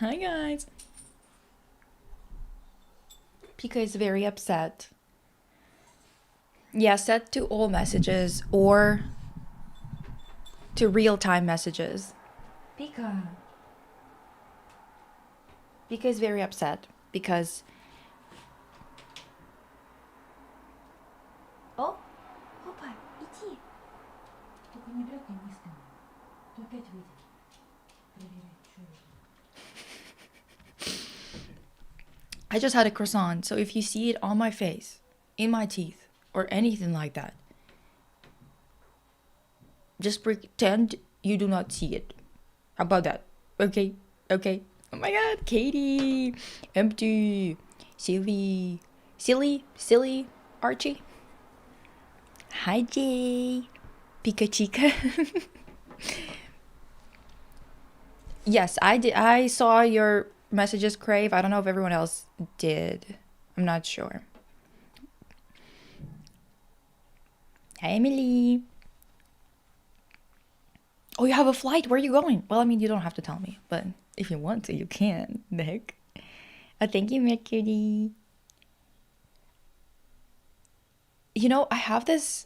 Hi guys. Pika is very upset. Yeah, set to all messages or to real-time messages. Pika. Pika is very upset because... Oh, опа, иди. Только не брякай низко. То опять выйдет. Проверяй, что это. I just had a croissant, so if you see it on my face, in my teeth, or anything like that, just pretend you do not see it. How about that? Okay? Okay? Oh my god, Katie! Empty! Silly! Silly! Archie! Hi, Jay! Pika Chica! Yes, I did. I saw your messages, Crave. I don't know if everyone else did. I'm not sure. Hi, Emily! Oh, you have a flight? Where are you going? Well, I mean, you don't have to tell me, but if you want to, you can. The heck? Oh, thank you, Mercury. You know, I have this,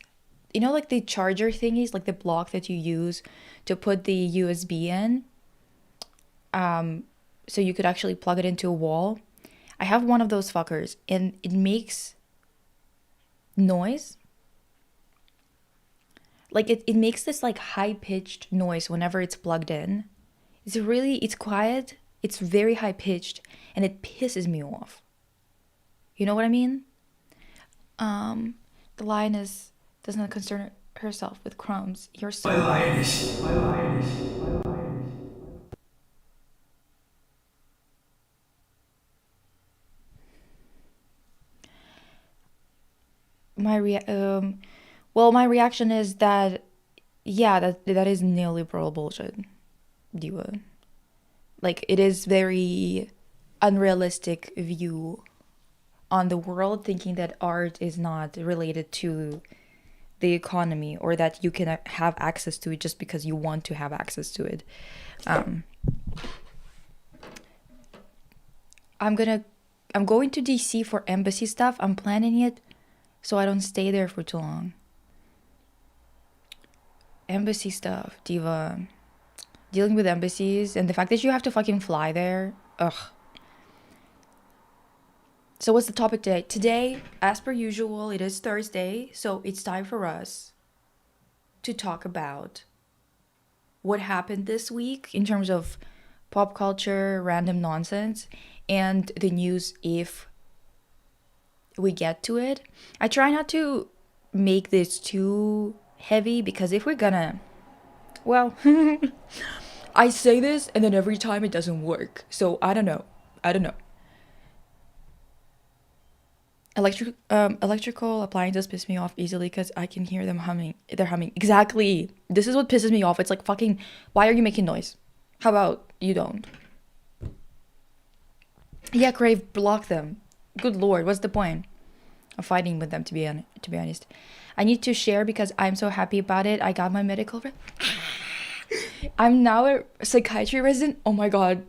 like the charger thingies, like the block that you use to put the USB in, so you could actually plug it into a wall. I have one of those fuckers, and it makes noise. Like it makes this like high-pitched noise whenever it's plugged in. It's quiet, it's very high-pitched, and it pisses me off. You know what I mean? The lioness does not concern herself with crumbs. You're so lioness. My lioness. My lioness. My reaction is that, yeah, that is neoliberal bullshit, diva. Like, it is very unrealistic view on the world, thinking that art is not related to the economy, or that you can have access to it just because you want to have access to it. I'm going to DC for embassy stuff. I'm planning it so I don't stay there for too long. Embassy stuff, diva. Dealing with embassies and the fact that you have to fucking fly there. Ugh. So what's the topic today? Today, as per usual, it is Thursday, so it's time for us to talk about what happened this week in terms of pop culture, random nonsense, and the news if we get to it. I try not to make this too heavy because if we're gonna... Well, I say this and then every time it doesn't work. So I don't know. Electrical appliances piss me off easily because I can hear them humming. They're humming. Exactly. This is what pisses me off. It's like, fucking, why are you making noise? How about you don't? Yeah, Crave, block them. Good lord, what's the point of fighting with them, to be honest? I need to share because I'm so happy about it. I got my medical... I'm now a psychiatry resident. Oh my god.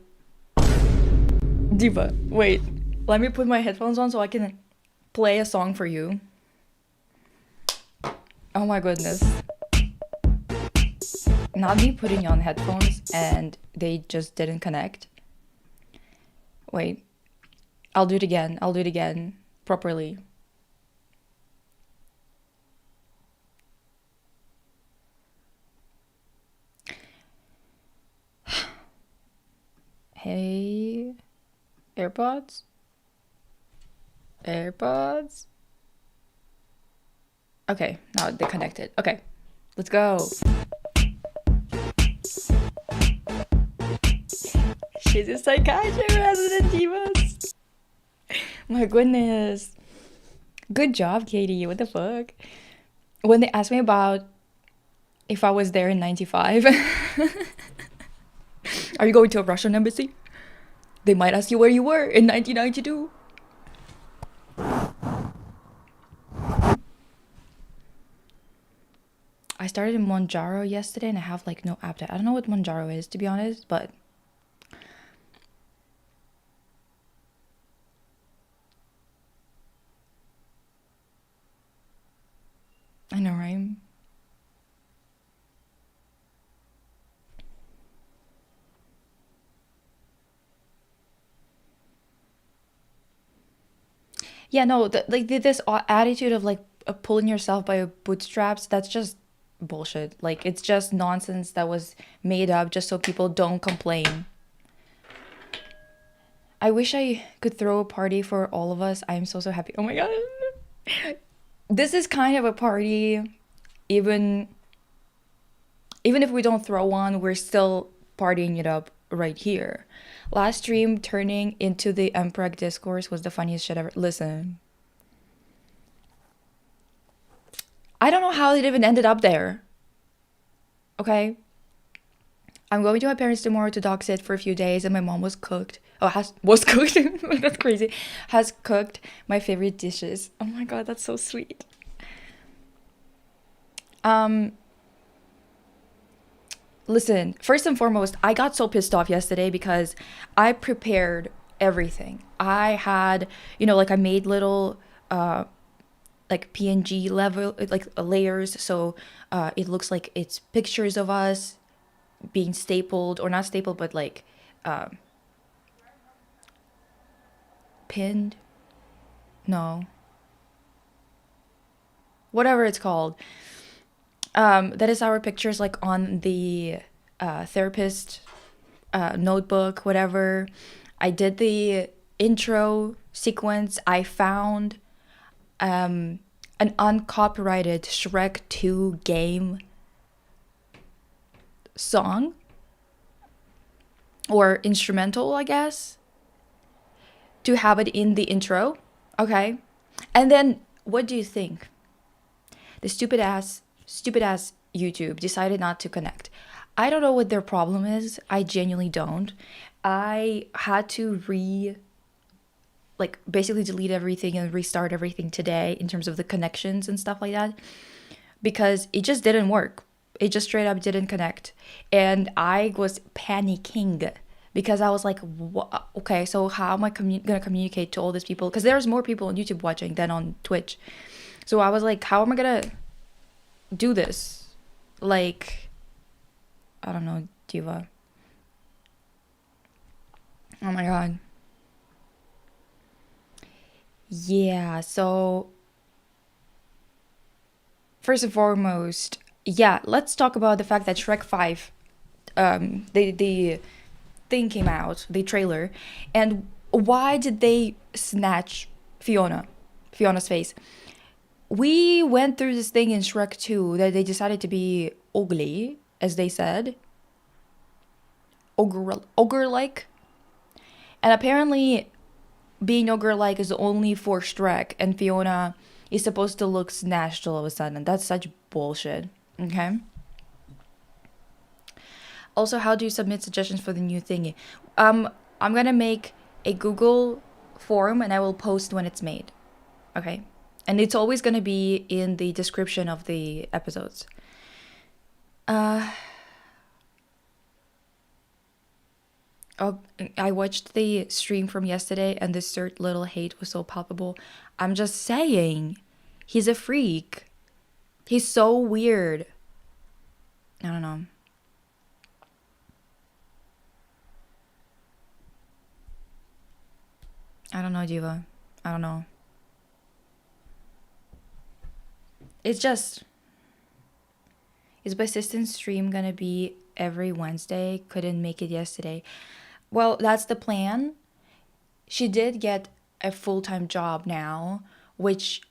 Diva, wait. Let me put my headphones on so I can play a song for you. Oh my goodness. Not me putting on headphones and they just didn't connect. Wait. I'll do it again. Properly. Hey. AirPods? Okay, now they're connected. Okay, let's go. She's a psychiatry resident, divas. My goodness. Good job, Katie. What the fuck? When they asked me about if I was there in 95, are you going to a Russian embassy? They might ask you where you were in 1992. I started in Monjaro yesterday and I have like no appetite. I don't know what Monjaro is, to be honest, but I know, right? Yeah, no, this attitude of like pulling yourself by your bootstraps, that's just bullshit. Like it's just nonsense that was made up just so people don't complain. I wish I could throw a party for all of us. I'm so happy. Oh my god. This is kind of a party even even if we don't throw one, we're still partying it up right here. Last stream turning into the Emperor discourse was the funniest shit ever. Listen, I don't know how it even ended up there. Okay? I'm going to my parents tomorrow to dog sit for a few days, and my mom was cooked. Oh, was cooked. That's crazy. Has cooked my favorite dishes. Oh my god, that's so sweet. Um, Listen. First and foremost, I got so pissed off yesterday because I prepared everything. I had, like I made little like PNG level like layers, so it looks like it's pictures of us being stapled or not stapled, but like uh, pinned. No, whatever it's called. That is our pictures like on the therapist notebook, whatever. I did the intro sequence. I found an uncopyrighted Shrek 2 game song or instrumental, I guess, to have it in the intro. Okay. And then what do you think? The stupid ass YouTube decided not to connect. I don't know what their problem is. I genuinely don't. I had to like basically delete everything and restart everything today in terms of the connections and stuff like that because it just didn't work. It just straight up didn't connect. And I was panicking because I was like, okay, so how am I going to communicate to all these people? Because there's more people on YouTube watching than on Twitch. So I was like, how am I going to do this? Like, I don't know, Diva. Oh my god. Yeah, so first and foremost, yeah, let's talk about the fact that Shrek 5, the thing came out, the trailer, and why did they snatch Fiona's face? We went through this thing in Shrek 2 that they decided to be ugly, as they said, ogre-like, and apparently being ogre-like is only for Shrek, and Fiona is supposed to look snatched all of a sudden. That's such bullshit. Okay. Also, how do you submit suggestions for the new thingy? I'm gonna make a Google form and I will post when it's made. Okay. And it's always gonna be in the description of the episodes. Oh, I watched the stream from yesterday and this cert little hate was so palpable. I'm just saying, he's a freak. He's so weird. I don't know. I don't know, Diva. I don't know. It's just, is Persistent stream gonna be every Wednesday? Couldn't make it yesterday. Well, that's the plan. She did get a full-time job now, which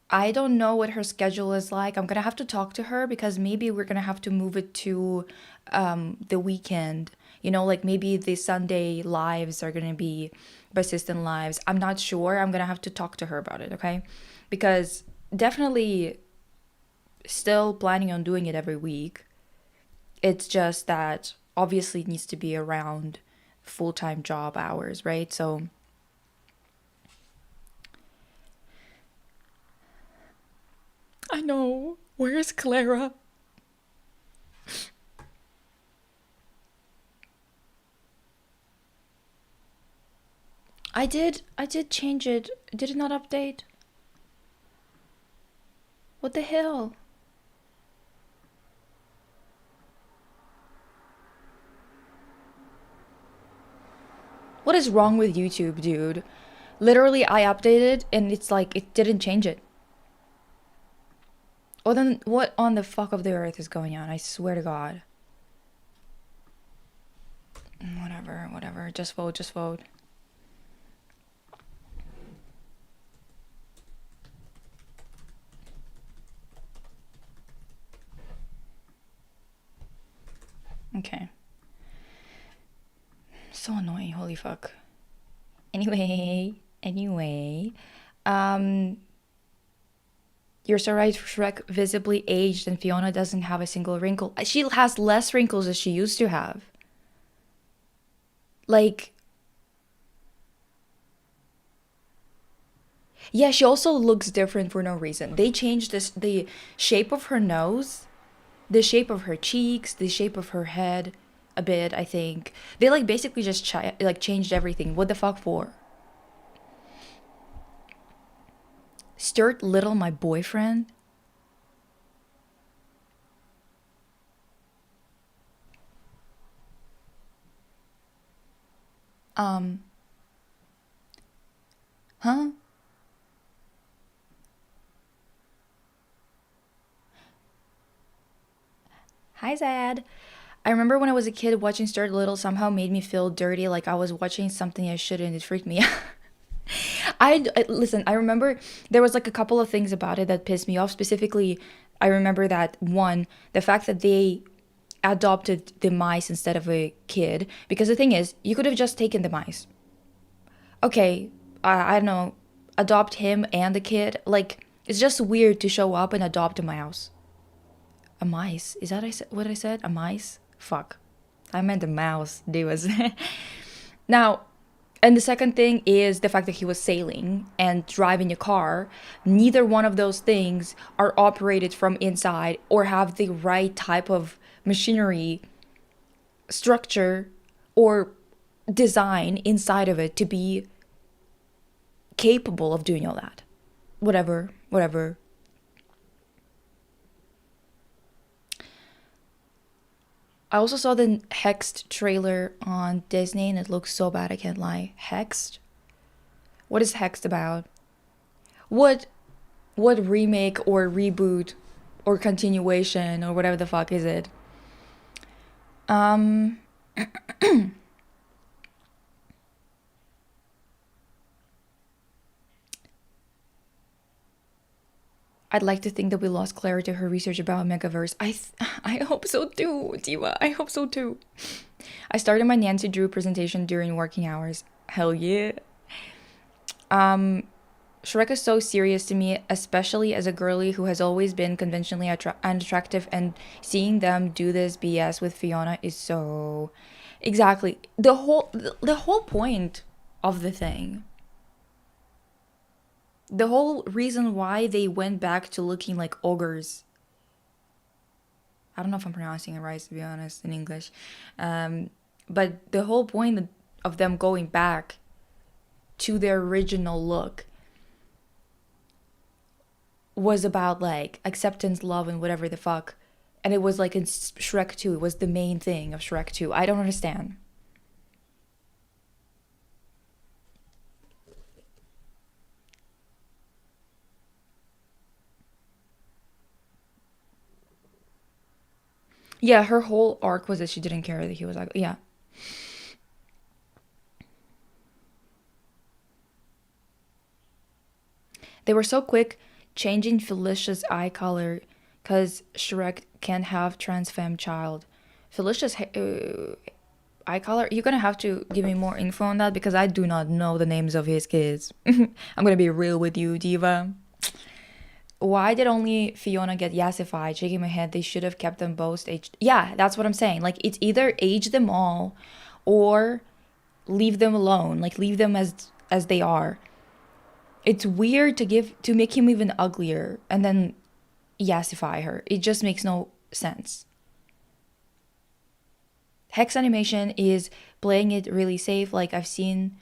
I don't know what her schedule is like. I'm gonna have to talk to her because maybe we're gonna have to move it to the weekend. Like maybe the Sunday lives are gonna be persistent lives. I'm not sure. I'm gonna have to talk to her about it, okay? Because definitely still planning on doing it every week. It's just that obviously it needs to be around full-time job hours, right? So I know. Where's Clara? I did change it. Did it not update? What the hell? What is wrong with YouTube, dude? Literally, I updated and it's like it didn't change it. Well, then what on the fuck of the earth is going on? I swear to God. Whatever, whatever. Just vote, just vote. Okay. So annoying, holy fuck. Anyway. Um, you're so right, Shrek visibly aged and Fiona doesn't have a single wrinkle. She has less wrinkles as she used to have. Like, yeah, she also looks different for no reason. They changed the shape of her nose, the shape of her cheeks, the shape of her head a bit, I think. They like basically just like changed everything. What the fuck for? Stuart Little, my boyfriend? Um, huh? Hi, Zad. I remember when I was a kid watching Stuart Little somehow made me feel dirty, like I was watching something I shouldn't. It freaked me out. Listen, I remember there was like a couple of things about it that pissed me off. Specifically, I remember that one, the fact that they adopted the mice instead of a kid. Because the thing is, you could have just taken the mice. Okay, I don't know, adopt him and the kid. Like, it's just weird to show up and adopt a mouse. A mice? Is that what I said? A mice? Fuck. I meant a mouse, divas. Now, and the second thing is the fact that he was sailing and driving a car. Neither one of those things are operated from inside or have the right type of machinery, structure, or design inside of it to be capable of doing all that. Whatever, whatever. I also saw the Hexed trailer on Disney and it looks so bad, I can't lie. Hexed? What is Hexed about? What what remake or reboot or continuation or whatever the fuck is it? Um I'd like to think that we lost Claire to her research about Megaverse. I hope so too, Diva. I hope so too. I started my Nancy Drew presentation during working hours. Hell yeah. Um, Shrek is so serious to me, especially as a girly who has always been conventionally unattractive, and seeing them do this BS with Fiona is so exactly the whole point of the thing. The whole reason why they went back to looking like ogres. I don't know if I'm pronouncing it right, to be honest, in English. Um, but the whole point of them going back to their original look was about like acceptance, love, and whatever the fuck. And it was like in Shrek 2, it was the main thing of Shrek 2. I don't understand. Yeah, her whole arc was that she didn't care that he was like, yeah. They were so quick changing Felicia's eye color because Shrek can't have trans femme child. Felicia's eye color, you're gonna have to give me more info on that because I do not know the names of his kids. I'm gonna be real with you, Diva. Why did only Fiona get yassified? Shaking my head, they should have kept them both aged. Yeah, that's what I'm saying. Like, it's either age them all or leave them alone. Like, leave them as they are. It's weird to make him even uglier and then yassify her. It just makes no sense. Hex animation is playing it really safe. Like, I've seen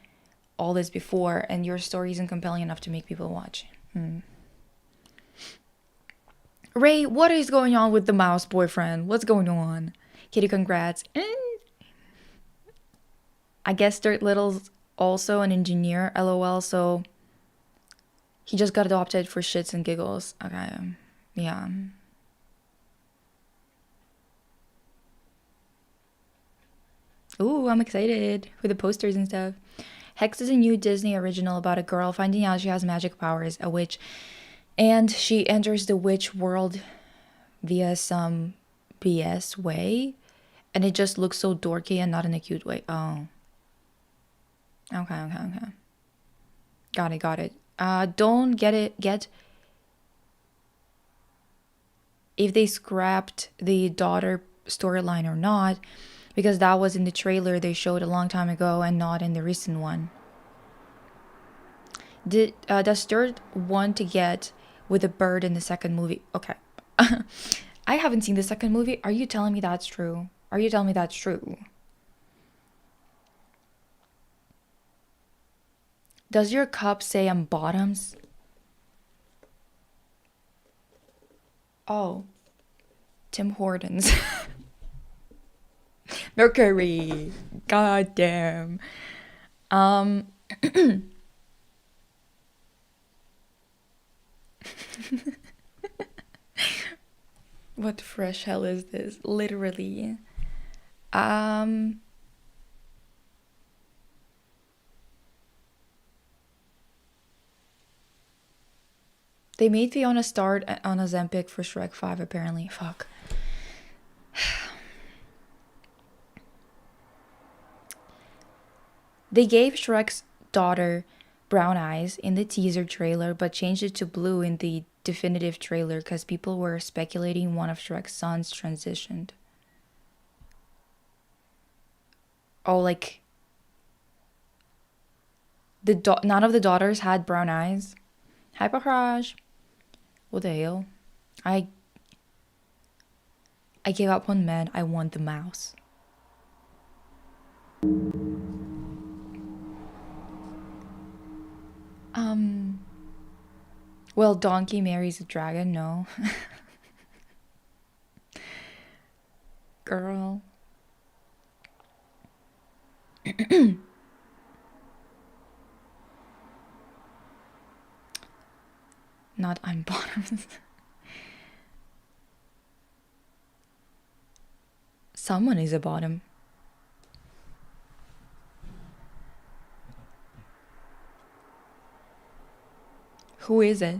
all this before, and your story isn't compelling enough to make people watch. Ray, what is going on with the mouse boyfriend? What's going on? Kitty, congrats. I guess Dirt Little's also an engineer, lol, so he just got adopted for shits and giggles. Okay, yeah. Ooh, I'm excited for the posters and stuff. Hex is a new Disney original about a girl finding out she has magic powers, a witch, and she enters the witch world via some BS way, and it just looks so dorky and not in a cute way. Oh. Okay. Got it. Don't get if they scrapped the daughter storyline or not, because that was in the trailer they showed a long time ago and not in the recent one. Does Dirt want to get with a bird in the second movie? Okay. I haven't seen the second movie. Are you telling me that's true? Are you telling me that's true? Does your cup say I'm bottoms? Oh. Tim Hortons. Mercury. God damn. What fresh hell is this? Literally. They made Fiona start on Ozempic for Shrek 5 apparently. Fuck. They gave Shrek's daughter brown eyes in the teaser trailer, but changed it to blue in the definitive trailer because people were speculating one of Shrek's sons transitioned. Oh, like none of the daughters had brown eyes. Hyper crush. What the hell? I gave up on men. I want the mouse. Well, Donkey marries a dragon, no. Girl. Not I'm bottoms. Someone is a bottom. Who is it?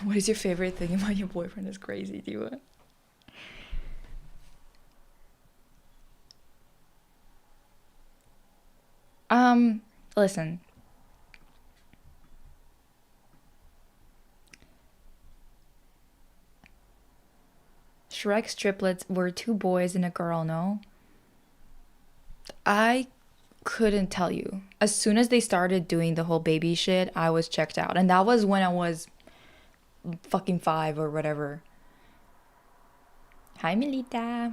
What is your favorite thing about your boyfriend is crazy, Diva? Listen. Shrek's triplets were 2 boys and a girl, no? I couldn't tell you. As soon as they started doing the whole baby shit, I was checked out. And that was when I was fucking 5 or whatever. Hi, Melita.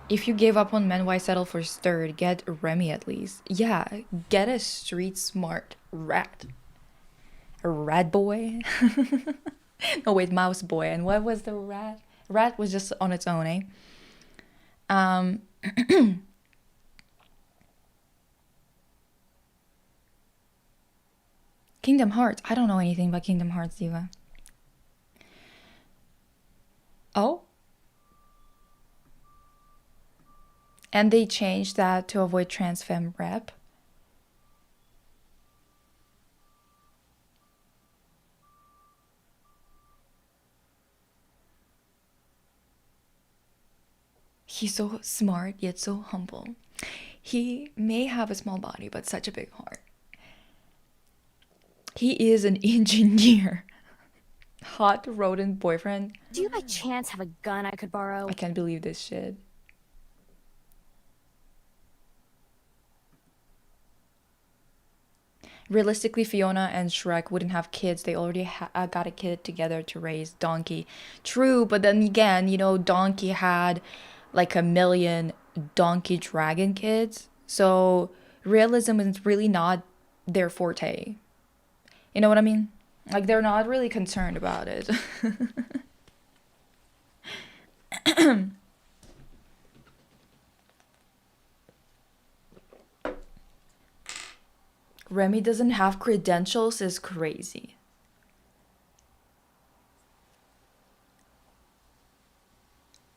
If you gave up on men, why settle for stirred? Get Remy at least. Yeah, get a street smart rat. A rat boy? No, wait, mouse boy. And what was the rat? Rat was just on its own, eh? Kingdom Hearts. I don't know anything about Kingdom Hearts, Diva. Oh? And they changed that to avoid trans femme rep. He's so smart yet so humble. He may have a small body, but such a big heart. He is an engineer. Hot rodent boyfriend. Do you by chance have a gun I could borrow? I can't believe this shit. Realistically, Fiona and Shrek wouldn't have kids. They already got a kid together to raise Donkey. True, but then again, you know, Donkey had like a million Donkey Dragon kids. So realism is really not their forte. You know what I mean? Like they're not really concerned about it. Remy doesn't have credentials is crazy.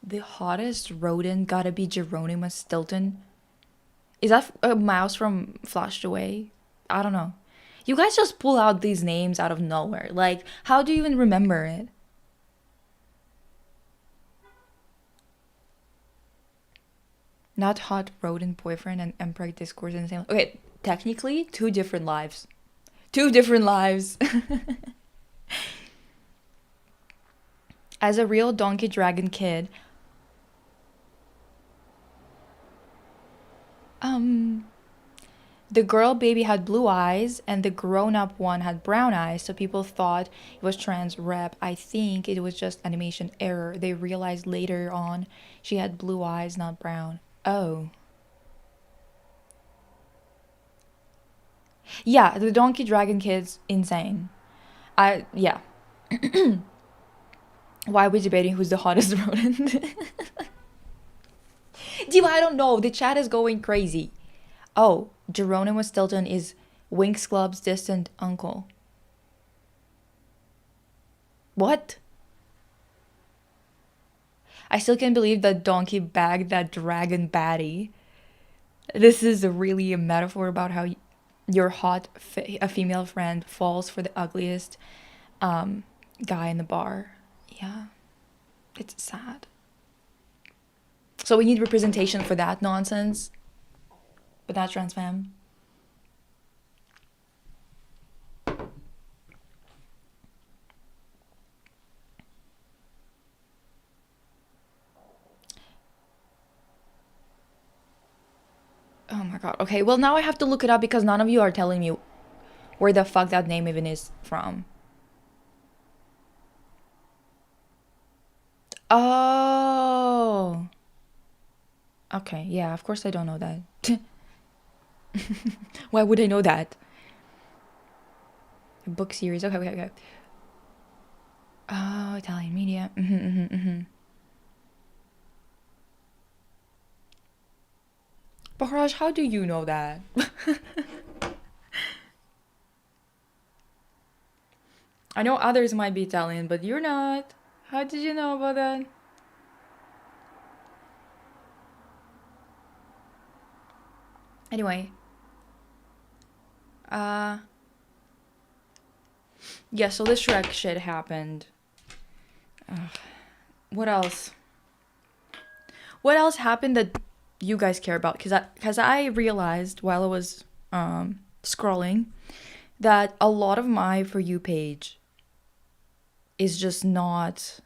The hottest rodent gotta be Geronimo Stilton. Is that a mouse from Flashed Away? I don't know. You guys just pull out these names out of nowhere. Like, how do you even remember it? Not hot rodent boyfriend and Emperor discourse in the same. Okay, technically, two different lives. Two different lives. As a real donkey dragon kid, um, the girl baby had blue eyes and the grown up one had brown eyes, so people thought it was trans rep. I think it was just animation error. They realized later on she had blue eyes, not brown. Oh. Yeah, the Donkey Dragon kid's insane. Yeah. Why are we debating who's the hottest rodent? Diva, I don't know. The chat is going crazy. Oh, Geronimo Stilton is Winx Club's distant uncle. What? I still can't believe that Donkey bagged that dragon baddie. This is really a metaphor about how your a female friend falls for the ugliest guy in the bar. Yeah, it's sad. So we need representation for that nonsense, but not trans femme. Oh my god. Okay, well now I have to look it up because none of you are telling me where the fuck that name even is from. Oh. Okay, yeah, of course I don't know that. Why would I know that? A book series. Okay, okay, okay. Oh, Italian media. Bahraj, how do you know that? I know others might be Italian, but you're not. How did you know about that? Anyway. Yeah, so this Shrek shit happened. What else? What else happened that you guys care about? Because I realized while I was scrolling that a lot of my For You page is just not.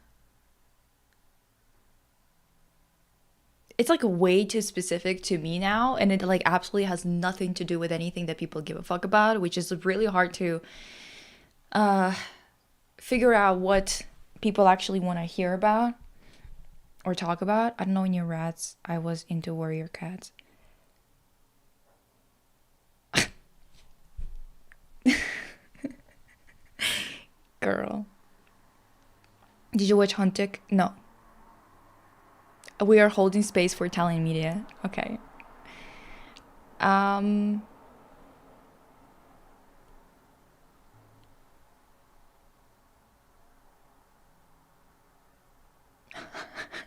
It's like way too specific to me now, and it like absolutely has nothing to do with anything that people give a fuck about, which is really hard to figure out what people actually want to hear about or talk about. I don't know, in your rats, I was into warrior cats. Girl. Did you watch Huntic? No. We are holding space for Italian media. Okay. And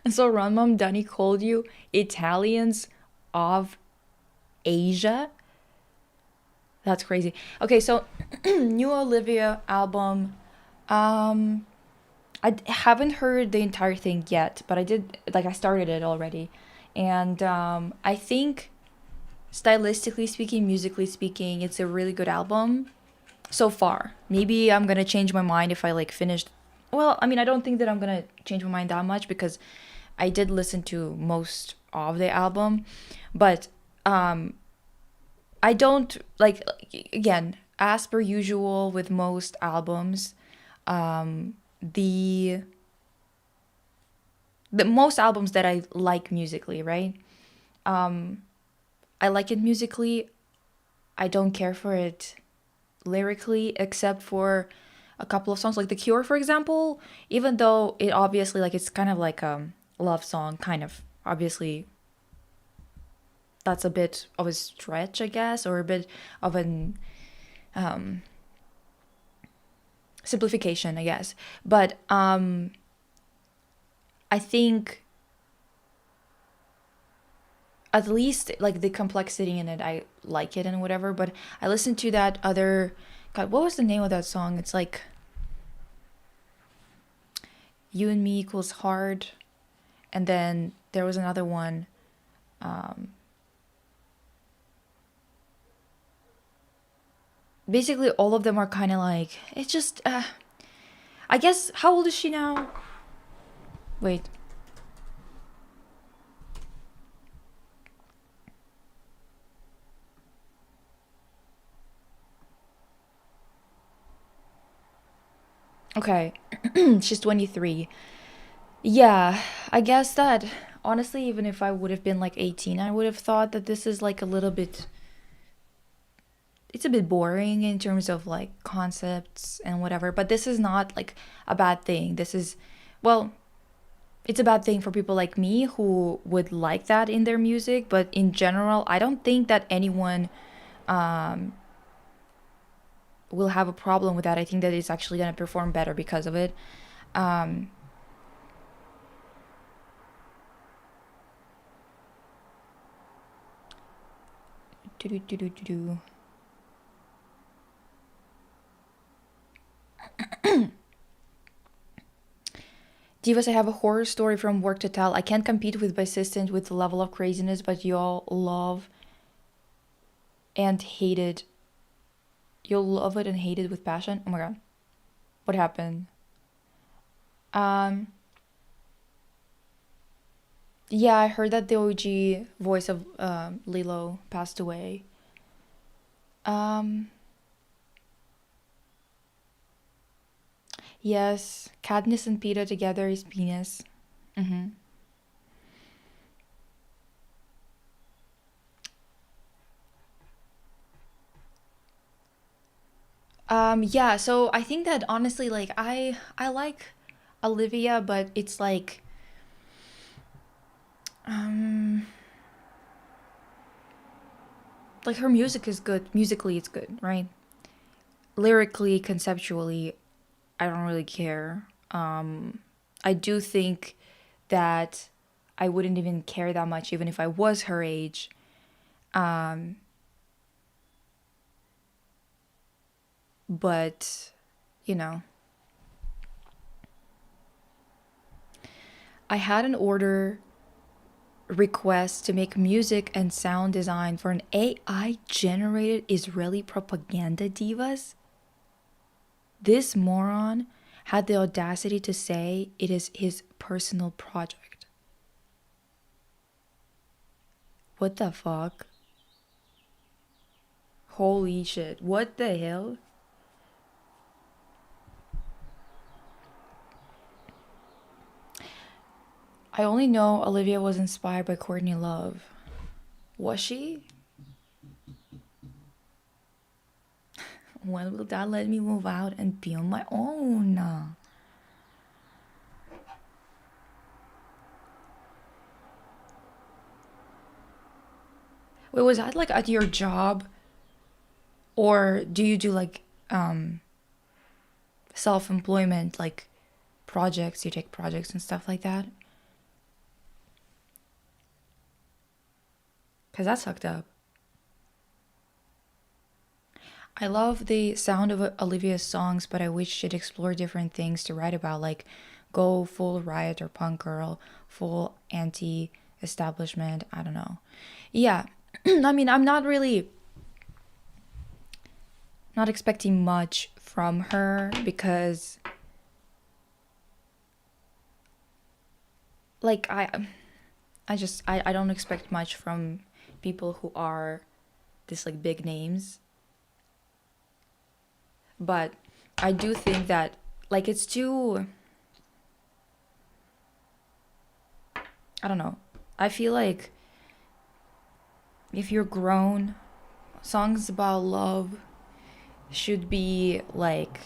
so Run Mom Dunny called you Italians of Asia? That's crazy. Okay, so new Olivia album. I haven't heard the entire thing yet, but I did, like, I started it already. And I think, stylistically speaking, musically speaking, it's a really good album so far. Maybe I'm gonna change my mind if I, like, finished. Well, I mean, I don't think that I'm gonna change my mind that much because I did listen to most of the album. But I don't, like, again, as per usual with most albums, the most albums that I like musically, right? I like it musically. I don't care for it lyrically, except for a couple of songs like The Cure, for example. Even though it obviously like it's kind of like a love song, kind of obviously that's a bit of a stretch, I guess, or a bit of an um, simplification, I guess. But I think at least like the complexity in it, I like it and whatever. But I listened to that other. God, what was the name of that song? It's like You and Me equals hard, and then there was another one. Um, Basically, all of them are kind of like it's just. I guess how old is she now? Wait. Okay, she's 23. Yeah, I guess that honestly, even if I would have been like 18, I would have thought that this is like a little bit, it's a bit boring in terms of like concepts and whatever, but this is not like a bad thing. This is, well, it's a bad thing for people like me who would like that in their music, but in general, I don't think that anyone um, will have a problem with that. I think that it's actually going to perform better because of it. Um, do do do do do do. Divas, I have a horror story from work to tell. I can't compete with my assistant with the level of craziness, but y'all love and hate it. You'll love it and hate it with passion. Oh my god. What happened? Um yeah, I heard that the OG voice of Lilo passed away. Um yes, Katniss and Peeta together is penis. Mm-hmm. Yeah, so I think that honestly like I like Olivia, but it's um like her music is good. Musically it's good, right? Lyrically, conceptually, I don't really care. I do think that I wouldn't even care that much even if I was her age. Um, but, you know, I had an order request to make music and sound design for an AI generated Israeli propaganda divas. This moron had the audacity to say it is his personal project. What the fuck? Holy shit. What the hell? I only know Olivia was inspired by Courtney Love. Was she? When will that let me move out and be on my own? Wait, was that like at your job? Or do you do like self employment, like projects? You take projects and stuff like that? Because that's sucked up. I love the sound of Olivia's songs, but I wish she'd explore different things to write about, like go full riot or punk girl, full anti establishment. I don't know. Yeah, I mean, I'm not really not expecting much from her because, like, I don't expect much from people who are this like big names, but I do think that like it's too. I don't know. I feel like if you're grown, songs about love should be like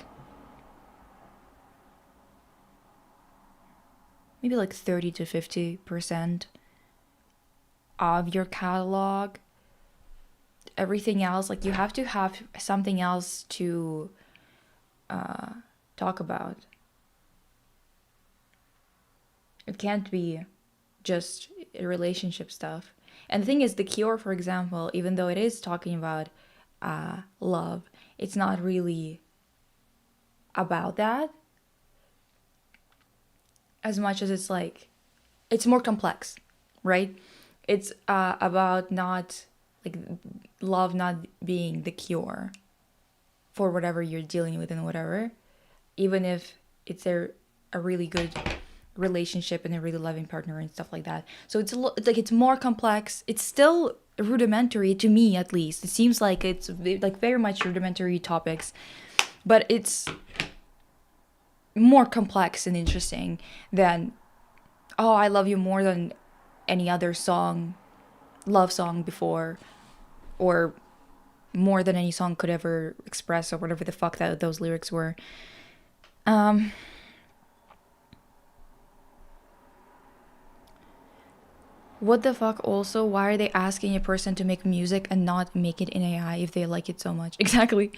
maybe like 30 to 50% of your catalog. Everything else, like you have to have something else to talk about. It can't be just relationship stuff. And the thing is, The Cure, for example, even though it is talking about love, it's not really about that as much as it's like, it's more complex, right? It's about not, like, love not being the cure for whatever you're dealing with and whatever, even if it's a really good relationship and a really loving partner and stuff like that. So it's like it's more complex. It's still rudimentary to me, at least. It seems like it's like very much rudimentary topics, but it's more complex and interesting than, oh, I love you more than any other song, love song before, or more than any song could ever express, or whatever the fuck that those lyrics were. What the fuck also? Why are they asking a person to make music and not make it in AI if they like it so much? Exactly.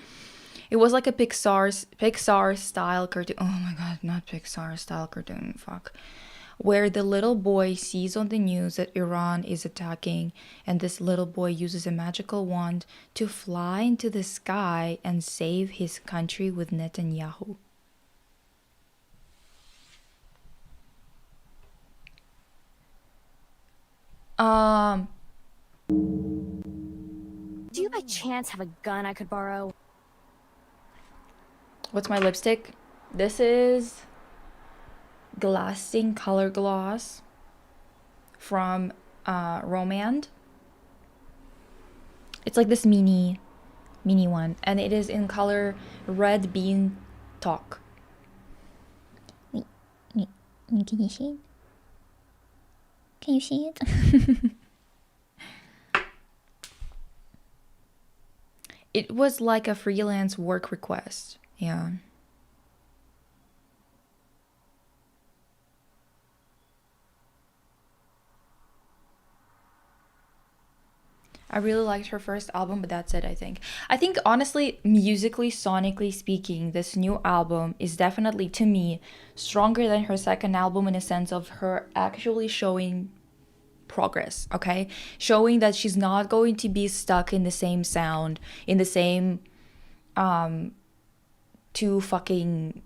It was like a Pixar style cartoon. Oh my god, not Pixar style cartoon. Fuck. Where the little boy sees on the news that Iran is attacking, and this little boy uses a magical wand to fly into the sky and save his country with Netanyahu. Um, Do you by chance have a gun I could borrow? what's my lipstick? This is Glassing Color Gloss from Romand. It's like this mini one, and it is in color Red Bean Talk. Wait, can you see it? Can you see it? It was like a freelance work request. Yeah. I really liked her first album, but that's it, I think. I think, honestly, musically, sonically speaking, this new album is definitely, to me, stronger than her second album in a sense of her actually showing progress, okay? Showing that she's not going to be stuck in the same sound, in the same two fucking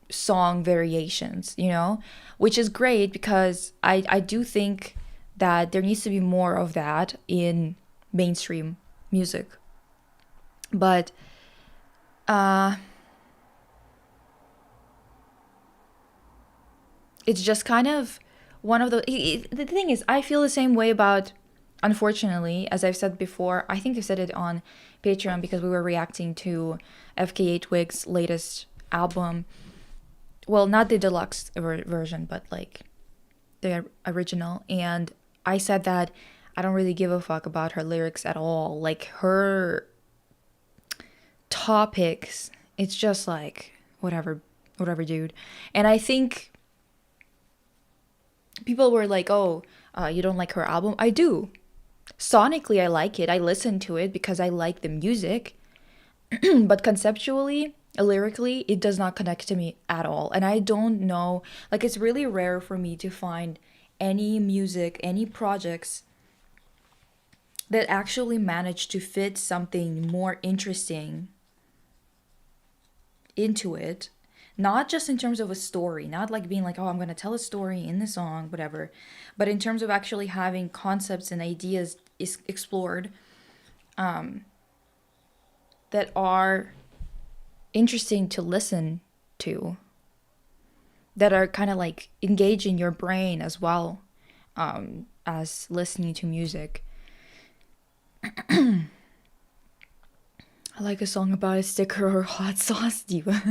song variations, you know? Which is great because I do think that there needs to be more of that in mainstream music. But it's just kind of one of the thing is, I feel the same way about, unfortunately, as I've said before. I think I said it on Patreon because we were reacting to FKA Twigs' latest album. Well, not the deluxe version, but like the original. And I said that I don't really give a fuck about her lyrics at all. Like, her topics, it's just like whatever, dude. And I think people were like, oh, you don't like her album? I do. Sonically, I like it. I listen to it because I like the music. But conceptually, lyrically, it does not connect to me at all. And I don't know, like, it's really rare for me to find any music, any projects that actually manage to fit something more interesting into it. Not just in terms of a story, not like being like, oh, I'm going to tell a story in the song, whatever, but in terms of actually having concepts and ideas is explored that are interesting to listen to, that are kind of like engaging your brain as well as listening to music. I like a song about a sticker or hot sauce diva.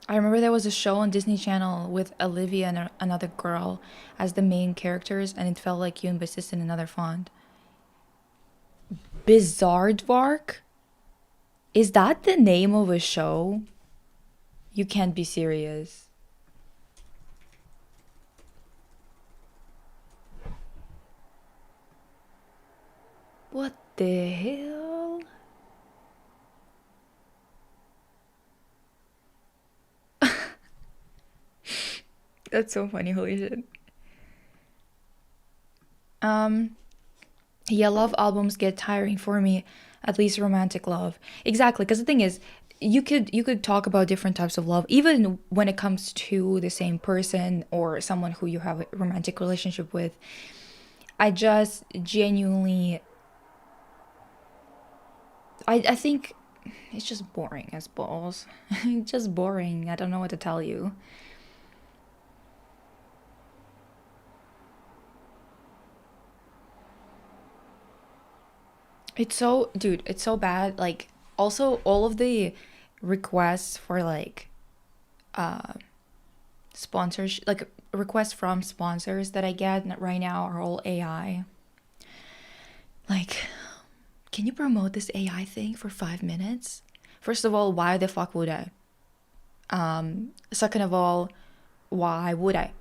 I remember there was a show on Disney Channel with Olivia and another girl as the main characters, and it felt like you and Bassist in another font. Bizarre. Is that the name of a show? You can't be serious. What the hell? That's so funny, holy shit. Um, yeah, love albums get tiring for me, at least romantic love. Exactly, because the thing is, you could talk about different types of love, even when it comes to the same person or someone who you have a romantic relationship with. I just genuinely, I think it's just boring as balls. Just boring. I don't know what to tell you. It's so, dude, it's so bad. Like, also, all of the requests for like sponsors, like requests from sponsors that I get right now are all AI. Like, can you promote this AI thing for 5 minutes? First of all, why the fuck would I? Second of all, why would I?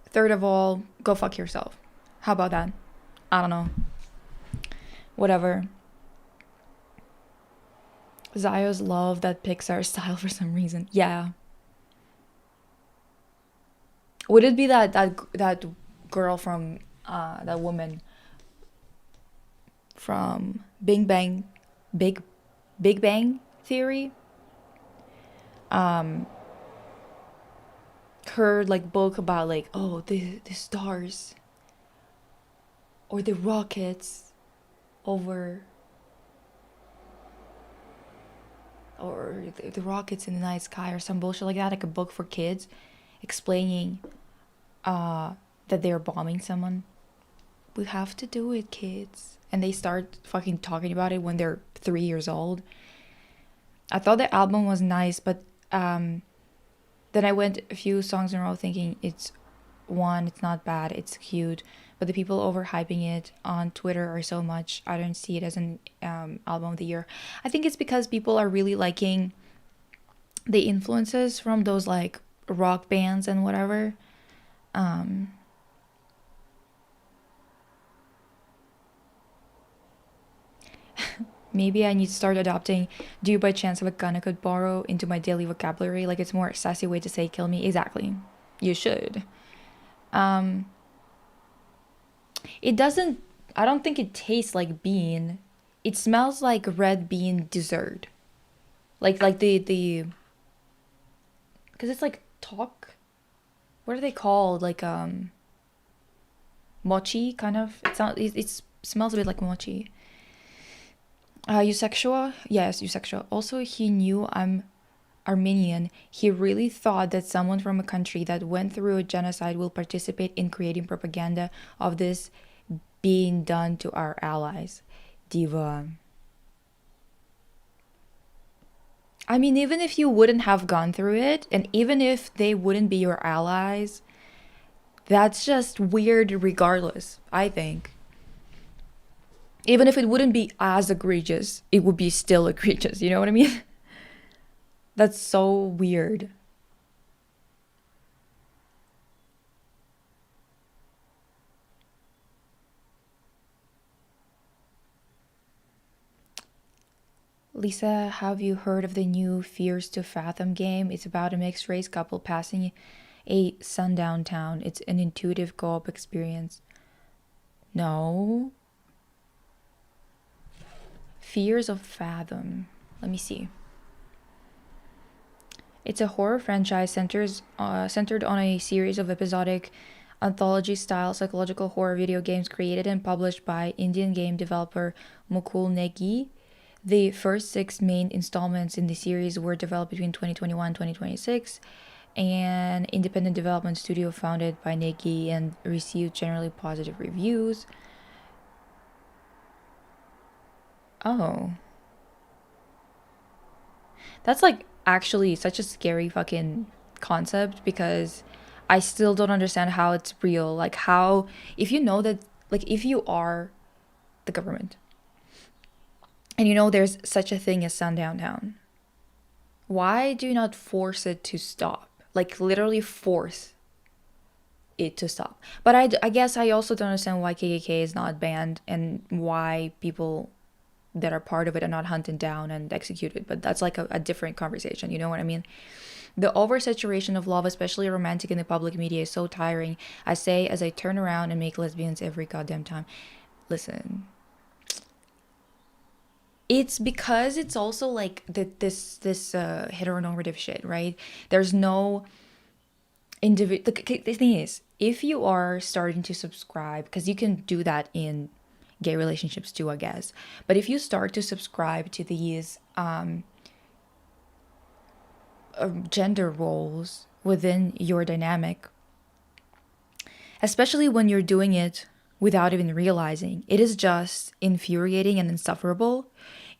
Third of all, go fuck yourself. How about that? I don't know. Whatever. Zayos love that Pixar style for some reason. Yeah. Would it be that girl from that woman from Big Big Bang Theory? Um, her like book about like, oh, the stars or the rockets over, or the rockets in the night sky or some bullshit like that, like a book for kids explaining that they're bombing someone. We have to do it, kids. And they start fucking talking about it when they're 3 years old. I thought the album was nice, but then I went a few songs in a row thinking it's not bad, it's cute, but the people overhyping it on Twitter are so much. I don't see it as an album of the year. I think it's because people are really liking the influences from those like rock bands and whatever. Maybe I need to start adopting "Do you by chance have a gun I could borrow" into my daily vocabulary. Like it's more a sassy way to say "kill me." Exactly. You should. Um, it doesn't. I don't think it tastes like bean. It smells like red bean dessert. Like the because it's like talk. What are they called? Like mochi kind of. It sounds. It smells a bit like mochi. Eusexual? Yes, eusexual. Also, he knew I'm Armenian. He really thought that someone from a country that went through a genocide will participate in creating propaganda of this being done to our allies. Diva. I mean, even if you wouldn't have gone through it, and even if they wouldn't be your allies, that's just weird regardless, I think. Even if it wouldn't be as egregious, it would be still egregious. You know what I mean? That's so weird. Lisa, have you heard of the new Fears to Fathom game? It's about a mixed race couple passing a sundown town. It's an intuitive co op experience. No. Fears of Fathom. Let me see. It's a horror franchise centered on a series of episodic anthology-style psychological horror video games created and published by Indian game developer Mukul Negi. The first six main installments in the series were developed between 2021 and 2026, an independent development studio founded by Negi and received generally positive reviews. Oh. That's like actually such a scary fucking concept because I still don't understand how it's real. Like, how, if you know that, like, if you are the government and you know there's such a thing as sundown town, why do you not force it to stop? Like, literally force it to stop. But I guess I also don't understand why KKK is not banned and why people that are part of it are not hunted down and executed. But that's like a different conversation. You know what I mean? The oversaturation of love, especially romantic in the public media, is so tiring. I say as I turn around and make lesbians every goddamn time. Listen, it's because it's also like this heteronormative shit, right? There's no individual. The thing is, if you are starting to subscribe, because you can do that in gay relationships too, I guess. But if you start to subscribe to these gender roles within your dynamic, especially when you're doing it without even realizing, it is just infuriating and insufferable.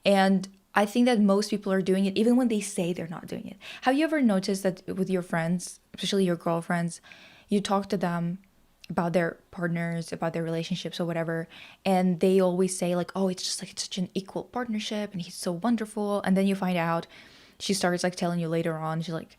And I think that most people are doing it even when they say they're not doing it. Have you ever noticed that with your friends, especially your girlfriends, you talk to them about their partners, about their relationships or whatever, and they always say like, "Oh, it's just like it's such an equal partnership and he's so wonderful." And then you find out she starts like telling you later on, she's like,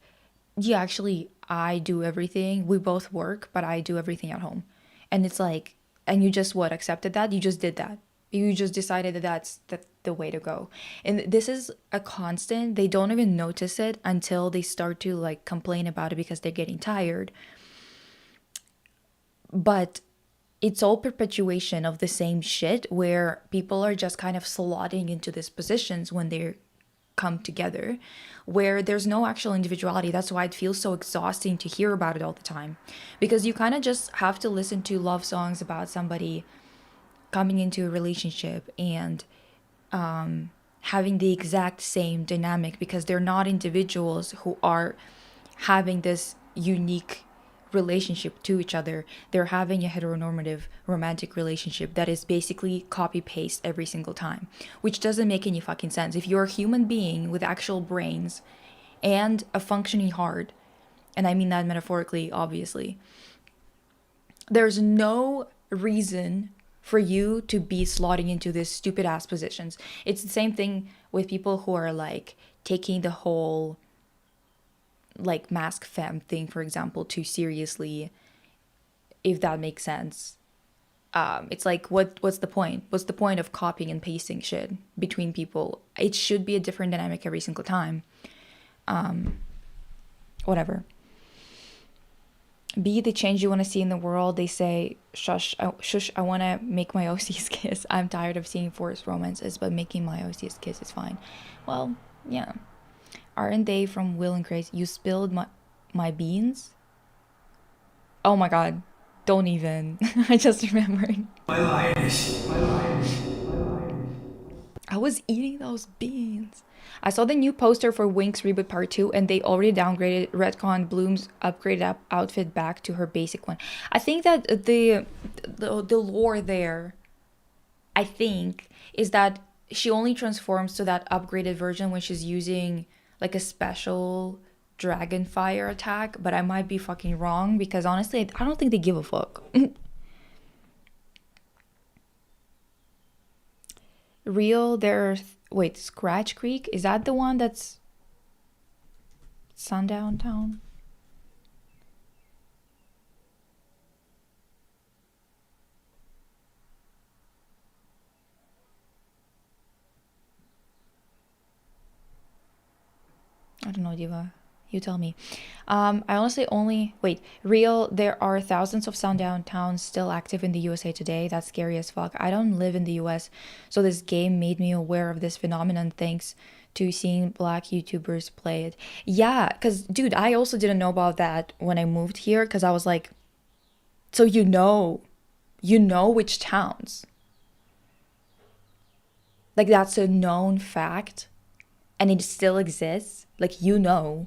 "Yeah, actually, I do everything. We both work, but I do everything at home." And it's like, and you just what, accepted that? You just did that. You just decided that that's the way to go. And this is a constant. They don't even notice it until they start to like complain about it because they're getting tired. But it's all perpetuation of the same shit where people are just kind of slotting into these positions when they come together, where there's no actual individuality. That's why it feels so exhausting to hear about it all the time, because you kind of just have to listen to love songs about somebody coming into a relationship and having the exact same dynamic, because they're not individuals who are having this unique relationship to each other. They're having a heteronormative romantic relationship that is basically copy paste every single time, which doesn't make any fucking sense. If you're a human being with actual brains and a functioning heart, and I mean that metaphorically, obviously, there's no reason for you to be slotting into these stupid ass positions. It's the same thing with people who are like taking the whole like mask femme thing, for example, too seriously, if that makes sense. It's like, what's the point? What's the point of copying and pasting shit between people? It should be a different dynamic every single time. Whatever. Be the change you want to see in the world. They say, shush, I want to make my OCs kiss. I'm tired of seeing forced romances, but making my OCs kiss is fine. Well, yeah. Aren't they from Will and Grace? You spilled my beans? Oh my god. Don't even. I just remembered. My lioness. My lioness. I was eating those beans. I saw the new poster for Winx Reboot Part 2 and they already downgraded retcon Bloom's upgraded outfit back to her basic one. I think that the lore there, I think, is that she only transforms to that upgraded version when she's using like a special dragon fire attack, but I might be fucking wrong because honestly, I don't think they give a fuck. Real, wait, Scratch Creek? Is that the one that's Sundown Town? I don't know, Diva. You tell me. I honestly only wait. Real, there are thousands of sundown towns still active in the USA today. That's scary as fuck. I don't live in the US, so this game made me aware of this phenomenon thanks to seeing black YouTubers play it. Yeah, cause dude, I also didn't know about that when I moved here, cause I was like, so you know which towns. Like that's a known fact, and it still exists. Like you know.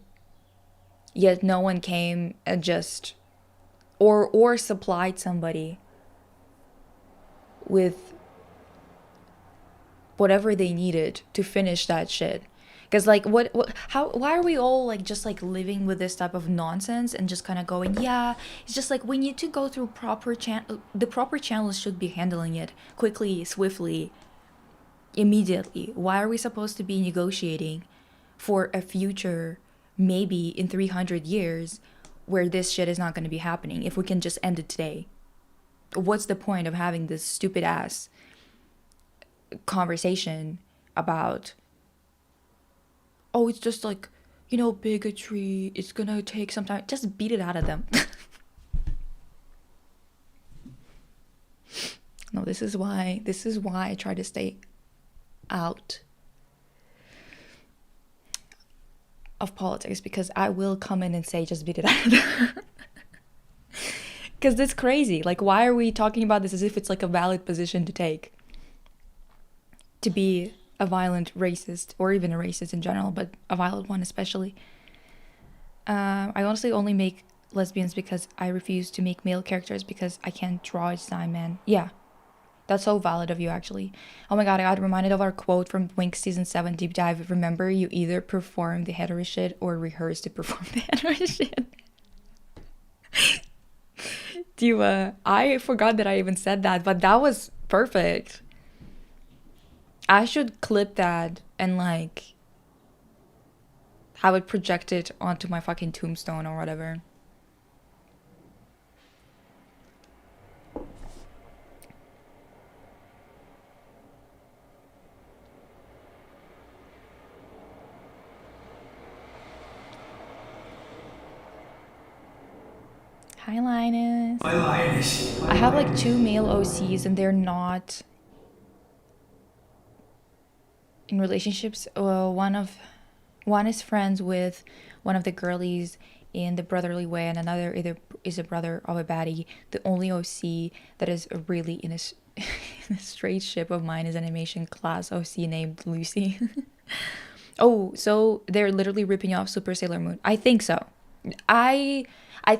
Yet no one came and just or supplied somebody with whatever they needed to finish that shit. Because like what how why are we all like just like living with this type of nonsense and just kind of going, yeah, it's just like we need to go through the proper channels should be handling it quickly, swiftly, immediately. Why are we supposed to be negotiating for a future maybe in 300 years where this shit is not going to be happening if we can just end it today? What's the point of having this stupid ass conversation about, oh, it's just like, bigotry, it's gonna take some time. Just beat it out of them. No, this is why I try to stay out of politics, because I will come in and say, just beat it out of them. Because it's crazy. Like, why are we talking about this as if it's like a valid position to take? To be a violent racist, or even a racist in general, but a violent one especially. I honestly only make lesbians because I refuse to make male characters because I can't draw a design, man. Yeah, that's so valid of you, actually. Oh my god, I got reminded of our quote from Winx Season 7 Deep Dive. Remember, you either perform the hetero shit or rehearse to perform the hetero shit. I forgot that I even said that, but that was perfect. I should clip that and like have it projected onto my fucking tombstone or whatever. Hi, Linus. I have like 2 male OCs and they're not in relationships. One is friends with one of the girlies in the brotherly way, and another either is a brother of a baddie. The only OC that is really in a, in a straight ship of mine is an animation class OC named Lucy. Oh, so they're literally ripping off Super Sailor Moon. I think so. I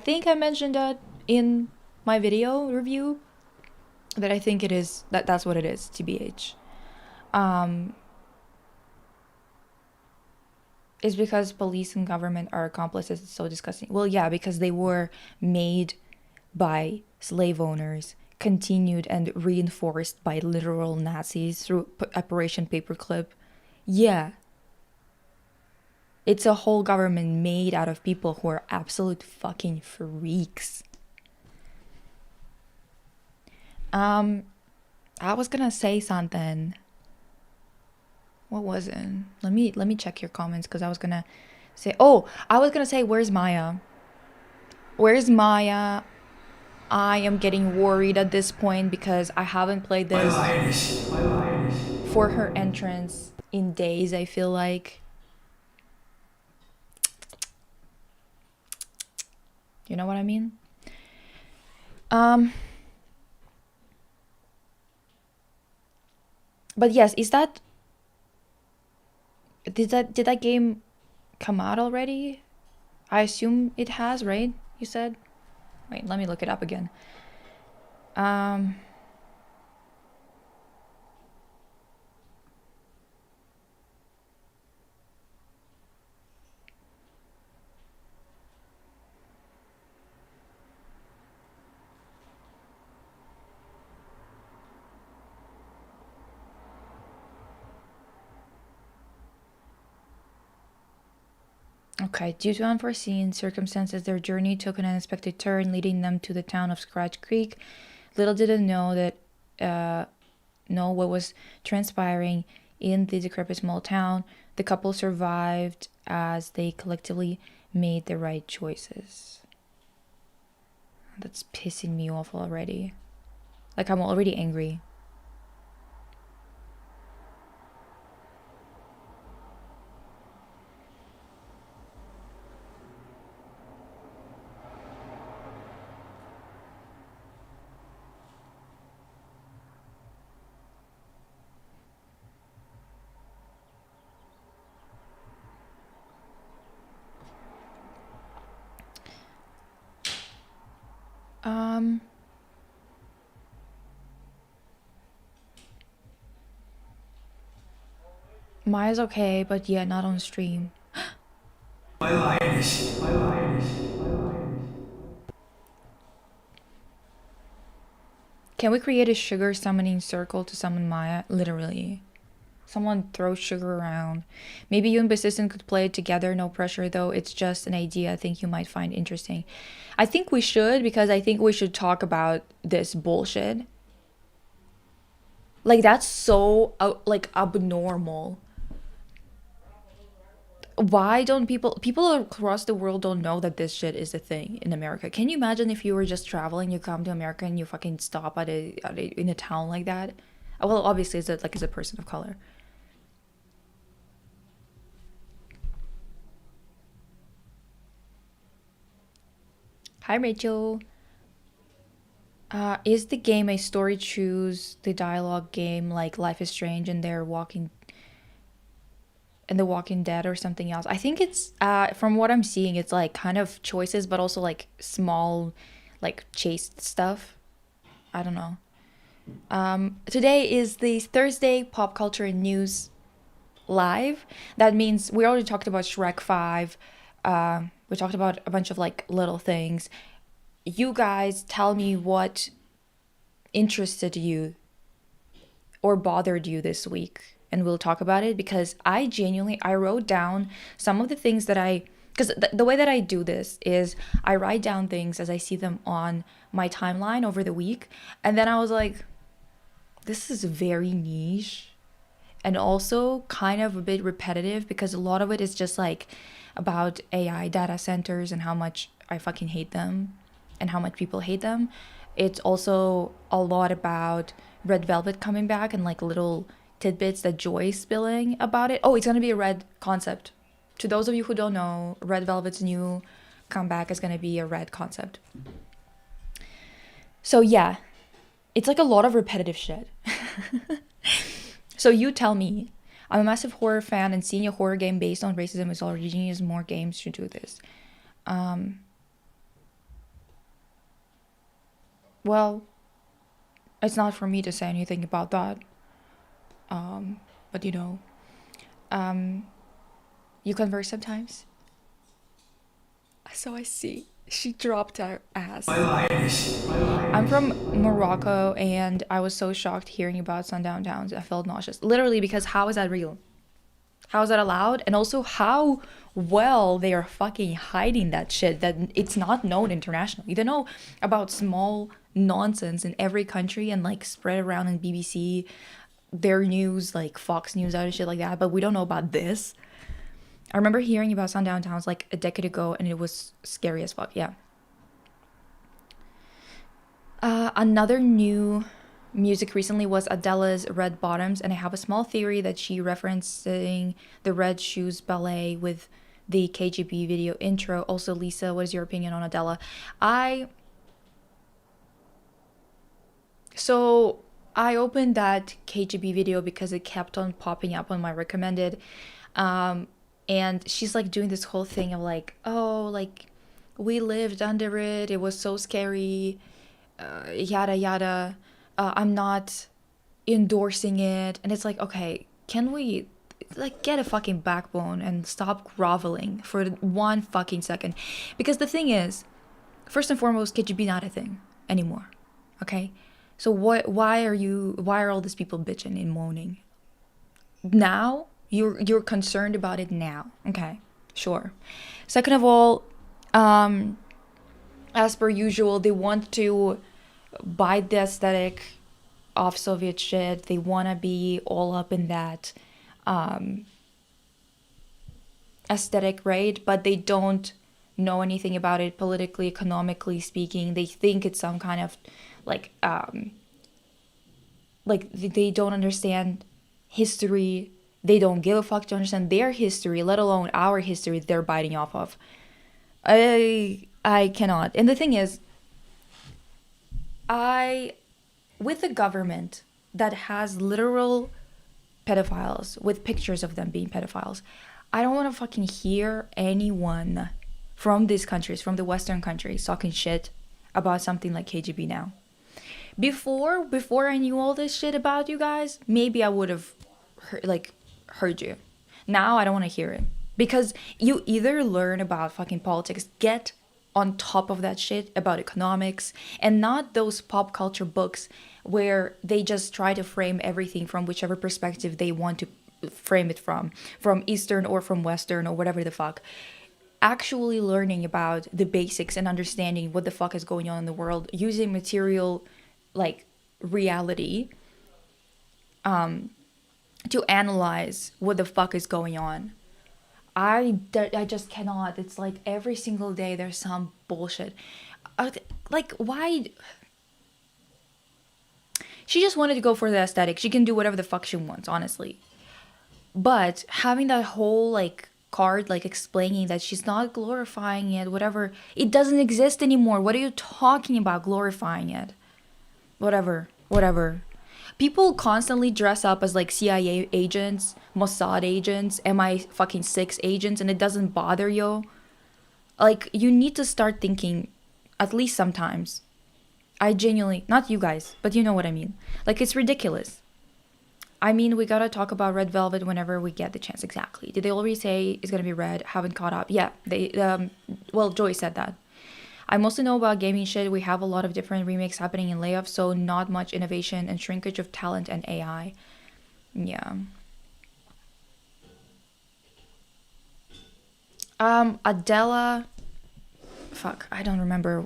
think I mentioned that in my video review, that I think it is that's what it is, TBH. Is because police and government are accomplices. It's so disgusting. Well, yeah, because they were made by slave owners, continued and reinforced by literal Nazis through Operation Paperclip. Yeah. It's a whole government made out of people who are absolute fucking freaks. I was gonna say something. What was it? Let me check your comments, because I was gonna say, where's Maya? Where's Maya? I am getting worried at this point because I haven't played this for her entrance in days, I feel like. You know what I mean? But yes, did that game come out already? I assume it has, right? You said? Wait, let me look it up again. Okay, due to unforeseen circumstances, their journey took an unexpected turn, leading them to the town of Scratch Creek. Little did they know what was transpiring in the decrepit small town. The couple survived as they collectively made the right choices. That's pissing me off already. Like, I'm already angry. Maya's okay, but yeah, not on stream. 回来的心，回来的心，回来的心。Can we create a sugar summoning circle to summon Maya? Literally. Someone throw sugar around. Maybe you and Persistent could play it together. No pressure though. It's just an idea I think you might find interesting. I think we should, because I think we should talk about this bullshit. Like, that's so like abnormal. Why don't people across the world don't know that this shit is a thing in America? Can you imagine if you were just traveling, you come to America and you fucking stop in a town like that? Well, obviously as a person of color. Hi Rachel. Is the game a story choose the dialogue game like Life is Strange and The Walking Dead or something else? I think it's from what I'm seeing, it's like kind of choices, but also like small, like chase stuff. I don't know. Today is the Thursday Pop Culture News Live. That means we already talked about Shrek 5. We talked about a bunch of like little things. You guys tell me what interested you or bothered you this week, and we'll talk about it, because I wrote down some of the things that because the way that I do this is I write down things as I see them on my timeline over the week, and then I was like, this is very niche and also kind of a bit repetitive, because a lot of it is just like about AI data centers and how much I fucking hate them and how much people hate them. It's also a lot about Red Velvet coming back and like little tidbits that Joy's spilling about it. Oh, it's gonna be a Red concept. To those of you who don't know, Red Velvet's new comeback is gonna be a Red concept. So yeah, it's like a lot of repetitive shit. So you tell me. I'm a massive horror fan, and seeing a horror game based on racism is already genius. More games should do this. Well, it's not for me to say anything about that. But you know, you converse sometimes. So I see. She dropped her ass. 回来的心，回来的 I'm 心。 from Morocco, and I was so shocked hearing about sundown towns. I felt nauseous. Literally, because how is that real? How is that allowed? And also, how well they are fucking hiding that shit, that it's not known internationally. They know about small nonsense in every country and like spread around in BBC, their news, like Fox News out and shit like that, but we don't know about this. I remember hearing about sundown towns like a decade ago, and it was scary as fuck. Yeah. Another new music recently was Adele's Red Bottoms, and I have a small theory that she referencing the Red Shoes Ballet with the KGB video intro. Also, Lisa, what is your opinion on Adele? I opened that KGB video because it kept on popping up on my recommended. And she's like doing this whole thing of like, oh, like we lived under it. It was so scary. Yada yada. I'm not endorsing it. And it's like, okay, can we like get a fucking backbone and stop groveling for one fucking second? Because the thing is, first and foremost, KGB not a thing anymore. Okay? So why are all these people bitching and moaning? Now? You're concerned about it now. Okay, sure. Second of all, as per usual, they want to buy the aesthetic of Soviet shit. They want to be all up in that aesthetic, right? But they don't know anything about it politically, economically speaking. They think it's some kind of like they don't understand history. They don't give a fuck to understand their history, let alone our history they're biting off of. I cannot. And the thing is, with a government that has literal pedophiles with pictures of them being pedophiles, I don't want to fucking hear anyone from these countries, from the Western countries, talking shit about something like KGB now. Before I knew all this shit about you guys, maybe I would have heard you. Now I don't want to hear it. Because you either learn about fucking politics, get on top of that shit about economics, and not those pop culture books where they just try to frame everything from whichever perspective they want to frame it from Eastern or from Western or whatever the fuck. Actually learning about the basics and understanding what the fuck is going on in the world using material like reality to analyze what the fuck is going on. I just cannot. It's like every single day there's some bullshit. Like, why? She just wanted to go for the aesthetic. She can do whatever the fuck she wants, honestly. But having that whole, like, card, like, explaining that she's not glorifying it, whatever, it doesn't exist anymore. What are you talking about glorifying it? Whatever. People constantly dress up as like CIA agents, Mossad agents, MI6 agents, and it doesn't bother you. Like, you need to start thinking, at least sometimes. I genuinely, not you guys, but you know what I mean. Like, it's ridiculous. I mean, we gotta talk about Red Velvet whenever we get the chance. Exactly. Did they already say it's gonna be red? Haven't caught up. Yeah, well, Joy said that. I mostly know about gaming shit. We have a lot of different remakes happening in layoffs, so not much innovation and shrinkage of talent and AI. Yeah. Adela. Fuck, I don't remember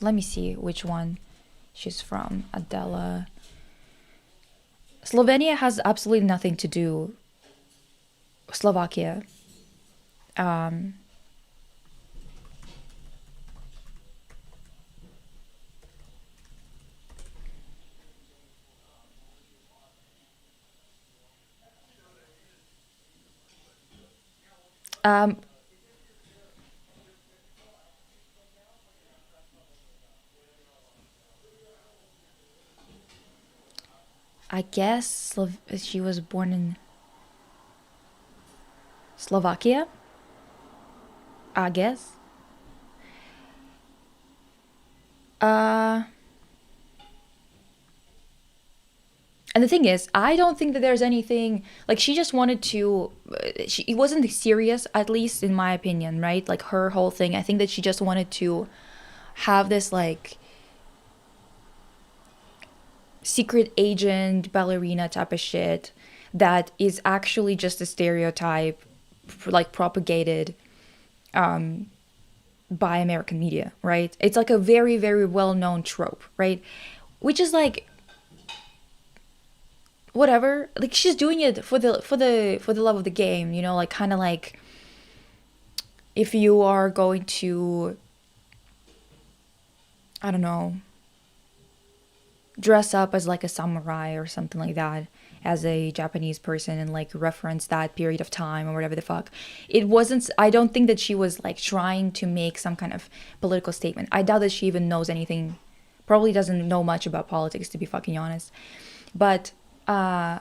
let me see which one she's from. Adela. Slovenia has absolutely nothing to do. Slovakia. Um, I guess she was born in Slovakia. I guess. And the thing is, I don't think that there's anything like she just wanted to. It wasn't serious, at least in my opinion, right? Like her whole thing. I think that she just wanted to have this like secret agent ballerina type of shit that is actually just a stereotype like propagated by American media, right? It's like a very, very well-known trope, right? Which is like whatever. Like she's doing it for the love of the game, you know, like kind of like if you are going to, I don't know, dress up as like a samurai or something like that as a Japanese person and like reference that period of time or whatever the fuck. It wasn't, I don't think that she was like trying to make some kind of political statement. I doubt that she even knows anything, probably doesn't know much about politics, to be fucking honest. But and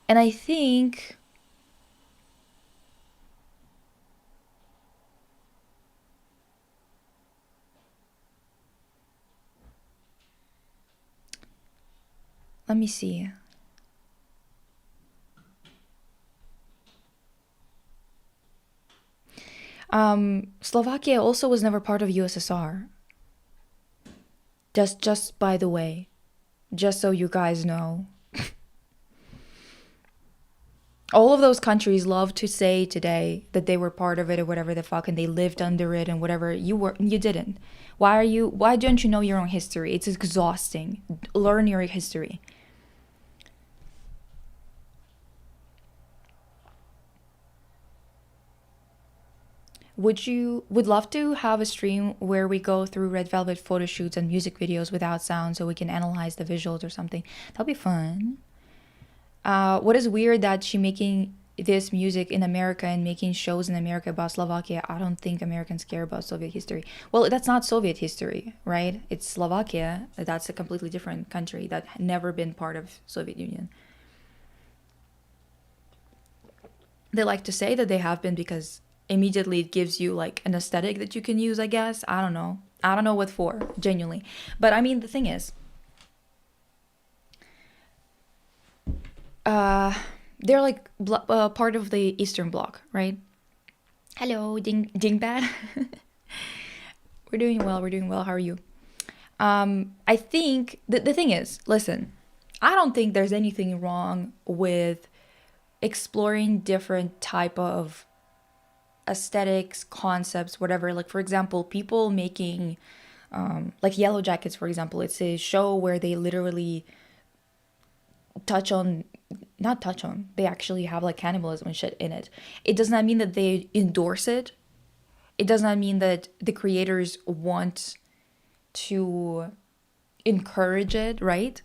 I think let me see. Slovakia also was never part of USSR. Just by the way, just so you guys know. All of those countries love to say today that they were part of it or whatever the fuck and they lived under it and whatever. You didn't. Why don't you know your own history? It's exhausting. Learn your history. Would love to have a stream where we go through Red Velvet photo shoots and music videos without sound so we can analyze the visuals or something. That'll be fun. What is weird that she making this music in America and making shows in America about Slovakia. I don't think Americans care about Soviet history. Well, that's not Soviet history, right? It's Slovakia. That's a completely different country that never been part of Soviet Union. They like to say that they have been because immediately it gives you like an aesthetic that you can use, I guess. I don't know what for, genuinely. But I mean, the thing is, Uh, they're like part of the Eastern Bloc, right? Hello, Dingbat. We're doing well. We're doing well. How are you? I think the thing is, listen, I don't think there's anything wrong with exploring different type of aesthetics, concepts, whatever. Like for example, people making like Yellow Jackets, for example. It's a show where they literally touch on not touch on, they actually have like cannibalism and shit in it. It does not mean that they endorse it. It does not mean that the creators want to encourage it, right?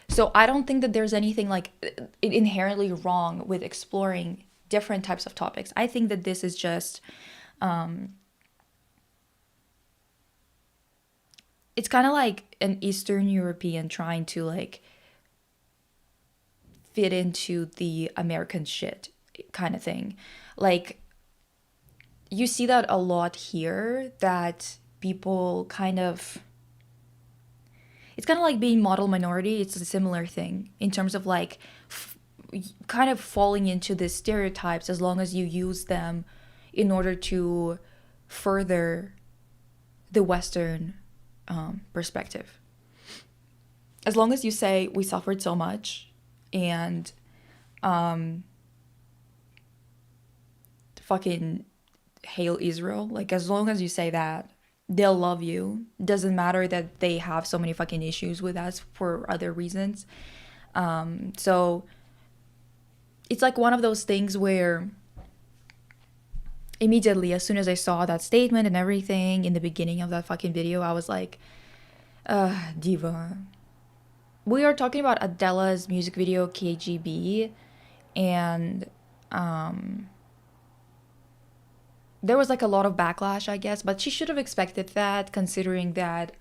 So I don't think that there's anything like inherently wrong with exploring different types of topics. I think that this is just it's kind of like an Eastern European trying to like fit into the American shit kind of thing. Like you see that a lot here, that people kind of, it's kind of like being model minority. It's a similar thing in terms of like kind of falling into the stereotypes as long as you use them in order to further the Western perspective. As long as you say we suffered so much and fucking hail Israel, like as long as you say that, they'll love you. Doesn't matter that they have so many fucking issues with us for other reasons. So it's like one of those things where immediately, as soon as I saw that statement and everything in the beginning of that fucking video, I was like, diva. We are talking about Adele's music video KGB, and there was like a lot of backlash, I guess, but she should have expected that, considering that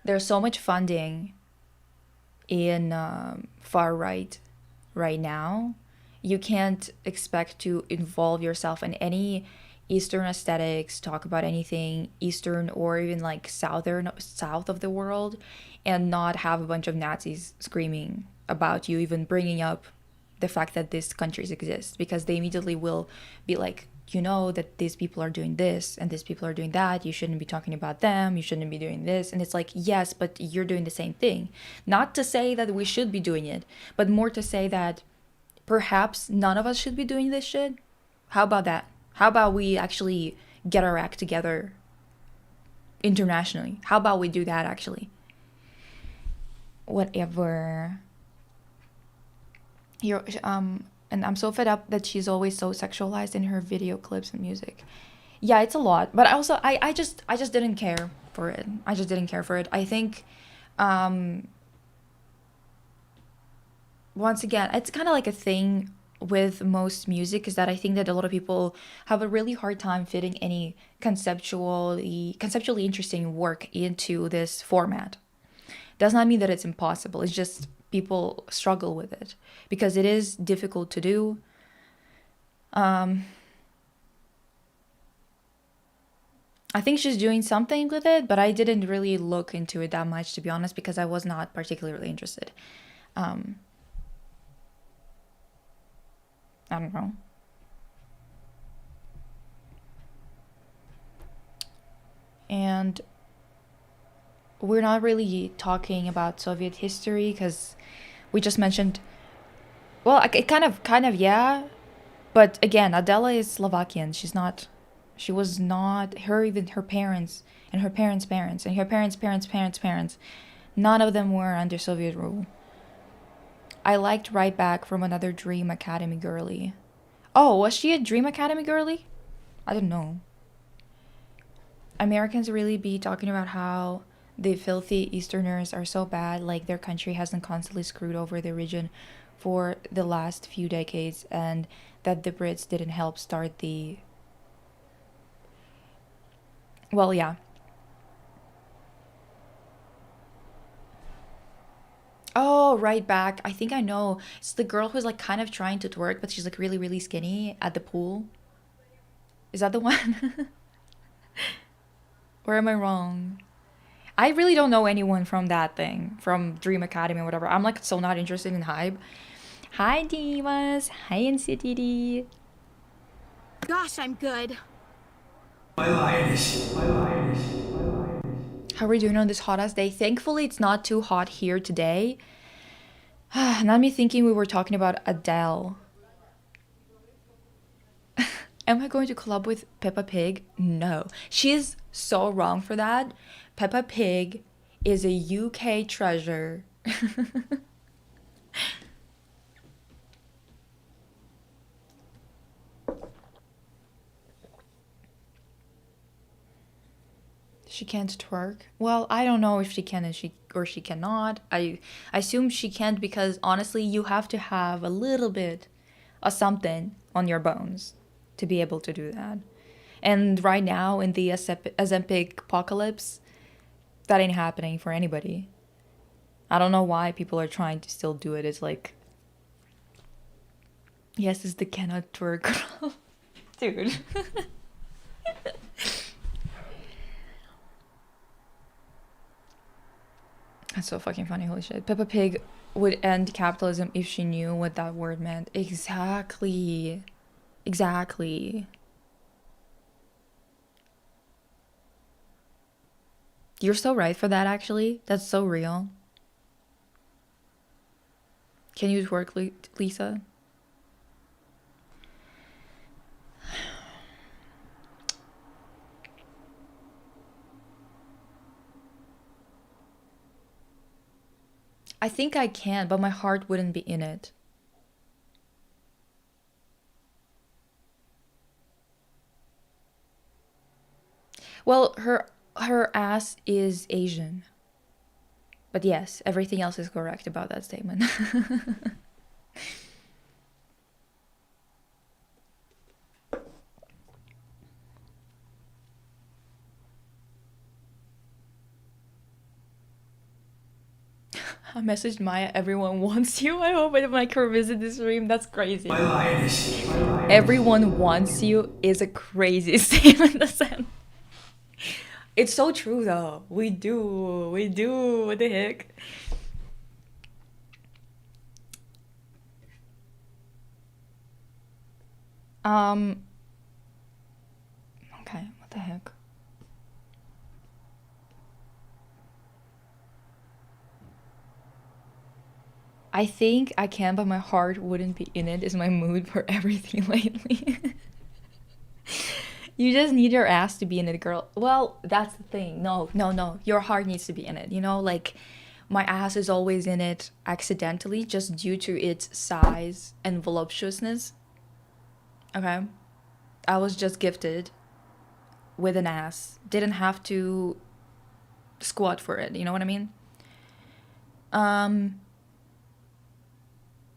there's so much funding in far right now. You can't expect to involve yourself in any Eastern aesthetics, talk about anything Eastern or even like south of the world, and not have a bunch of Nazis screaming about you, even bringing up the fact that these countries exist, because they immediately will be like, you know that these people are doing this and these people are doing that. You shouldn't be talking about them. You shouldn't be doing this. And it's like, yes, but you're doing the same thing. Not to say that we should be doing it, but more to say that perhaps none of us should be doing this shit. How about that? How about we actually get our act together internationally? How about we do that actually? Whatever. You're, and I'm so fed up that she's always so sexualized in her video clips and music. Yeah, it's a lot. But also I just didn't care for it. I just didn't care for it. I think once again, it's kind of like a thing with most music, is that I think that a lot of people have a really hard time fitting any conceptually interesting work into this format. Does not mean that it's impossible. It's just people struggle with it because it is difficult to do. I think she's doing something with it, but I didn't really look into it that much, to be honest, because I was not particularly interested. I don't know. And we're not really talking about Soviet history because we just mentioned, well, it kind of, yeah. But again, Adela is Slovakian. She was not, even her parents and her parents' parents and her parents' none of them were under Soviet rule. I liked Right Back from Another Dream Academy girly. Oh, was she a Dream Academy girly? I don't know. Americans really be talking about how the filthy Easterners are so bad, like their country hasn't constantly screwed over the region for the last few decades, and that the Brits didn't help start the... Well, yeah. Oh, Right Back. I think I know. It's the girl who's like kind of trying to twerk, but she's like really, really skinny at the pool. Is that the one? Or am I wrong? I really don't know anyone from that thing, from Dream Academy or whatever. I'm like so not interested in hype. Hi Divas. Hi NCTD. Gosh, I'm good. How are we doing on this hot ass day? Thankfully, it's not too hot here today. Not me thinking we were talking about Adele. Am I going to collab with Peppa Pig? No. She is so wrong for that. Peppa Pig is a UK treasure. She can't twerk. Well, I don't know if she can and she cannot. I assume she can't because honestly, you have to have a little bit of something on your bones to be able to do that. And right now in the Ozempic apocalypse, that ain't happening for anybody. I don't know why people are trying to still do it. It's like, yes, it's the cannot twerk girl. Dude. That's so fucking funny, holy shit. Peppa Pig would end capitalism if she knew what that word meant. Exactly. Exactly. You're so right for that, actually. That's so real. Can you twerk, Lisa? I think I can, but my heart wouldn't be in it. Well, her ass is Asian. But yes, everything else is correct about that statement. I messaged Maya, everyone wants you. I hope I might revisit this stream. That's crazy. Everyone wants you is a crazy statement to send. It's so true though. We do. What the heck? Okay, what the heck? I think I can, but my heart wouldn't be in it, is my mood for everything lately. You just need your ass to be in it, girl. Well, that's the thing. No. Your heart needs to be in it. You know, like my ass is always in it accidentally just due to its size and voluptuousness. Okay? I was just gifted with an ass. Didn't have to squat for it. You know what I mean?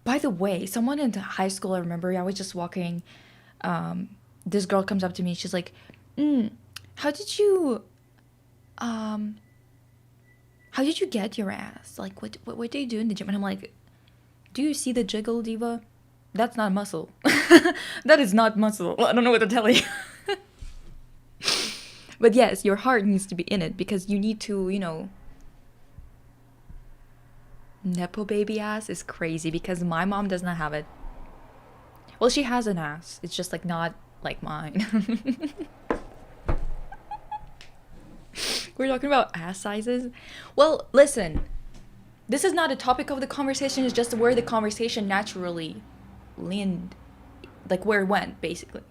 By the way, someone in high school, I remember, I was just walking. This girl comes up to me. She's like, how did you get your ass? Like, what do you do in the gym? And I'm like, do you see the jiggle, diva? That's not muscle. That is not muscle. I don't know what to tell you. But yes, your heart needs to be in it because you need to, you know. Nepo baby ass is crazy because my mom does not have it. Well, she has an ass. It's just like not like mine. We're talking about ass sizes. Well, listen. This is not a topic of the conversation. It's just where the conversation naturally leaned, like where it went, basically.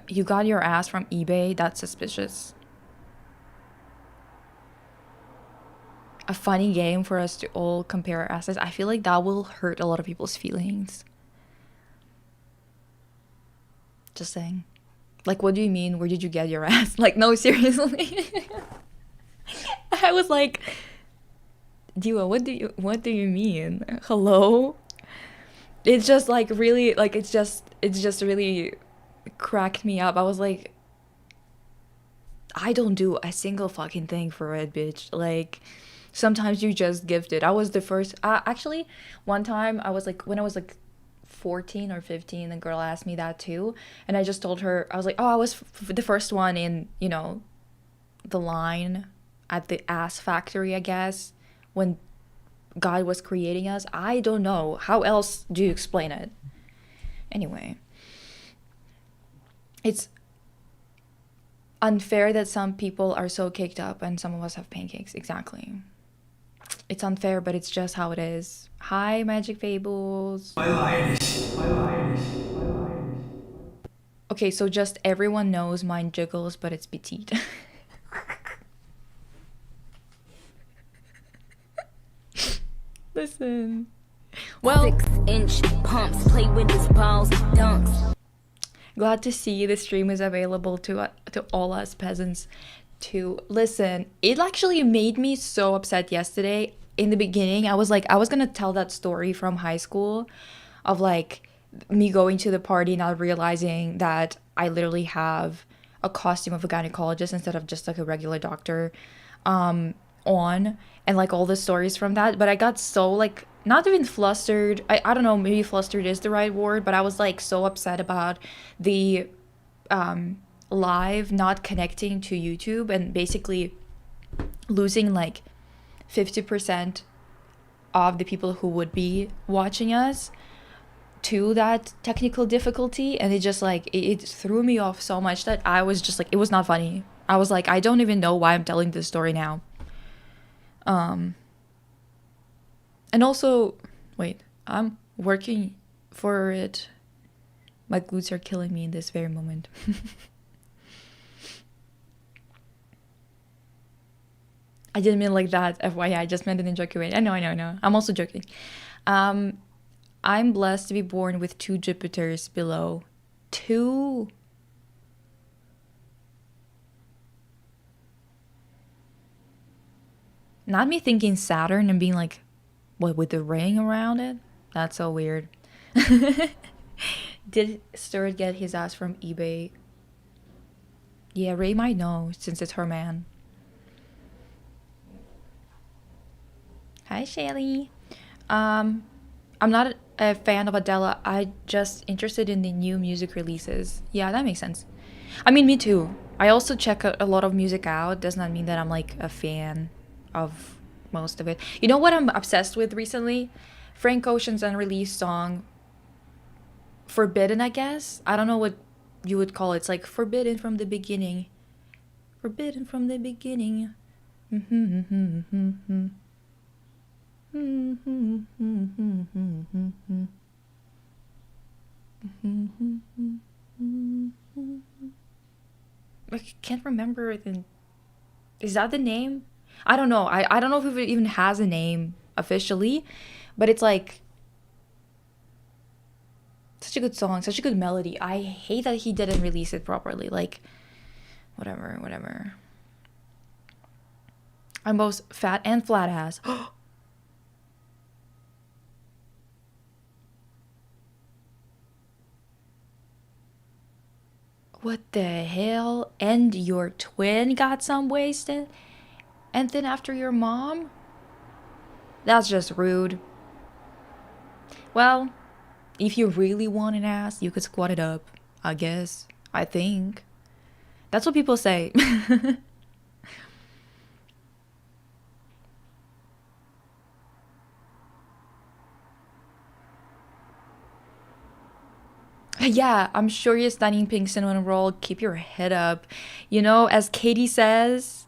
You got your ass from eBay? That's suspicious. A funny game for us to all compare our asses. I feel like that will hurt a lot of people's feelings. Just saying. Like, what do you mean? Where did you get your ass? Like, no, seriously. I was like, Diwa, what do you mean? Hello? It's just like really, like it's just really cracked me up. I was like, I don't do a single fucking thing for it, bitch. Like, sometimes you just gifted. I was the first. Actually, one time I was like, when I was like 14 or 15, the girl asked me that too. And I just told her, I was like, oh, I was the first one in, the line at the ass factory, I guess, when God was creating us. I don't know. How else do you explain it? Anyway, it's unfair that some people are so caked up and some of us have pancakes. Exactly. It's unfair, but it's just how it is. Hi, Magic Fables. Okay, so just everyone knows mine jiggles, but it's petite. Listen. Well, 6-inch pumps, play with his balls, dunks. Glad to see the stream is available to all us peasants to listen. It actually made me so upset yesterday. In the beginning, I was like, I was gonna tell that story from high school of like me going to the party, not realizing that I literally have a costume of a gynecologist instead of just like a regular doctor on, and like all the stories from that. But I got so like not even flustered. I don't know, maybe flustered is the right word, but I was like so upset about the live not connecting to YouTube and basically losing like 50% of the people who would be watching us to that technical difficulty. And it just like it threw me off so much that I was just like, it was not funny. I was like, I don't even know why I'm telling this story now. And also, wait, I'm working for it. My glutes are killing me in this very moment. I didn't mean like that, FYI. I just meant it in a joking way. I know. I'm also joking. I'm blessed to be born with 2 Jupiters below. 2. Not me thinking Saturn and being like, what, with the ring around it? That's so weird. Did Stuart get his ass from eBay? Yeah, Ray might know since it's her man. Hi, Shelly. I'm not a fan of Adele. I just interested in the new music releases. Yeah, that makes sense. I mean, me too. I also check a lot of music out. Does not mean that I'm like a fan of most of it. You know what I'm obsessed with recently? Frank Ocean's unreleased song, Forbidden, I guess. I don't know what you would call it. It's like Forbidden from the beginning. Forbidden from the beginning. I can't remember the. Is that the name? I don't know. I don't know if it even has a name officially, but it's like such a good song, such a good melody. I hate that he didn't release it properly. Like, whatever. I'm both fat and flat ass. What the hell? And your twin got some wasted? And then after your mom? That's just rude. Well, if you really want an ass, you could squat it up, I guess. I think. That's what people say. Yeah, I'm sure you're stunning, pink cinnamon roll. Keep your head up. You know, as Katie says,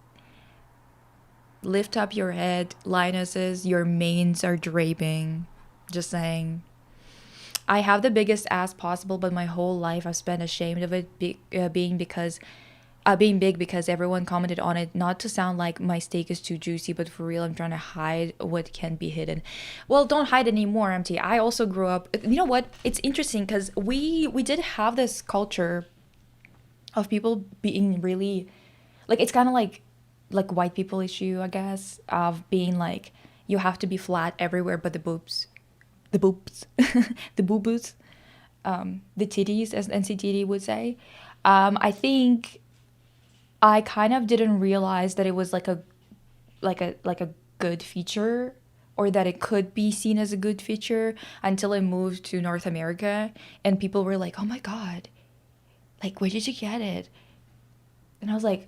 lift up your head, Linuses. Your manes are draping. Just saying. I have the biggest ass possible, but my whole life I've spent ashamed of it being big because everyone commented on it. Not to sound like my steak is too juicy, but for real, I'm trying to hide what can be hidden. Well, don't hide anymore, MT. I also grew up. You know what? It's interesting because we did have this culture of people being really, like, it's kind of like white people issue, I guess, of being like, you have to be flat everywhere but the boobs, the boo-boos, the titties, as NCTD would say. I think I kind of didn't realize that it was like a good feature or that it could be seen as a good feature until I moved to North America and people were like, "Oh my god, like where did you get it?" And I was like,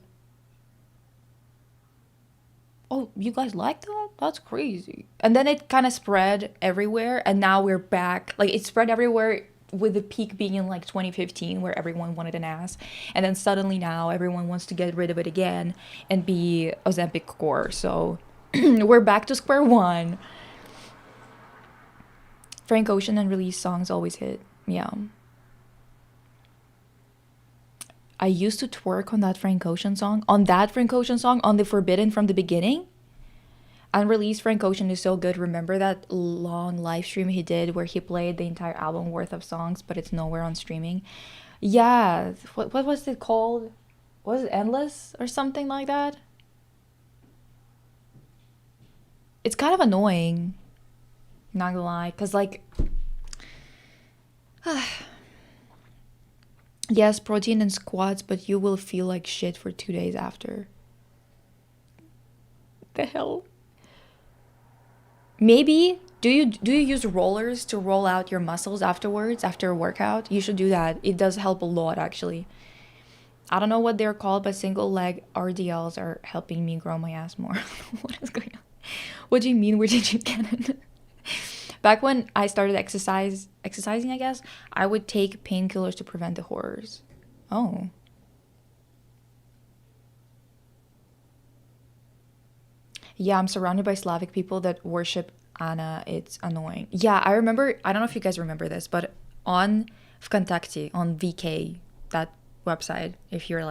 "Oh, you guys like that? That's crazy." And then it kind of spread everywhere, and now we're back. Like it spread everywhere with the peak being in like 2015 where everyone wanted an ass, and then suddenly now everyone wants to get rid of it again and be Ozempic core. So we're back to square one. Frank Ocean and release songs always hit. Yeah. I used to twerk on that Frank Ocean song. On that Frank Ocean song, on the Forbidden from the Beginning. Unreleased Frank Ocean is so good. Remember that long live stream he did where he played the entire album worth of songs, but it's nowhere on streaming? Yeah. What was it called? Was it Endless or something like that? It's kind of annoying. Not gonna lie. Because, like... yes, protein and squats, but you will feel like shit for 2 days after. The hell? Maybe do you use rollers to roll out your muscles afterwards after a workout? You should do that. It does help a lot actually. I don't know what they're called, but single leg RDLs are helping me grow my ass more. What is going on? What do you mean? Where did you get it? Back when I started exercising, I guess, I would take painkillers to prevent the horrors. Oh. Yeah, I'm surrounded by Slavic people that worship Anna. It's annoying. Yeah, I remember, I don't know if you guys remember this, but on VKontakte, on VK, that website, if you're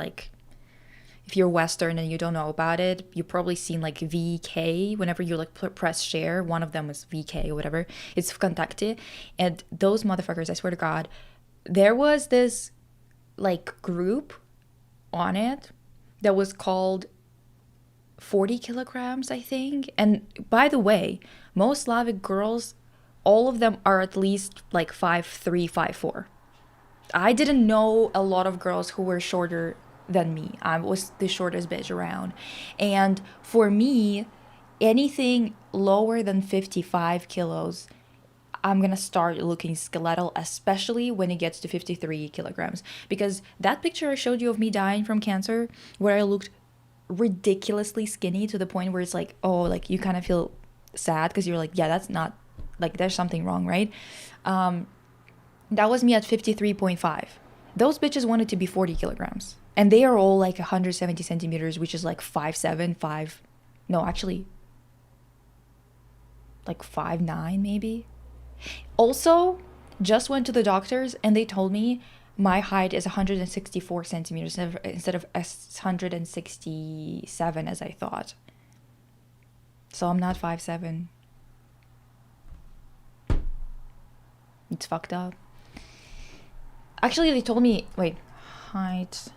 Western and you don't know about it, you've probably seen like VK whenever you like press share. One of them was VK or whatever. It's VKontakte. And those motherfuckers, I swear to God, there was this like group on it that was called 40 kilograms, I think. And by the way, most Slavic girls, all of them are at least like 5'3", 5'4". I didn't know a lot of girls who were shorter than me. I was the shortest bitch around. And for me, anything lower than 55 kilos, I'm gonna start looking skeletal, especially when it gets to 53 kilograms. Because that picture I showed you of me dying from cancer, where I looked ridiculously skinny to the point where it's like, oh, like you kind of feel sad because you're like, yeah, that's not, like there's something wrong, right? That was me at 53.5. Those bitches wanted to be 40 kilograms. And they are all like 170 centimeters, which is like 5'7", 5... No, actually, like 5'9", maybe. Also, just went to the doctors and they told me my height is 164 centimeters instead of 167 as I thought. So I'm not 5'7". It's fucked up. Actually, they told me, wait, height.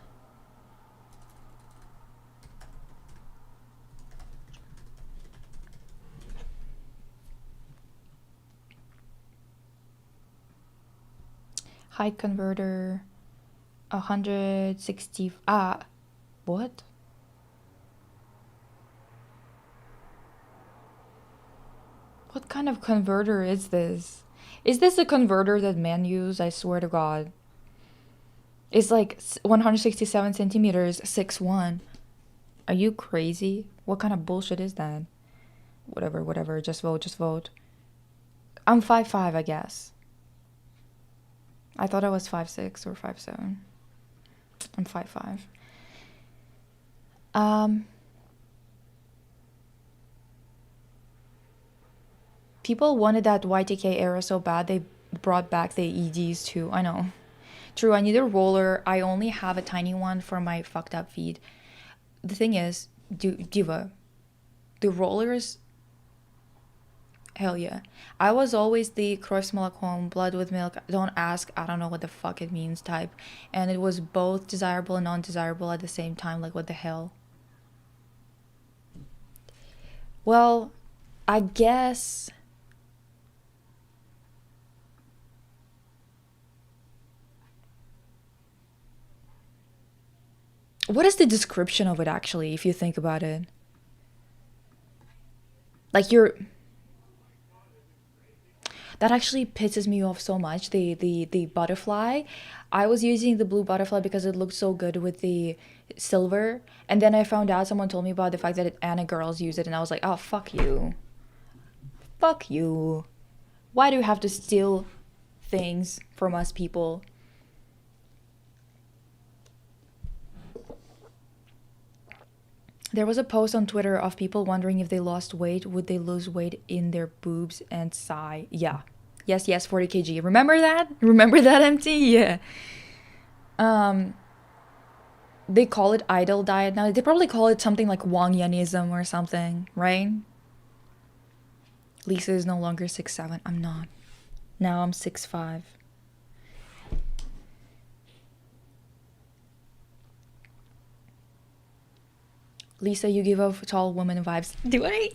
Height converter, 160, what? What kind of converter is this? Is this a converter that men use? I swear to God. It's like 167 centimeters, 6'1". Are you crazy? What kind of bullshit is that? Whatever, just vote. I'm 5'5", I guess. I thought I was 5'6" or 5'7". I'm 5'5". People wanted that YTK era so bad they brought back the EDs too. I know. True, I need a roller. I only have a tiny one for my fucked up feet. The thing is, Diva, the rollers, hell yeah. I was always the Kreuzmalakon, blood with milk, don't ask, I don't know what the fuck it means type. And it was both desirable and non-desirable at the same time. Like, what the hell? Well, I guess... What is the description of it actually, if you think about it? Like That actually pisses me off so much. The butterfly. I was using the blue butterfly because it looked so good with the silver, and then I found out someone told me about the fact that Anna girls use it, and I was like, oh fuck you, fuck you. Why do you have to steal things from us people? There was a post on Twitter of people wondering if they lost weight, would they lose weight in their boobs and sigh? Yeah. Yes, 40 kg. Remember that? Remember that, MT? Yeah. They call it idol diet now. They probably call it something like Wangyanism or something, right? Lisa is no longer 6'7". I'm not. Now I'm 6'5". Lisa, you give off tall woman vibes. Do I?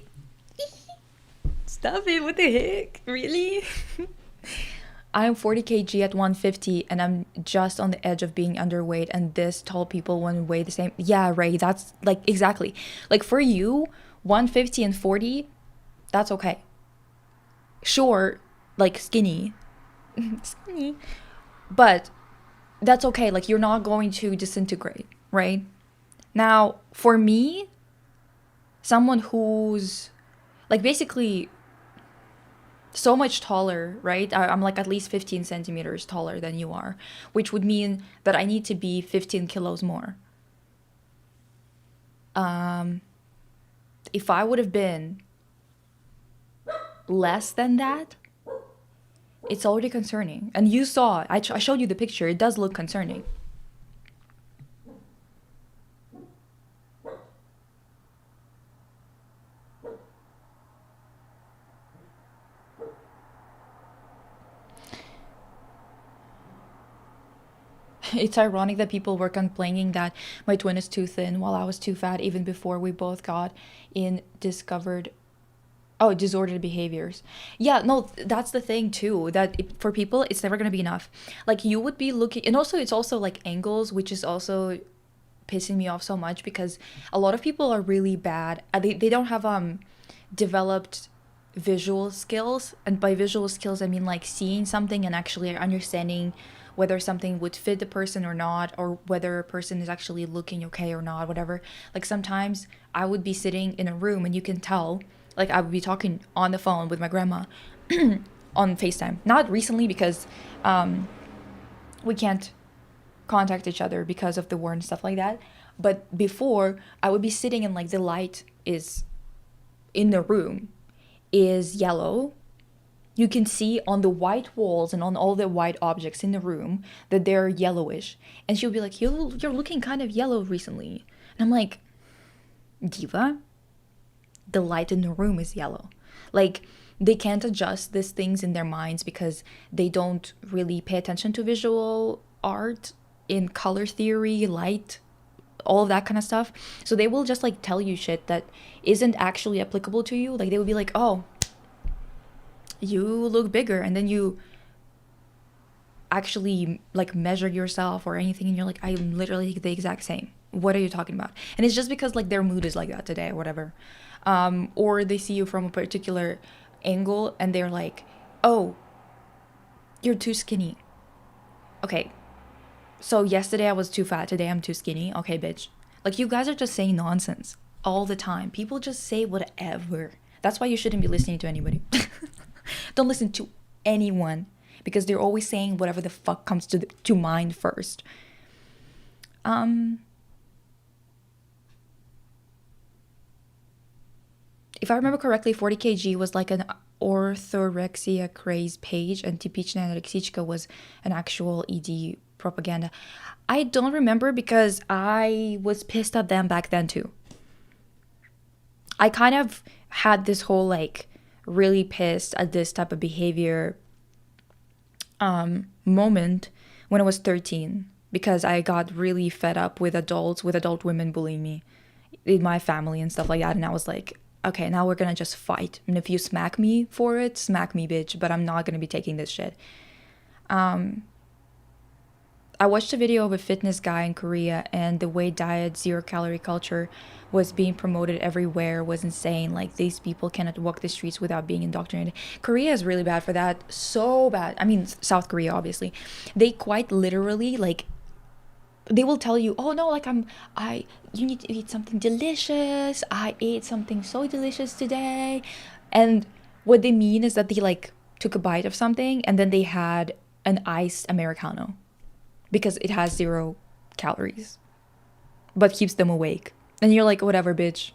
Stop it. What the heck? Really? I'm 40 kg at 150 and I'm just on the edge of being underweight, and this tall people want to weigh the same. Yeah, Ray, that's like exactly. Like for you, 150 and 40, that's okay. Sure, like skinny. Skinny. But that's okay. Like you're not going to disintegrate, right? Now, for me, someone who's like basically so much taller, right? I'm like at least 15 centimeters taller than you are, which would mean that I need to be 15 kilos more. If I would have been less than that, it's already concerning. And you saw, I showed you the picture, it does look concerning. It's ironic that people were complaining that my twin is too thin while I was too fat even before we both got in disordered behaviors. Yeah, no, that's the thing too, that for people it's never going to be enough. Like you would be looking, and also it's also like angles, which is also pissing me off so much because a lot of people are really bad. They don't have developed visual skills, and by visual skills I mean like seeing something and actually understanding whether something would fit the person or not, or whether a person is actually looking okay or not, whatever. Like sometimes I would be sitting in a room and you can tell, like I would be talking on the phone with my grandma on FaceTime. Not recently because we can't contact each other because of the war and stuff like that. But before, I would be sitting and like the light is in the room is yellow. You can see on the white walls and on all the white objects in the room that they're yellowish. And she'll be like, you're looking kind of yellow recently. And I'm like, Diva, the light in the room is yellow. Like, they can't adjust these things in their minds because they don't really pay attention to visual art in color theory, light, all of that kind of stuff. So they will just like tell you shit that isn't actually applicable to you. Like they will be like, oh, you look bigger, and then you actually like measure yourself or anything and you're like, I'm literally the exact same. What are you talking about? And it's just because like their mood is like that today or whatever. Or they see you from a particular angle and they're like, oh, you're too skinny. Okay, so yesterday I was too fat, today I'm too skinny. Okay, bitch. Like you guys are just saying nonsense all the time. People just say whatever. That's why you shouldn't be listening to anybody. Don't listen to anyone because they're always saying whatever the fuck comes to mind first. If I remember correctly, 40 kg was like an orthorexia craze page, and Typiczna Alexichka was an actual ED propaganda. I don't remember because I was pissed at them back then too. I kind of had this whole like really pissed at this type of behavior moment when I was 13 because I got really fed up with adult women bullying me in my family and stuff like that, and I was like, okay, now we're gonna just fight, and if you smack me for it, smack me, bitch, but I'm not gonna be taking this shit. I watched a video of a fitness guy in Korea, and the way diet, zero calorie culture was being promoted everywhere was insane. Like, these people cannot walk the streets without being indoctrinated. Korea is really bad for that. So bad. I mean, South Korea, obviously. They quite literally, like, they will tell you, oh no, like you need to eat something delicious. I ate something so delicious today. And what they mean is that they like took a bite of something and then they had an iced Americano because it has 0 calories, but keeps them awake. And you're like, whatever, bitch.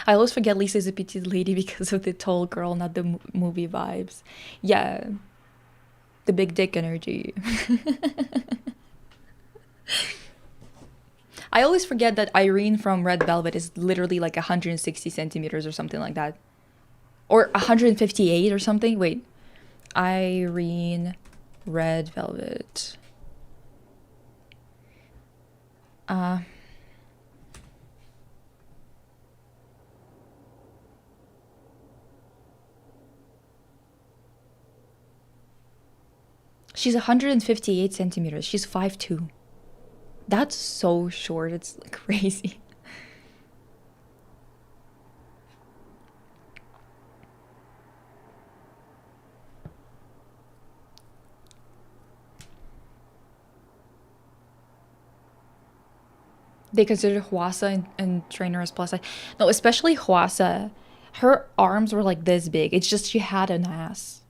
I always forget Lisa's a petite lady because of the tall girl, not the movie vibes. Yeah, the big dick energy. I always forget that Irene from Red Velvet is literally like 160 centimeters or something like that. Or 158 or something. Wait. Irene Red Velvet. She's 158 centimeters. She's 5'2". That's so short. It's like crazy. They consider Hwasa and trainer as plus size. No, especially Hwasa. Her arms were like this big. It's just she had an ass.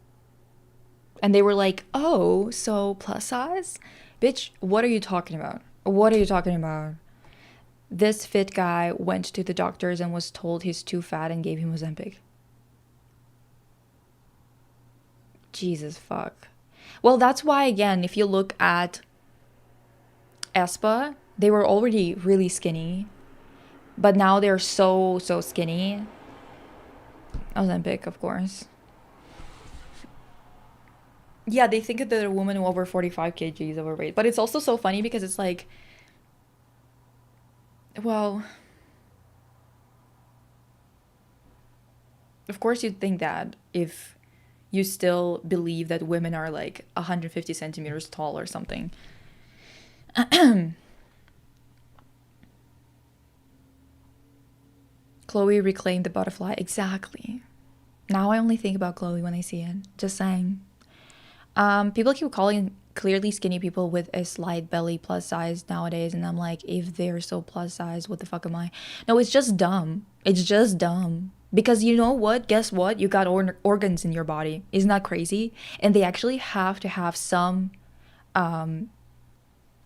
And they were like, oh, so plus size? Bitch, what are you talking about? What are you talking about? This fit guy went to the doctors and was told he's too fat and gave him Ozempic. Jesus fuck. Well, that's why, again, if you look at aespa, they were already really skinny. But now they're so skinny. Ozempic, of course. Yeah, they think that a woman over 45 kg is overweight. But it's also so funny because it's like, well, of course you'd think that if you still believe that women are like 150 centimeters tall or something. Chloe reclaimed the butterfly. Exactly. Now I only think about Chloe when I see it. Just saying. People keep calling clearly skinny people with a slight belly plus size nowadays, and I'm like, if they're so plus size, what the fuck am I? No, it's just dumb. It's just dumb. Because you know what? Guess what? You got organs in your body. Isn't that crazy? And they actually have to have some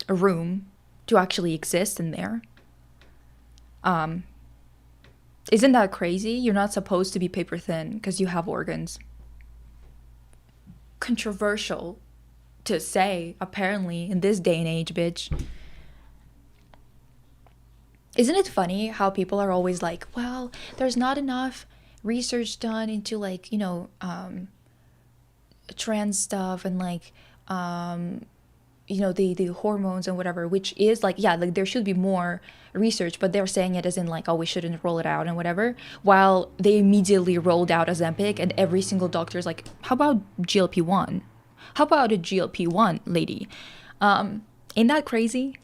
room to actually exist in there. Isn't that crazy? You're not supposed to be paper thin because you have organs. Controversial to say, apparently, in this day and age, bitch. Isn't it funny how people are always like, well, there's not enough research done into, like, you know, trans stuff and, like, you know, the hormones and whatever, which is like, yeah, like there should be more research, but they're saying it as in like, oh, we shouldn't roll it out and whatever, while they immediately rolled out Ozempic and every single doctor is like, how about GLP-1? How about a GLP-1 lady? Ain't that crazy?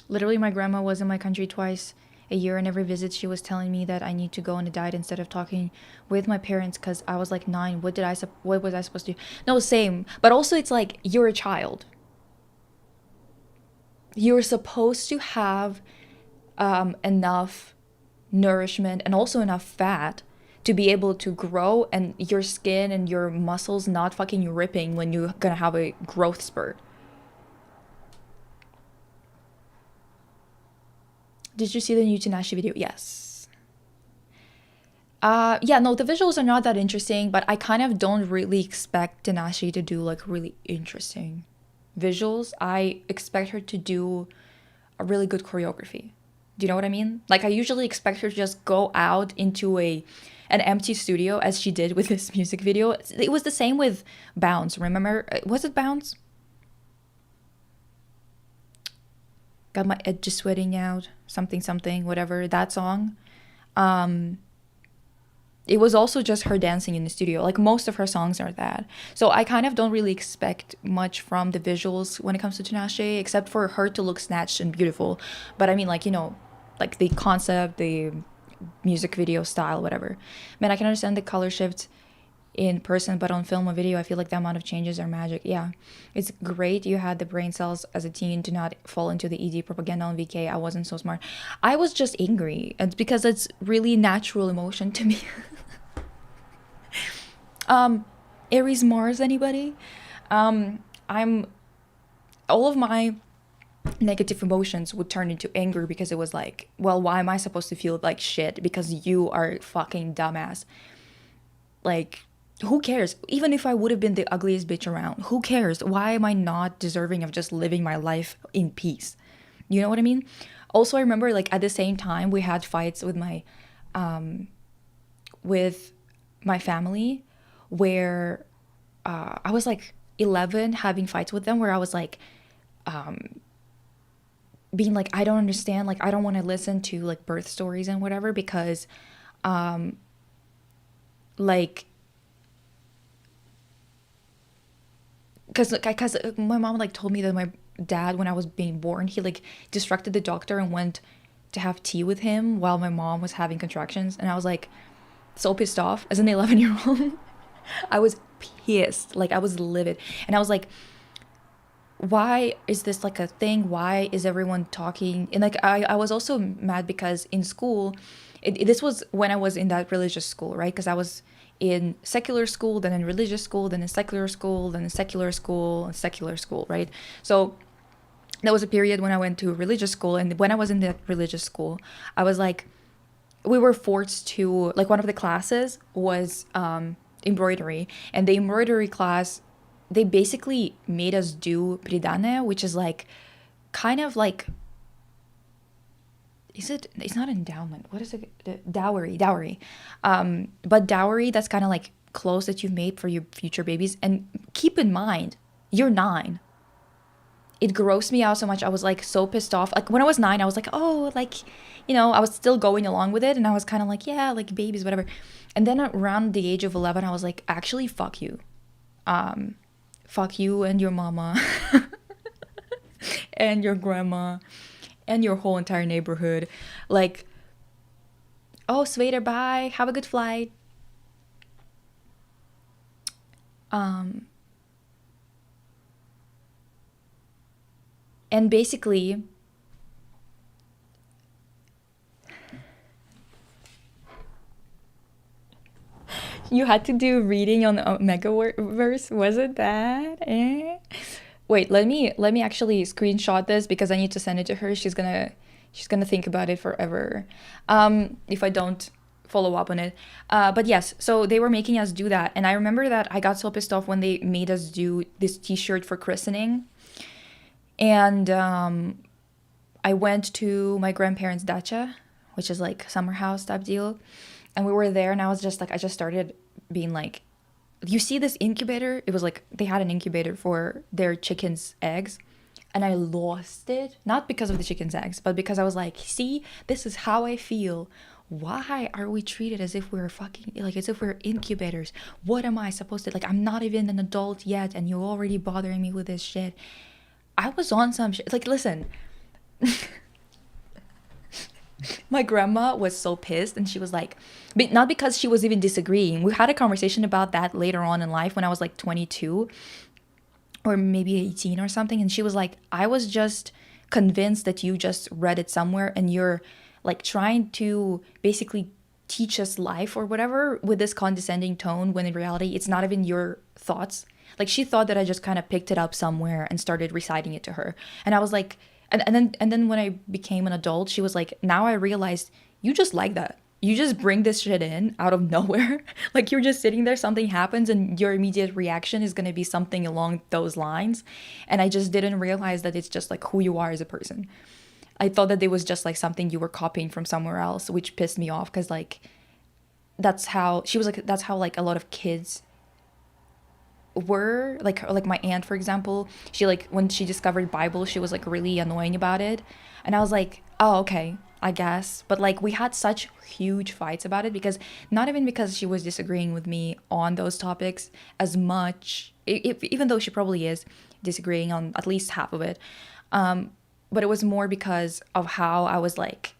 Literally, my grandma was in my country twice a year, and every visit she was telling me that I need to go on a diet instead of talking with my parents because I was like 9. What was I supposed to do? No, same. But also it's like, you're a child. You're supposed to have enough nourishment and also enough fat to be able to grow, and your skin and your muscles not fucking ripping when you're gonna have a growth spurt. Did you see the new Tanashi video? Yes. Yeah, no, the visuals are not that interesting, but I kind of don't really expect Tanashi to do like really interesting visuals. I expect her to do a really good choreography. Do you know what I mean? Like, I usually expect her to just go out into an empty studio as she did with this music video. It was the same with Bounce, remember? Was it Bounce? got my edges sweating out, something something, whatever, that song. Um, it was also just her dancing in the studio. Like most of her songs are that. So I kind of don't really expect much from the visuals when it comes to Tinashe, except for her to look snatched and beautiful. But I mean, like, you know, like the concept, the music video style, whatever. Man, I can understand the color shift in person, but on film or video, I feel like the amount of changes are magic. Yeah, it's great you had the brain cells as a teen to not fall into the ED propaganda on VK. I wasn't so smart. I was just angry. It's because it's really natural emotion to me. Aries Mars, anybody? I'm all of my negative emotions would turn into anger because it was like, well, why am I supposed to feel like shit because you are fucking dumbass? Like, who cares? Even if I would have been the ugliest bitch around, who cares? Why am I not deserving of just living my life in peace? You know what I mean? Also, I remember like at the same time we had fights with my family where I was like 11 having fights with them where I was like being like, I don't understand, like I don't want to listen to like birth stories and whatever because like because my mom like told me that my dad when I was being born he like distracted the doctor and went to have tea with him while my mom was having contractions, and I was like so pissed off as an 11-year-old. I was pissed, like I was livid, and I was like, why is this like a thing? Why is everyone talking? And like I was also mad because in school this was when I was in that religious school, right? Because I was in secular school, then in religious school, then in secular school, then in secular school, and secular school, right? So there was a period when I went to religious school, and when I was in that religious school, I was like, we were forced to, like one of the classes was embroidery, and the embroidery class, they basically made us do pridane, which is like kind of like, it's not endowment, what is it, dowry, but dowry that's kind of like clothes that you've made for your future babies. And keep in mind, you're 9. It grossed me out so much. I was like so pissed off. Like when I was 9, I was like, oh, like, you know, I was still going along with it, and I was kind of like, yeah, like babies, whatever. And then around the age of 11, I was like, actually, fuck you. Fuck you and your mama and your grandma and your whole entire neighborhood. Like, oh, Swader, bye, have a good flight. And basically you had to do reading on Megaverse, was it that? Wait, let me actually screenshot this because I need to send it to her. She's gonna think about it forever if I don't follow up on it. But yes, so they were making us do that, and I remember that I got so pissed off when they made us do this t-shirt for christening. And I went to my grandparents' dacha, which is like summer house type deal, and we were there, and I was just like, I just started being like, you see this incubator? It was like they had an incubator for their chickens' eggs, and I lost it, not because of the chickens' eggs, but because I was like, see, this is how I feel. Why are we treated as if we're fucking, like, as if we're incubators? What am I supposed to, like, I'm not even an adult yet, and you're already bothering me with this shit. I was on some shit. Like, listen, my grandma was so pissed, and she was like, but not because she was even disagreeing. We had a conversation about that later on in life when I was like 22 or maybe 18 or something. And she was like, I was just convinced that you just read it somewhere and you're like trying to basically teach us life or whatever with this condescending tone, when in reality, it's not even your thoughts. Like, she thought that I just kind of picked it up somewhere and started reciting it to her. And I was like, and then when I became an adult, she was like, now I realized you just like that. You just bring this shit in out of nowhere. Like, you're just sitting there, something happens, and your immediate reaction is going to be something along those lines. And I just didn't realize that it's just like who you are as a person. I thought that it was just like something you were copying from somewhere else, which pissed me off because, like, that's how she was like, that's how like a lot of kids were like my aunt, for example, she like when she discovered Bible, she was like really annoying about it. And I was like, oh, okay, I guess. But like we had such huge fights about it, because not even because she was disagreeing with me on those topics as much, even though she probably is disagreeing on at least half of it. But it was more because of how I was like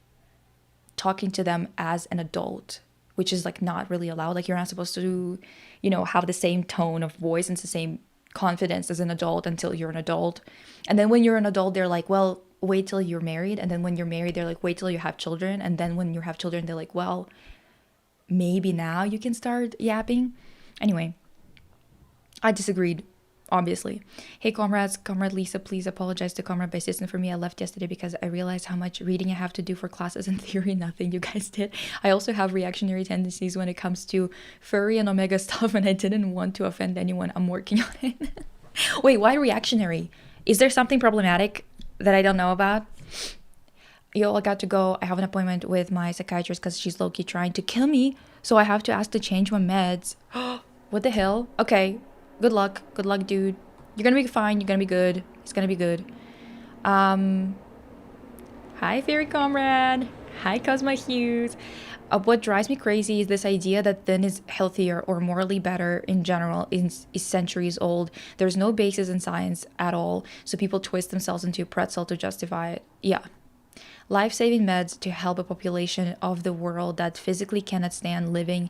talking to them as an adult, which is like not really allowed. Like you're not supposed to, have the same tone of voice and the same confidence as an adult until you're an adult. And then when you're an adult, they're like, well, wait till you're married. And then when you're married, they're like, wait till you have children. And then when you have children, they're like, well, maybe now you can start yapping. Anyway, I disagreed, obviously. Hey, comrades, Comrade Lisa, please apologize to Comrade by Citizen for me. I left yesterday because I realized how much reading I have to do for classes and theory. Nothing you guys did. I also have reactionary tendencies when it comes to furry and omega stuff, and I didn't want to offend anyone. I'm working on it. Wait, why reactionary? Is there something problematic that I don't know about? Yo, I got to go. I have an appointment with my psychiatrist because she's low-key trying to kill me. So I have to ask to change my meds. What the hell? Okay. Good luck. Good luck, dude. You're gonna be fine. You're gonna be good. It's gonna be good. Hi, Fairy Comrade. Hi, Cosmo Hughes. What drives me crazy is this idea that thin is healthier or morally better in general is centuries old. There's no basis in science at all, so people twist themselves into a pretzel to justify it. Yeah. Life-saving meds to help a population of the world that physically cannot stand living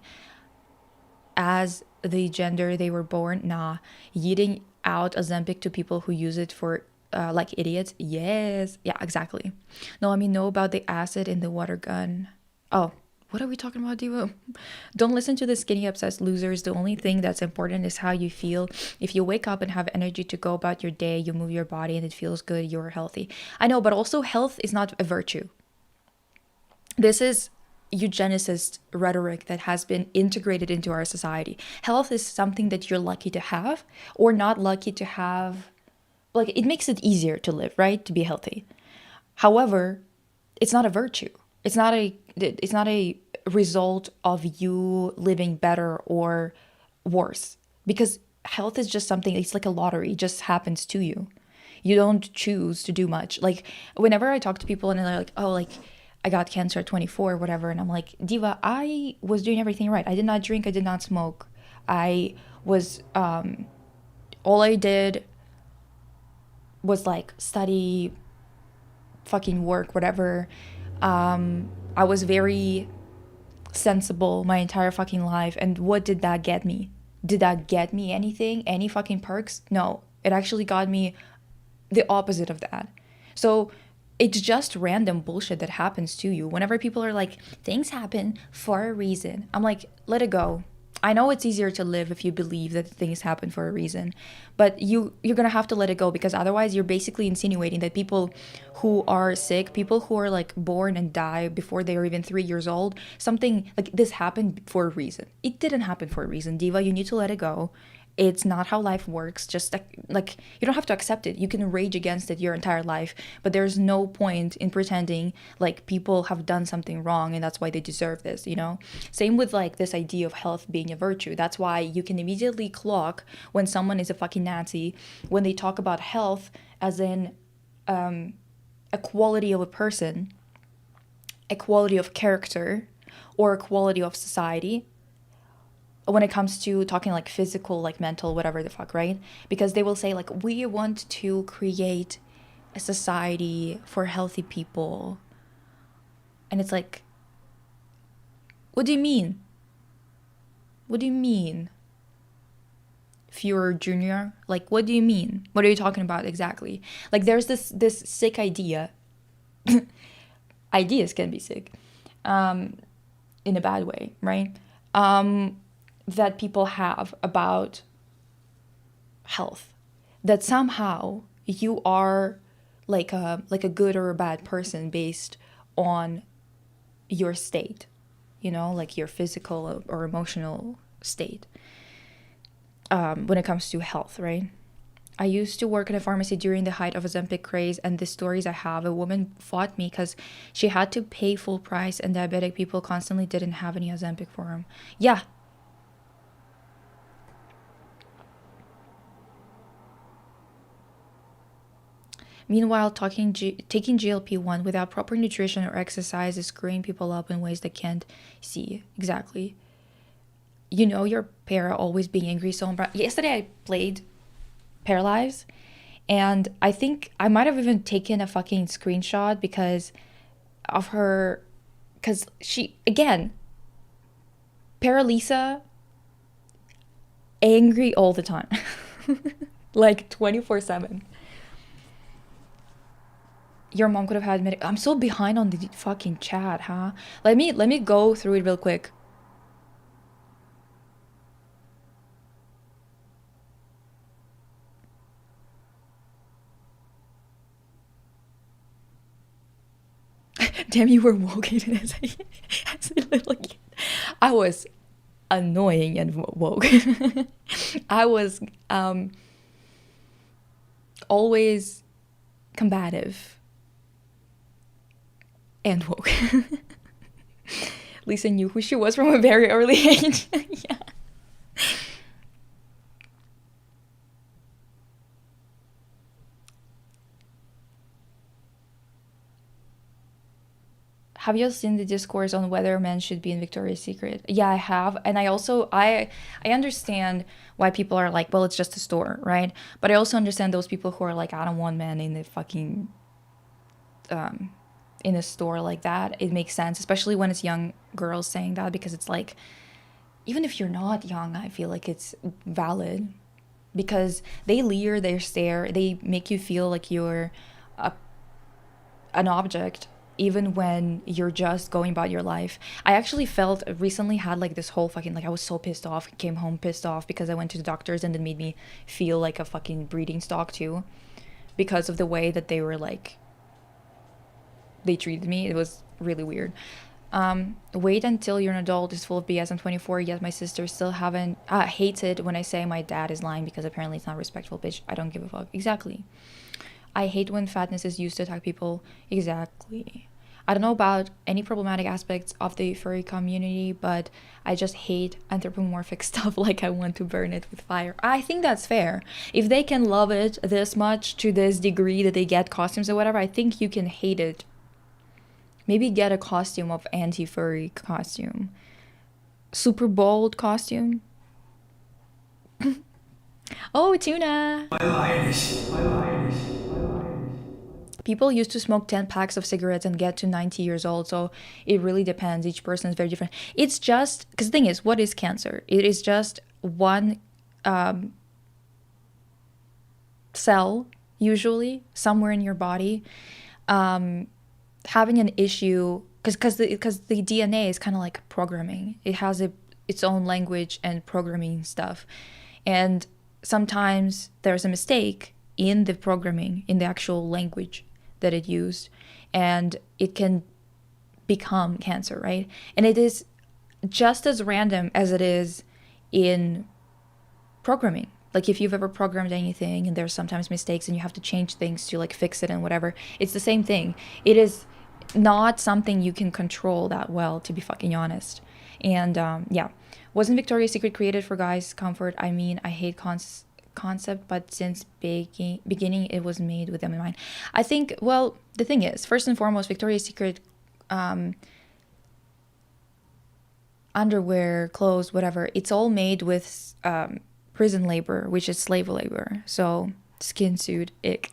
as the gender they were born. Nah. Yeeting out Ozempic to people who use it for like idiots. Yes. Yeah, exactly. No, I mean, know about the acid in the water gun. Oh, what are we talking about, Diva? Don't listen to the skinny obsessed losers. The only thing that's important is how you feel. If you wake up and have energy to go about your day, you move your body and it feels good, you're healthy. I know, but also health is not a virtue. This is eugenicist rhetoric that has been integrated into our society. Health is something that you're lucky to have or not lucky to have. Like, it makes it easier to live, right? To be healthy. However, it's not a virtue. It's not a result of you living better or worse, because health is just something, it's like a lottery, it just happens to you. You don't choose to do much. Like whenever I talk to people and they're like, oh, like I got cancer at 24 or whatever, and I'm like, Diva, I was doing everything right. I did not drink, I did not smoke. I was all I did was like study, fucking work, whatever. I was very sensible my entire fucking life. And what did that get me? Did that get me anything? Any fucking perks? No, it actually got me the opposite of that. So it's just random bullshit that happens to you. Whenever people are like, things happen for a reason, I'm like, let it go. I know it's easier to live if you believe that things happen for a reason, but you're gonna have to let it go, because otherwise you're basically insinuating that people who are sick, people who are like born and die before they are even 3 years old, something like this happened for a reason. It didn't happen for a reason, Diva. You need to let it go. It's not how life works. Just like you don't have to accept it. You can rage against it your entire life, but there's no point in pretending like people have done something wrong and that's why they deserve this, you know? Same with like this idea of health being a virtue. That's why you can immediately clock when someone is a fucking Nazi when they talk about health as in a quality of a person, a quality of character, or a quality of society, when it comes to talking like physical, like mental, whatever the fuck, right? Because they will say like, we want to create a society for healthy people. And it's like, what do you mean? What do you mean? Führer Jr.? Like, what do you mean? What are you talking about exactly? Like, there's this sick idea. Ideas can be sick. In a bad way, right? That people have about health, that somehow you are like a good or a bad person based on your state, you know, like your physical or emotional state, when it comes to health, right? I used to work in a pharmacy during the height of Ozempic craze, and the stories I have, a woman fought me because she had to pay full price and diabetic people constantly didn't have any Ozempic for them. Yeah. Meanwhile, taking GLP-1 without proper nutrition or exercise is screwing people up in ways they can't see. Exactly. You know your para always being angry so yesterday I played Paralyze, and I think I might have even taken a fucking screenshot because of her, because she, again, Paralisa, angry all the time. Like 24/7. Your mom could have had medic. I'm so behind on the fucking chat, huh? Let me go through it real quick. Damn, you were woke as a little kid. I was annoying and woke. I was always combative and woke. Lisa knew who she was from a very early age. Yeah. Have you seen the discourse on whether men should be in Victoria's Secret? Yeah, I have. And I understand why people are like, well, it's just a store, right? But I also understand those people who are like, I don't want men in the fucking in a store like that. It makes sense, especially when it's young girls saying that, because it's like, even if you're not young, I feel like it's valid, because they leer, they stare, they make you feel like you're an object even when you're just going about your life. I actually felt recently had like this whole fucking, like, I was so pissed off, came home pissed off because I went to the doctors, and it made me feel like a fucking breeding stock too, because of the way that they were like, they treated me. It was really weird. Wait until you're an adult is full of BS. I'm 24, yet my sister still hates it when I say my dad is lying because apparently it's not respectful. Bitch, I don't give a fuck. Exactly. I hate when fatness is used to attack people. Exactly. I don't know about any problematic aspects of the furry community, but I just hate anthropomorphic stuff. Like, I want to burn it with fire. I think that's fair. If they can love it this much to this degree that they get costumes or whatever, I think you can hate it. Maybe get a costume of anti-furry costume. Super bold costume. Oh, tuna. People used to smoke 10 packs of cigarettes and get to 90 years old, so it really depends. Each person is very different. It's just, because the thing is, what is cancer? It is just one cell, usually, somewhere in your body, having an issue, because the DNA is kind of like programming. It has its own language and programming stuff. And sometimes there's a mistake in the programming, in the actual language that it used, and it can become cancer, right? And it is just as random as it is in programming. Like, if you've ever programmed anything and there's sometimes mistakes and you have to change things to like fix it and whatever, it's the same thing. It is not something you can control that well, to be fucking honest. And yeah, wasn't Victoria's Secret created for guys' comfort? I mean, I hate concept, but since beginning it was made with them in mind. I think, well, the thing is, first and foremost, Victoria's Secret underwear, clothes, whatever, it's all made with prison labor, which is slave labor. So skin suit, ick.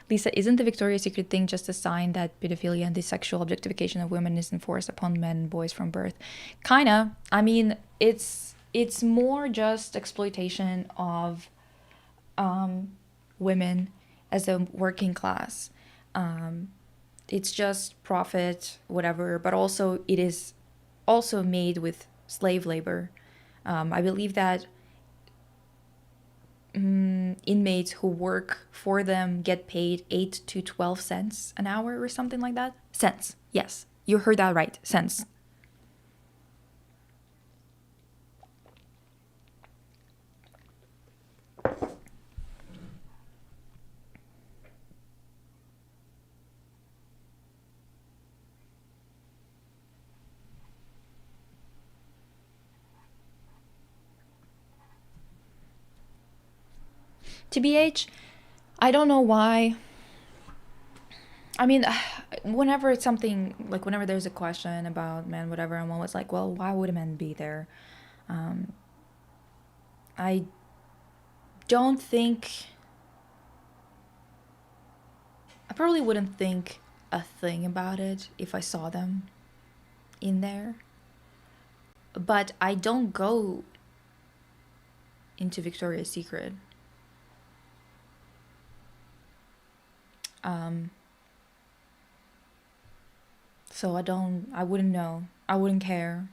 Lisa, isn't the Victoria's Secret thing just a sign that pedophilia and the sexual objectification of women is enforced upon men and boys from birth? Kinda. I mean, it's more just exploitation of women as a working class. It's just profit, whatever, but also it is also made with slave labor. I believe that inmates who work for them get paid 8 to 12 cents an hour or something like that. Cents. Yes, you heard that right. Cents. TBH, I don't know why. I mean, whenever it's something like whenever there's a question about men, whatever, I'm always like, well, why would a man be there? I don't think. I probably wouldn't think a thing about it if I saw them in there. But I don't go into Victoria's Secret. So I wouldn't know. I wouldn't care.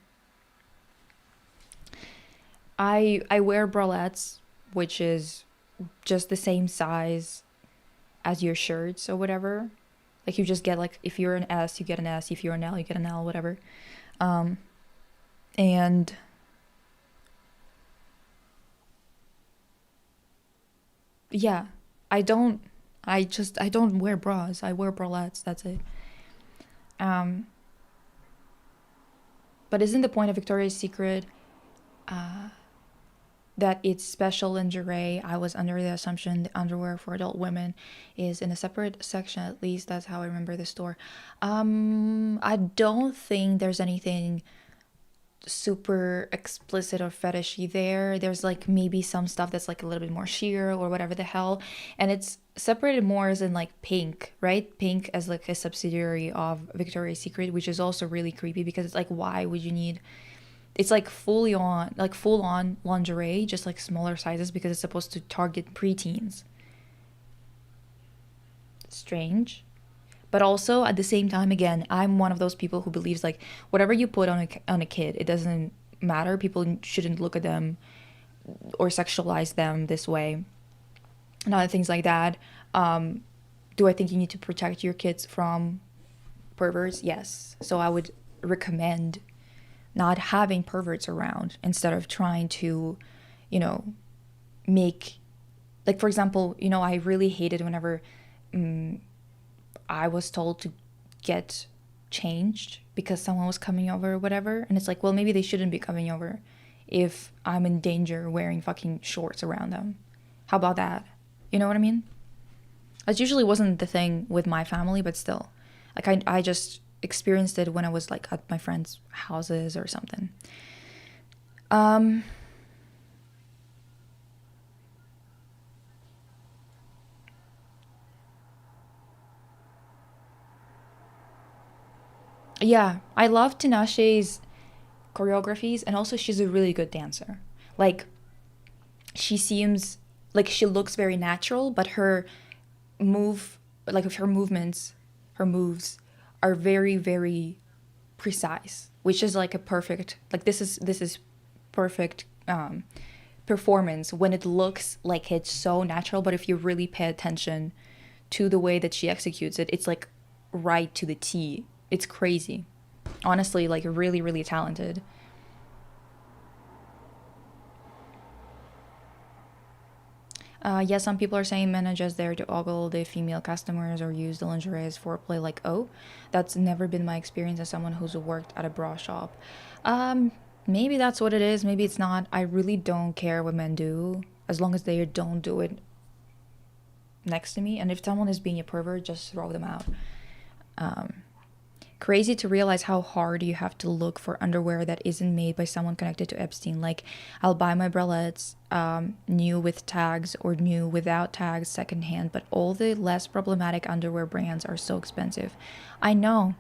I wear bralettes, which is just the same size as your shirts or whatever. Like you just get like if you're an S, you get an S. If you're an L, you get an L, whatever. And yeah, I don't wear bras. I wear bralettes, that's it. But isn't the point of Victoria's Secret that it's special lingerie? I was under the assumption the underwear for adult women is in a separate section. At least that's how I remember the store. I don't think there's anything super explicit or fetishy there. There's like maybe some stuff that's like a little bit more sheer or whatever the hell, and it's separated more as in like Pink, right? Pink as like a subsidiary of Victoria's Secret, which is also really creepy because it's like, why would you need, it's like full on lingerie, just like smaller sizes because it's supposed to target preteens. Strange. But also at the same time, again, I'm one of those people who believes like whatever you put on a kid, it doesn't matter. People shouldn't look at them or sexualize them this way and other things like that. Do I think you need to protect your kids from perverts? Yes. So I would recommend not having perverts around instead of trying to, make, like, for example, I really hated whenever I was told to get changed because someone was coming over or whatever. And it's like, well, maybe they shouldn't be coming over if I'm in danger wearing fucking shorts around them. How about that? You know what I mean? That usually wasn't the thing with my family, but still. Like, I just experienced it when I was, like, at my friends' houses or something. Yeah, I love Tinashe's choreographies, and also she's a really good dancer. Like, she seems like she looks very natural, but her movements, her moves are very, very precise, which is like a perfect, like this is perfect performance when it looks like it's so natural, but if you really pay attention to the way that she executes it, it's like right to the T. It's crazy. Honestly, like really, really talented. Yeah, some people are saying men are just there to ogle the female customers or use the lingerie as foreplay. Like, oh, that's never been my experience as someone who's worked at a bra shop. Maybe that's what it is. Maybe it's not. I really don't care what men do as long as they don't do it next to me. And if someone is being a pervert, just throw them out. Crazy to realize how hard you have to look for underwear that isn't made by someone connected to Epstein. Like, I'll buy my bralettes new with tags or new without tags secondhand, but all the less problematic underwear brands are so expensive. I know.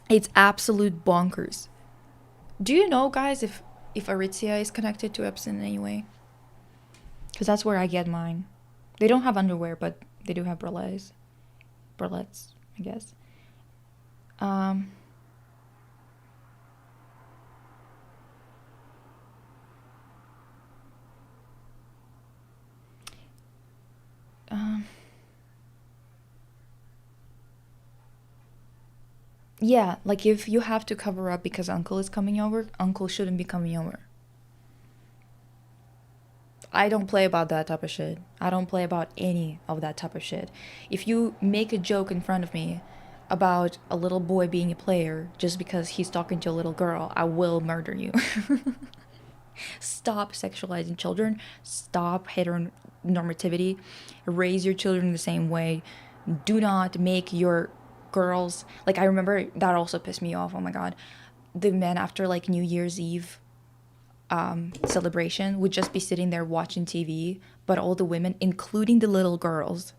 It's absolute bonkers. Do you know, guys, if Aritzia is connected to Epstein in any way? Because that's where I get mine. They don't have underwear, but they do have bralettes, I guess. Yeah, like if you have to cover up because uncle is coming over, uncle shouldn't be coming over. I don't play about that type of shit. I don't play about any of that type of shit. If you make a joke in front of me about a little boy being a player just because he's talking to a little girl, I will murder you. Stop sexualizing children. Stop heteronormativity. Raise your children the same way. Do not make your girls, like, I remember that also pissed me off. Oh my god. The men after like New Year's Eve celebration would just be sitting there watching TV, but all the women, including the little girls,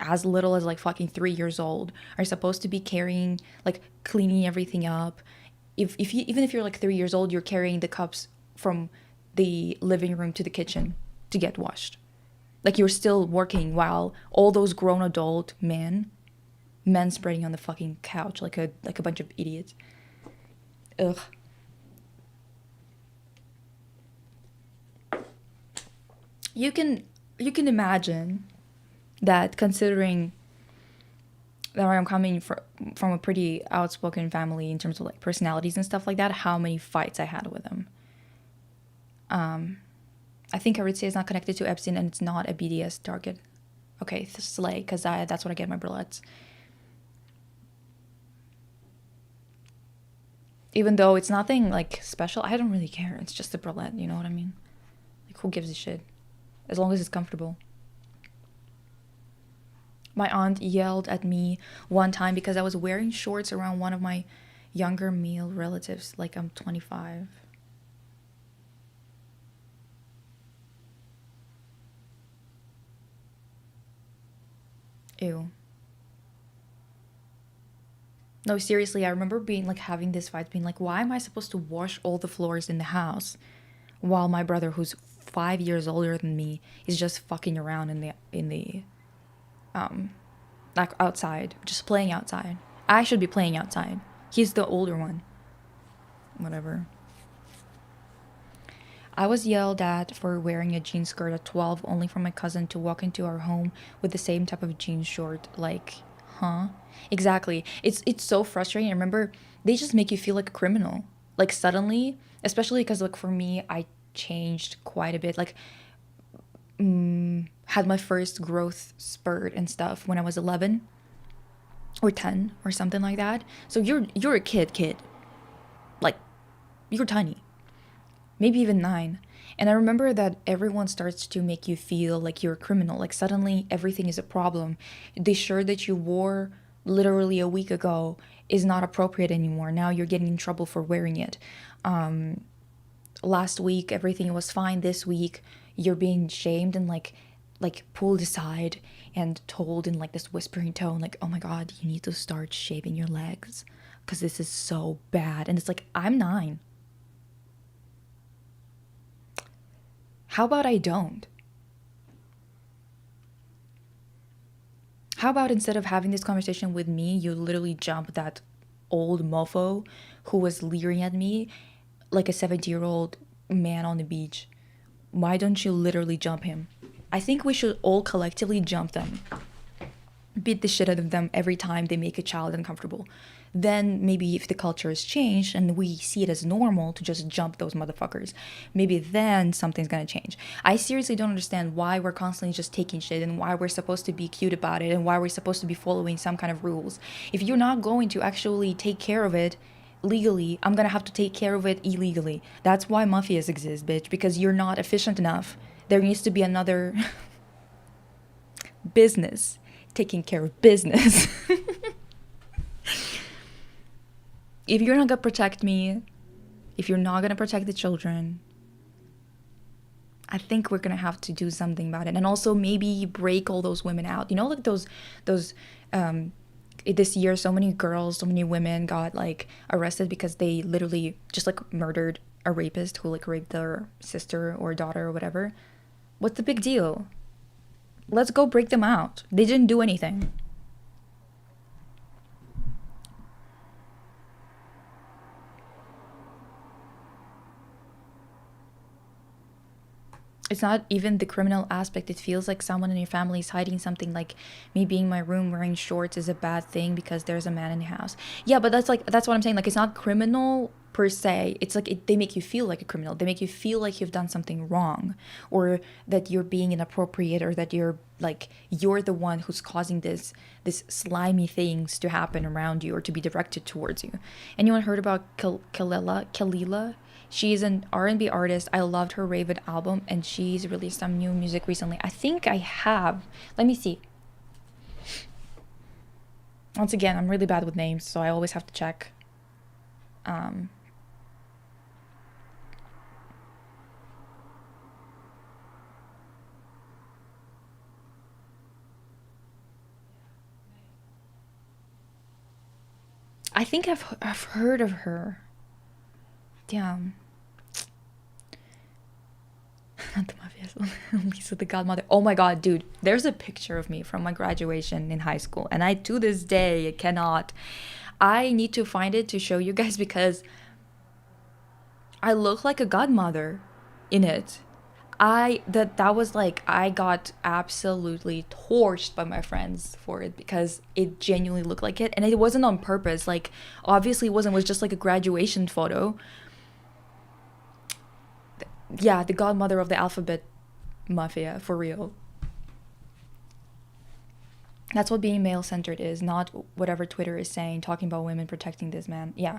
as little as like fucking 3 years old, are supposed to be carrying, like, cleaning everything up. If you, even if you're like 3 years old, you're carrying the cups from the living room to the kitchen to get washed. Like, you're still working while all those grown adult men spreading on the fucking couch like a bunch of idiots. Ugh. You can imagine that, considering that I'm coming from a pretty outspoken family in terms of like personalities and stuff like that, how many fights I had with them. I think I would say it's not connected to Epstein, and it's not a BDS target. Okay, slay, because that's what I get my bullets. Even though it's nothing like special, I don't really care. It's just a bralette, you know what I mean? Like, who gives a shit? As long as it's comfortable. My aunt yelled at me one time because I was wearing shorts around one of my younger male relatives. Like, I'm 25. Ew. No, seriously, I remember being like having this fight, being like, why am I supposed to wash all the floors in the house while my brother, who's 5 years older than me, is just fucking around in the like outside, just playing outside. I should be playing outside. He's the older one. Whatever. I was yelled at for wearing a jean skirt at 12 only for my cousin to walk into our home with the same type of jean short. Like, huh? Exactly. It's so frustrating. I remember they just make you feel like a criminal. Like, suddenly, especially because, like, for me, I changed quite a bit. Like, had my first growth spurt and stuff when I was 11 or 10 or something like that. So you're a kid. Like, you're tiny. Maybe even 9. And I remember that everyone starts to make you feel like you're a criminal. Like, suddenly everything is a problem. The shirt that you wore literally a week ago is not appropriate anymore. Now you're getting in trouble for wearing it. Last week everything was fine. This week you're being shamed and like pulled aside and told in like this whispering tone, like, oh my god, you need to start shaving your legs because this is so bad. And it's like, I'm 9. How about I don't? How about instead of having this conversation with me, you literally jump that old mofo who was leering at me like a 70-year-old man on the beach? Why don't you literally jump him? I think we should all collectively jump them. Beat the shit out of them every time they make a child uncomfortable. Then maybe if the culture has changed and we see it as normal to just jump those motherfuckers, maybe then something's gonna change. I seriously don't understand why we're constantly just taking shit and why we're supposed to be cute about it and why we're supposed to be following some kind of rules. If you're not going to actually take care of it legally, I'm gonna have to take care of it illegally. That's why mafias exist, bitch, because you're not efficient enough. There needs to be another business taking care of business. If you're not gonna protect me, if you're not gonna protect the children, I think we're gonna have to do something about it. And also maybe break all those women out. You know, like those this year, so many girls, so many women got like arrested because they literally just like murdered a rapist who like raped their sister or daughter or whatever. What's the big deal? Let's go break them out. They didn't do anything. It's not even the criminal aspect. It feels like someone in your family is hiding something. Like me being in my room wearing shorts is a bad thing because there's a man in the house. Yeah, but that's what I'm saying. Like, it's not criminal per se. It's like they make you feel like a criminal. They make you feel like you've done something wrong, or that you're being inappropriate, or that you're the one who's causing this slimy things to happen around you or to be directed towards you. Anyone heard about Kalila? She's an R&B artist. I loved her Raven album, and she's released some new music recently. I think I have. Let me see. Once again, I'm really bad with names, so I always have to check. I think I've heard of her. Damn. Not the mafia. Lisa the Godmother. Oh my god, dude. There's a picture of me from my graduation in high school. And I, to this day, cannot. I need to find it to show you guys because I look like a godmother in it. That was like, I got absolutely torched by my friends for it because it genuinely looked like it, and it wasn't on purpose. Like, obviously it wasn't. It was just like a graduation photo. Yeah, the godmother of the alphabet mafia, for real. That's what being male-centered is, not whatever Twitter is saying, talking about women protecting this man. Yeah.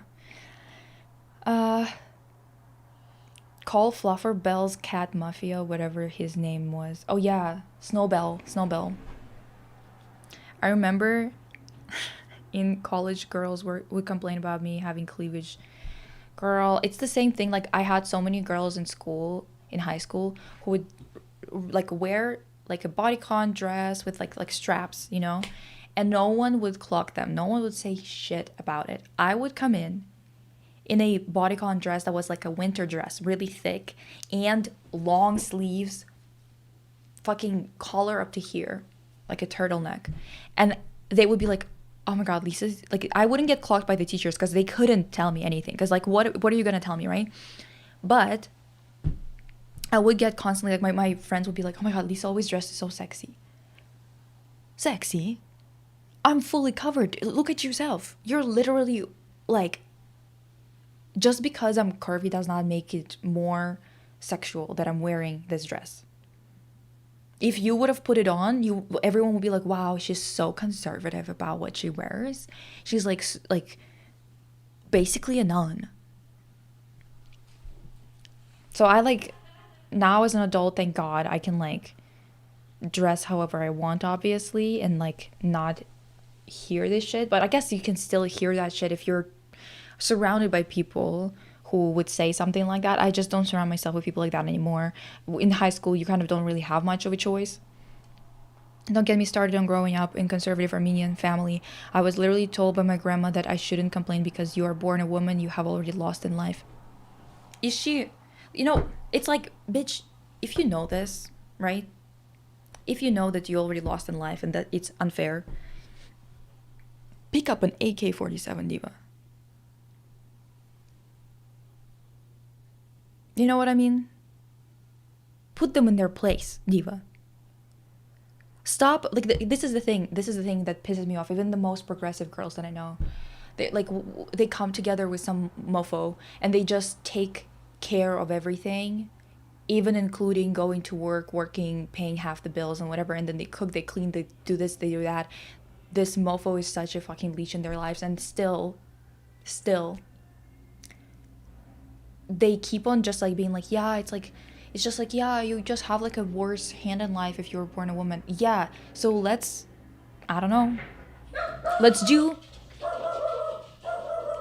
Call Fluffer Bell's cat mafia, whatever his name was. Oh yeah, Snowbell. I remember in college, girls would complain about me having cleavage. Girl, it's the same thing. Like, I had so many girls in high school, who would like wear like a bodycon dress with like straps, you know, and no one would clock them. No one would say shit about it. I would come in a bodycon dress that was like a winter dress, really thick, and long sleeves, fucking collar up to here, like a turtleneck. And they would be like, oh my god, Lisa's, like, I wouldn't get clocked by the teachers because they couldn't tell me anything. Because, like, what are you going to tell me, right? But I would get constantly, like, my friends would be like, oh my god, Lisa always dresses so sexy. Sexy? I'm fully covered. Look at yourself. You're literally, like, just because I'm curvy does not make it more sexual that I'm wearing this dress. If you would have put it on, everyone would be like, wow, she's so conservative about what she wears. She's like basically a nun. So I, like, now as an adult, thank God, I can, like, dress however I want, obviously, and, like, not hear this shit. But I guess you can still hear that shit if you're surrounded by people who would say something like that. I just don't surround myself with people like that anymore. In high school, you kind of don't really have much of a choice. Don't get me started on growing up in conservative Armenian family. I was literally told by my grandma that I shouldn't complain because you are born a woman, you have already lost in life. Is she, you know, it's like, bitch, if you know this, right? If you know that you already lost in life and that it's unfair, pick up an AK-47, diva. You know what I mean? Put them in their place, diva. Stop. Like, this is the thing. This is the thing that pisses me off. Even the most progressive girls that I know, they come together with some mofo and they just take care of everything, even including going to work, working, paying half the bills and whatever. And then they cook, they clean, they do this, they do that. This mofo is such a fucking leech in their lives, and still they keep on just like being like, yeah, it's just like, yeah, you just have like a worse hand in life if you were born a woman. Yeah, so let's do,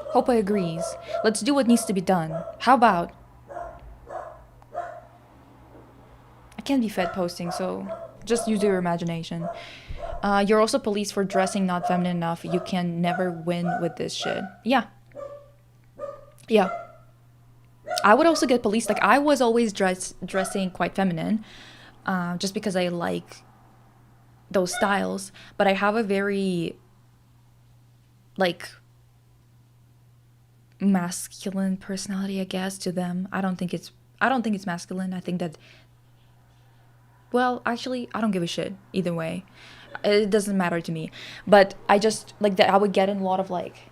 Hope agrees, let's do what needs to be done. How about, I can't be fed posting, so just use your imagination. You're also policed for dressing not feminine enough. You can never win with this shit. Yeah. I would also get policed. Like, I was always dressing quite feminine, just because I like those styles. But I have a very, like, masculine personality, I guess, to them. I don't think it's masculine. I think that, well, actually, I don't give a shit either way. It doesn't matter to me. But I just, like, that I would get in a lot of, like,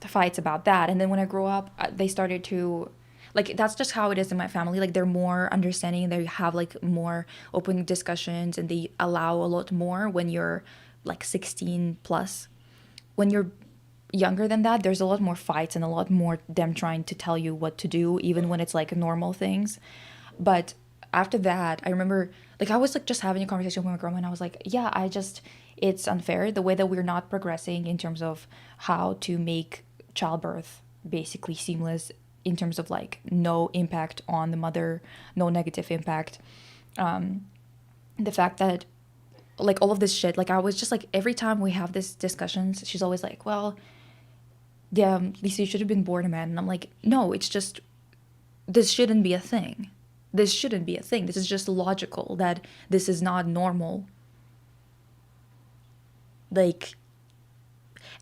fights about that. And then when I grew up, they started to, like, that's just how it is in my family. Like, they're more understanding. They have, like, more open discussions, and they allow a lot more when you're, like, 16 plus. When you're younger than that, there's a lot more fights and a lot more them trying to tell you what to do, even when it's like normal things. But after that, I remember like I was like just having a conversation with my grandma, and I was like, yeah, it's unfair the way that we're not progressing in terms of how to make childbirth basically seamless, in terms of like no impact on the mother, no negative impact. The fact that like all of this shit, like I was just like every time we have these discussions, she's always like, well, yeah, Lisa, you should have been born a man. And I'm like, no, it's just, this shouldn't be a thing. This shouldn't be a thing. This is just logical that this is not normal. Like,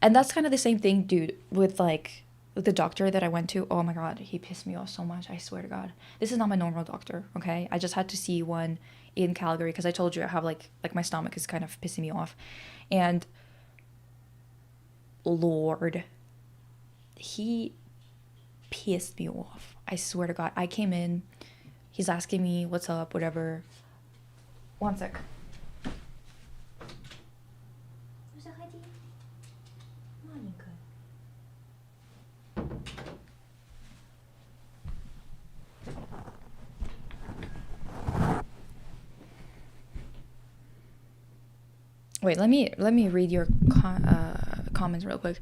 and that's kind of the same thing, dude, with like with the doctor that I went to. Oh my God, he pissed me off so much. I swear to God. This is not my normal doctor, okay? I just had to see one in Calgary because I told you I have like my stomach is kind of pissing me off. And Lord, he pissed me off. I swear to God. I came in, he's asking me what's up, whatever. One sec. Wait, let me read your comments real quick.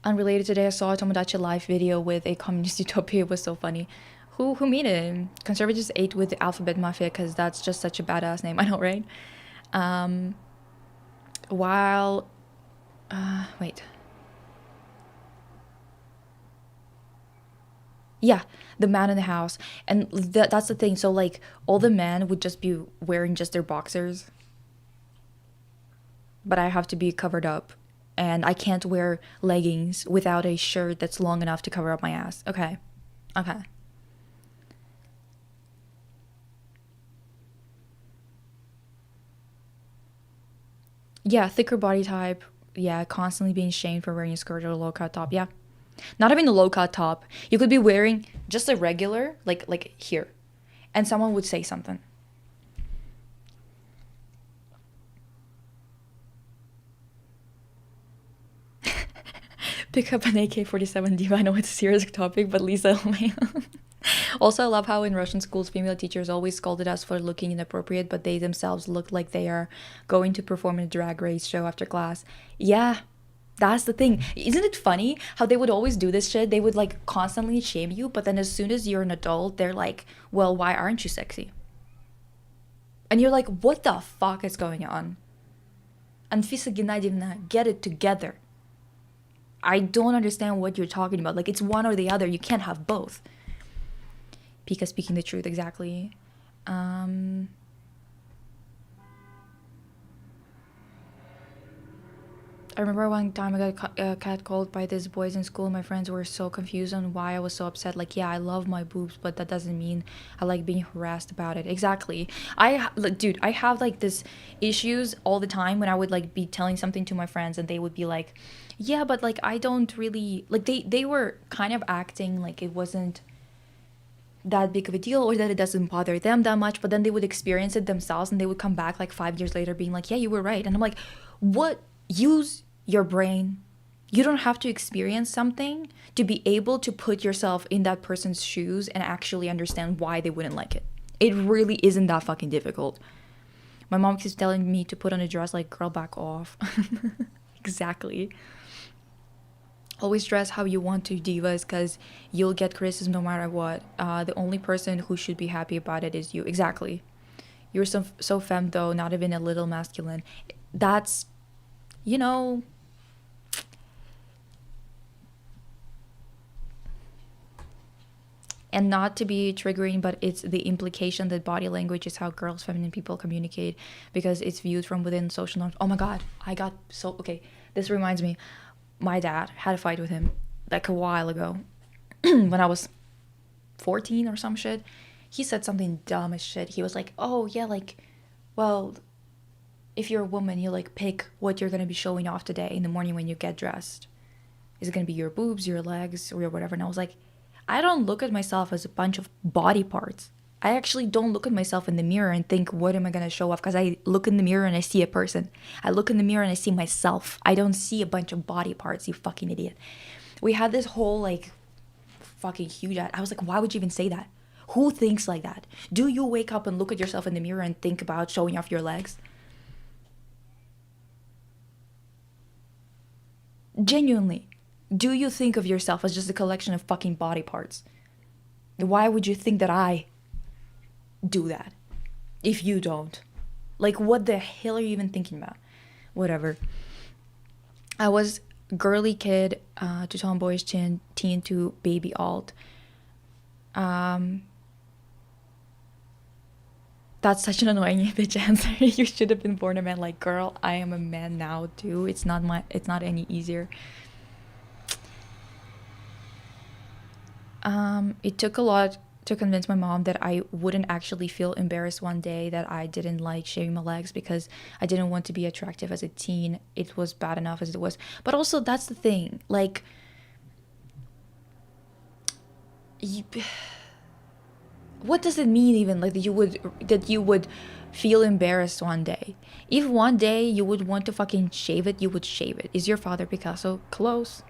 Unrelated, today I saw a Tomodachi Life video with a communist utopia. It was so funny. Who made it? Conservatives ate with the Alphabet Mafia because that's just such a badass name. I know, right? While wait. Yeah, the man in the house. And that's the thing. So like all the men would just be wearing just their boxers. But I have to be covered up. And I can't wear leggings without a shirt that's long enough to cover up my ass. Okay. Okay. Yeah, thicker body type. Yeah, constantly being shamed for wearing a skirt or a low cut top. Yeah. Not even a low cut top. You could be wearing just a regular, like here. And someone would say something. Pick up an AK-47 diva. I know it's a serious topic, but Lisa, oh my. Also, I love how in Russian schools, female teachers always scolded us for looking inappropriate, but they themselves looked like they are going to perform in a drag race show after class. Yeah, that's the thing. Isn't it funny how they would always do this shit? They would like constantly shame you, but then as soon as you're an adult, they're like, well, why aren't you sexy? And you're like, what the fuck is going on? Anfisa Gennadievna, get it together. I don't understand what you're talking about. Like, it's one or the other. You can't have both. Pika speaking the truth, exactly. I remember one time I got catcalled by these boys in school. My friends were so confused on why I was so upset. Like, yeah, I love my boobs, but that doesn't mean I like being harassed about it. Exactly. Dude, I have like this issues all the time when I would like be telling something to my friends and they would be like, yeah, but like I don't really like. They were kind of acting like it wasn't that big of a deal or that it doesn't bother them that much, but then they would experience it themselves and they would come back like 5 years later being like, yeah, you were right. And I'm like, what? Use your brain. You don't have to experience something to be able to put yourself in that person's shoes and actually understand why they wouldn't like it. It really isn't that fucking difficult. My mom keeps telling me to put on a dress, like, girl, back off. Exactly. Always dress how you want to, divas, because you'll get criticism no matter what. The only person who should be happy about it is you. Exactly. You're so femme, though, not even a little masculine. That's, you know, and not to be triggering, but it's the implication that body language is how girls, feminine people communicate because it's viewed from within social norms. Oh my God, okay, this reminds me. My dad had a fight with him like a while ago when I was 14 or some shit. He said something dumb as shit. He was like, oh yeah, like, well, if you're a woman, you like pick what you're gonna be showing off today in the morning when you get dressed. Is it gonna be your boobs, your legs, or whatever? And I was like, I don't look at myself as a bunch of body parts. I actually don't look at myself in the mirror and think, what am I going to show off? Because I look in the mirror and I see a person. I look in the mirror and I see myself. I don't see a bunch of body parts, you fucking idiot. We had this whole like fucking huge, I was like, why would you even say that? Who thinks like that? Do you wake up and look at yourself in the mirror and think about showing off your legs? Genuinely, do you think of yourself as just a collection of fucking body parts? Why would you think that I do that if you don't? Like, what the hell are you even thinking about? Whatever. I was girly kid to tomboyish teen to baby alt. That's such an annoying bitch answer. You should have been born a man. Like, girl, I am a man now too. It's not any easier. It took a lot to convince my mom that I wouldn't actually feel embarrassed one day that I didn't like shaving my legs because I didn't want to be attractive as a teen. It was bad enough as it was. But also, that's the thing. Like, what does it mean even, like, that you would feel embarrassed one day? If one day you would want to fucking shave it, you would shave it. Is your father Picasso? Close.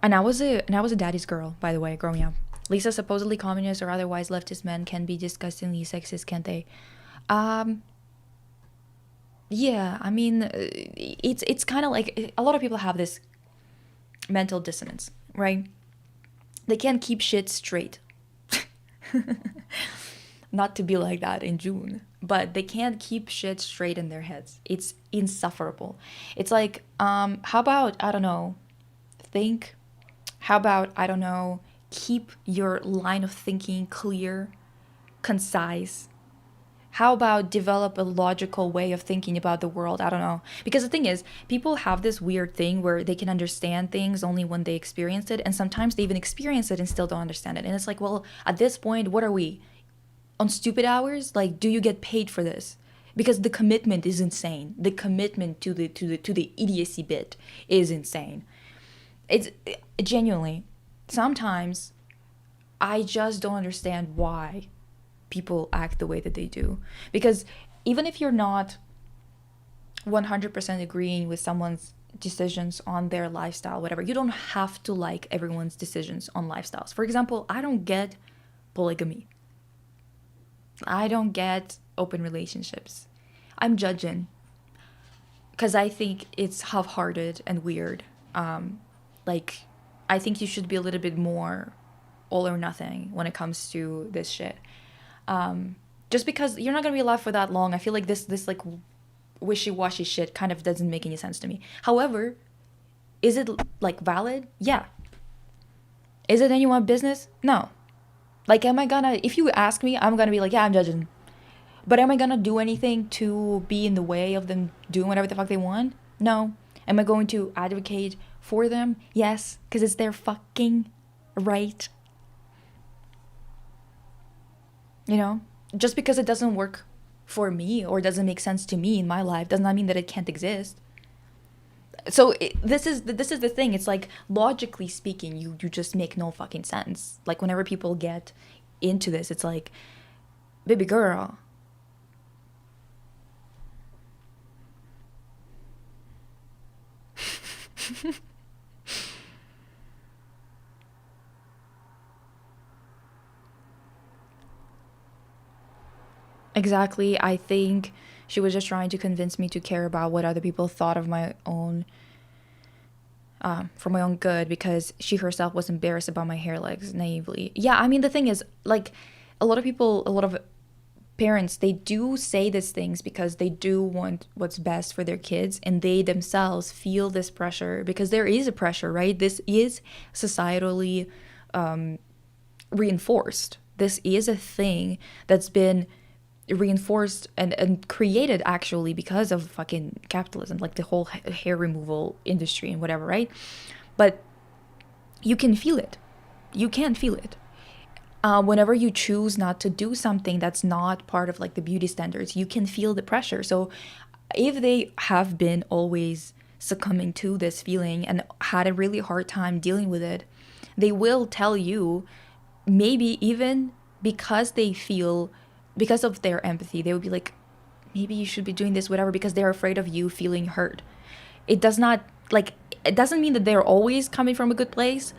And I was a daddy's girl, by the way, growing up. Lisa, supposedly communist or otherwise leftist men can be disgustingly sexist, can't they? Yeah, I mean, it's kind of like, a lot of people have this mental dissonance, right? They can't keep shit straight. Not to be like that in June, but they can't keep shit straight in their heads. It's insufferable. It's like, how about, I don't know, keep your line of thinking clear, concise. How about develop a logical way of thinking about the world? I don't know. Because the thing is, people have this weird thing where they can understand things only when they experience it. And sometimes they even experience it and still don't understand it. And it's like, well, at this point, what are we? On stupid hours? Like, do you get paid for this? Because the commitment is insane. The commitment to the idiocy bit is insane. It's genuinely, sometimes I just don't understand why people act the way that they do. Because even if you're not 100% agreeing with someone's decisions on their lifestyle, whatever, you don't have to like everyone's decisions on lifestyles. For example, I don't get polygamy. I don't get open relationships. I'm judging because I think it's half-hearted and weird. Like, I think you should be a little bit more all or nothing when it comes to this shit. Just because you're not gonna be alive for that long, I feel like this like wishy-washy shit kind of doesn't make any sense to me. However, is it like valid? Yeah. Is it anyone's business? No. Like, am I gonna, if you ask me, I'm gonna be like, yeah, I'm judging. But am I gonna do anything to be in the way of them doing whatever the fuck they want? No. Am I going to advocate for them? Yes, because it's their fucking right. You know, just because it doesn't work for me or doesn't make sense to me in my life does not mean that it can't exist. So this is the thing. It's like, logically speaking, you just make no fucking sense. Like, whenever people get into this, it's like, baby girl. Exactly. I think she was just trying to convince me to care about what other people thought of my own, for my own good, because she herself was embarrassed about my hair legs naively. Yeah, I mean, the thing is, like, a lot of parents, they do say these things because they do want what's best for their kids, and they themselves feel this pressure because there is a pressure, right? This is societally reinforced. This is a thing that's been reinforced and created actually because of fucking capitalism, like the whole hair removal industry and whatever, right? But you can feel it. You can feel it. Whenever you choose not to do something that's not part of like the beauty standards, you can feel the pressure. So if they have been always succumbing to this feeling and had a really hard time dealing with it, They will tell you, maybe even because they feel, because of their empathy, they would be like, maybe you should be doing this, whatever, because they're afraid of you feeling hurt. It does not, like, it doesn't mean that they're always coming from a good place,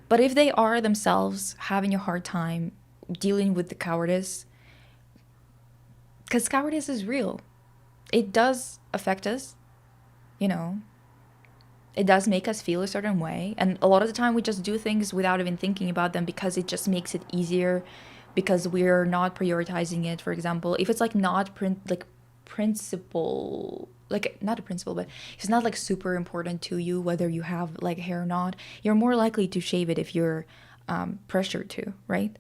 but if they are themselves having a hard time dealing with the cowardice, because cowardice is real, it does affect us, you know, it does make us feel a certain way. And a lot of the time we just do things without even thinking about them because it just makes it easier, because we're not prioritizing it. For example, if it's like not principle, like not a principle, but if it's not like super important to you whether you have like hair or not, you're more likely to shave it if you're pressured to, right?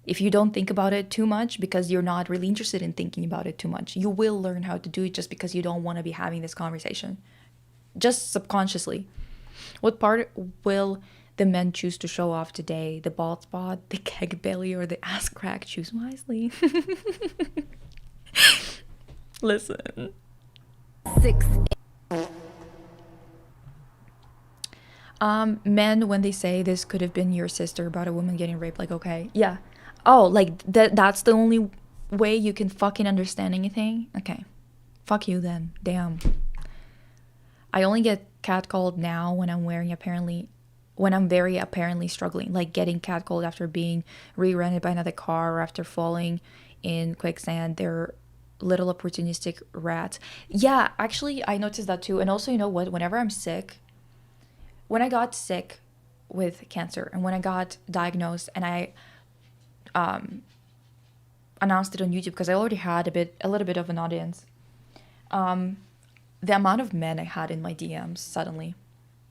If you don't think about it too much because you're not really interested in thinking about it too much, you will learn how to do it just because you don't want to be having this conversation, just subconsciously. What part will the men choose to show off today? The bald spot, the keg belly, or the ass crack? Choose wisely. Listen. 6. Men, when they say this could have been your sister about a woman getting raped, like, okay, yeah. Oh, like that's the only way you can fucking understand anything? Okay. Fuck you then. Damn. I only get catcalled now when I'm very apparently struggling, like getting catcalled after being re-rented by another car or after falling in quicksand. They're little opportunistic rats. Yeah, actually, I noticed that too. And also, you know what? Whenever I'm sick, when I got sick with cancer and when I got diagnosed and I announced it on YouTube because I already had a little bit of an audience, the amount of men I had in my DMs suddenly,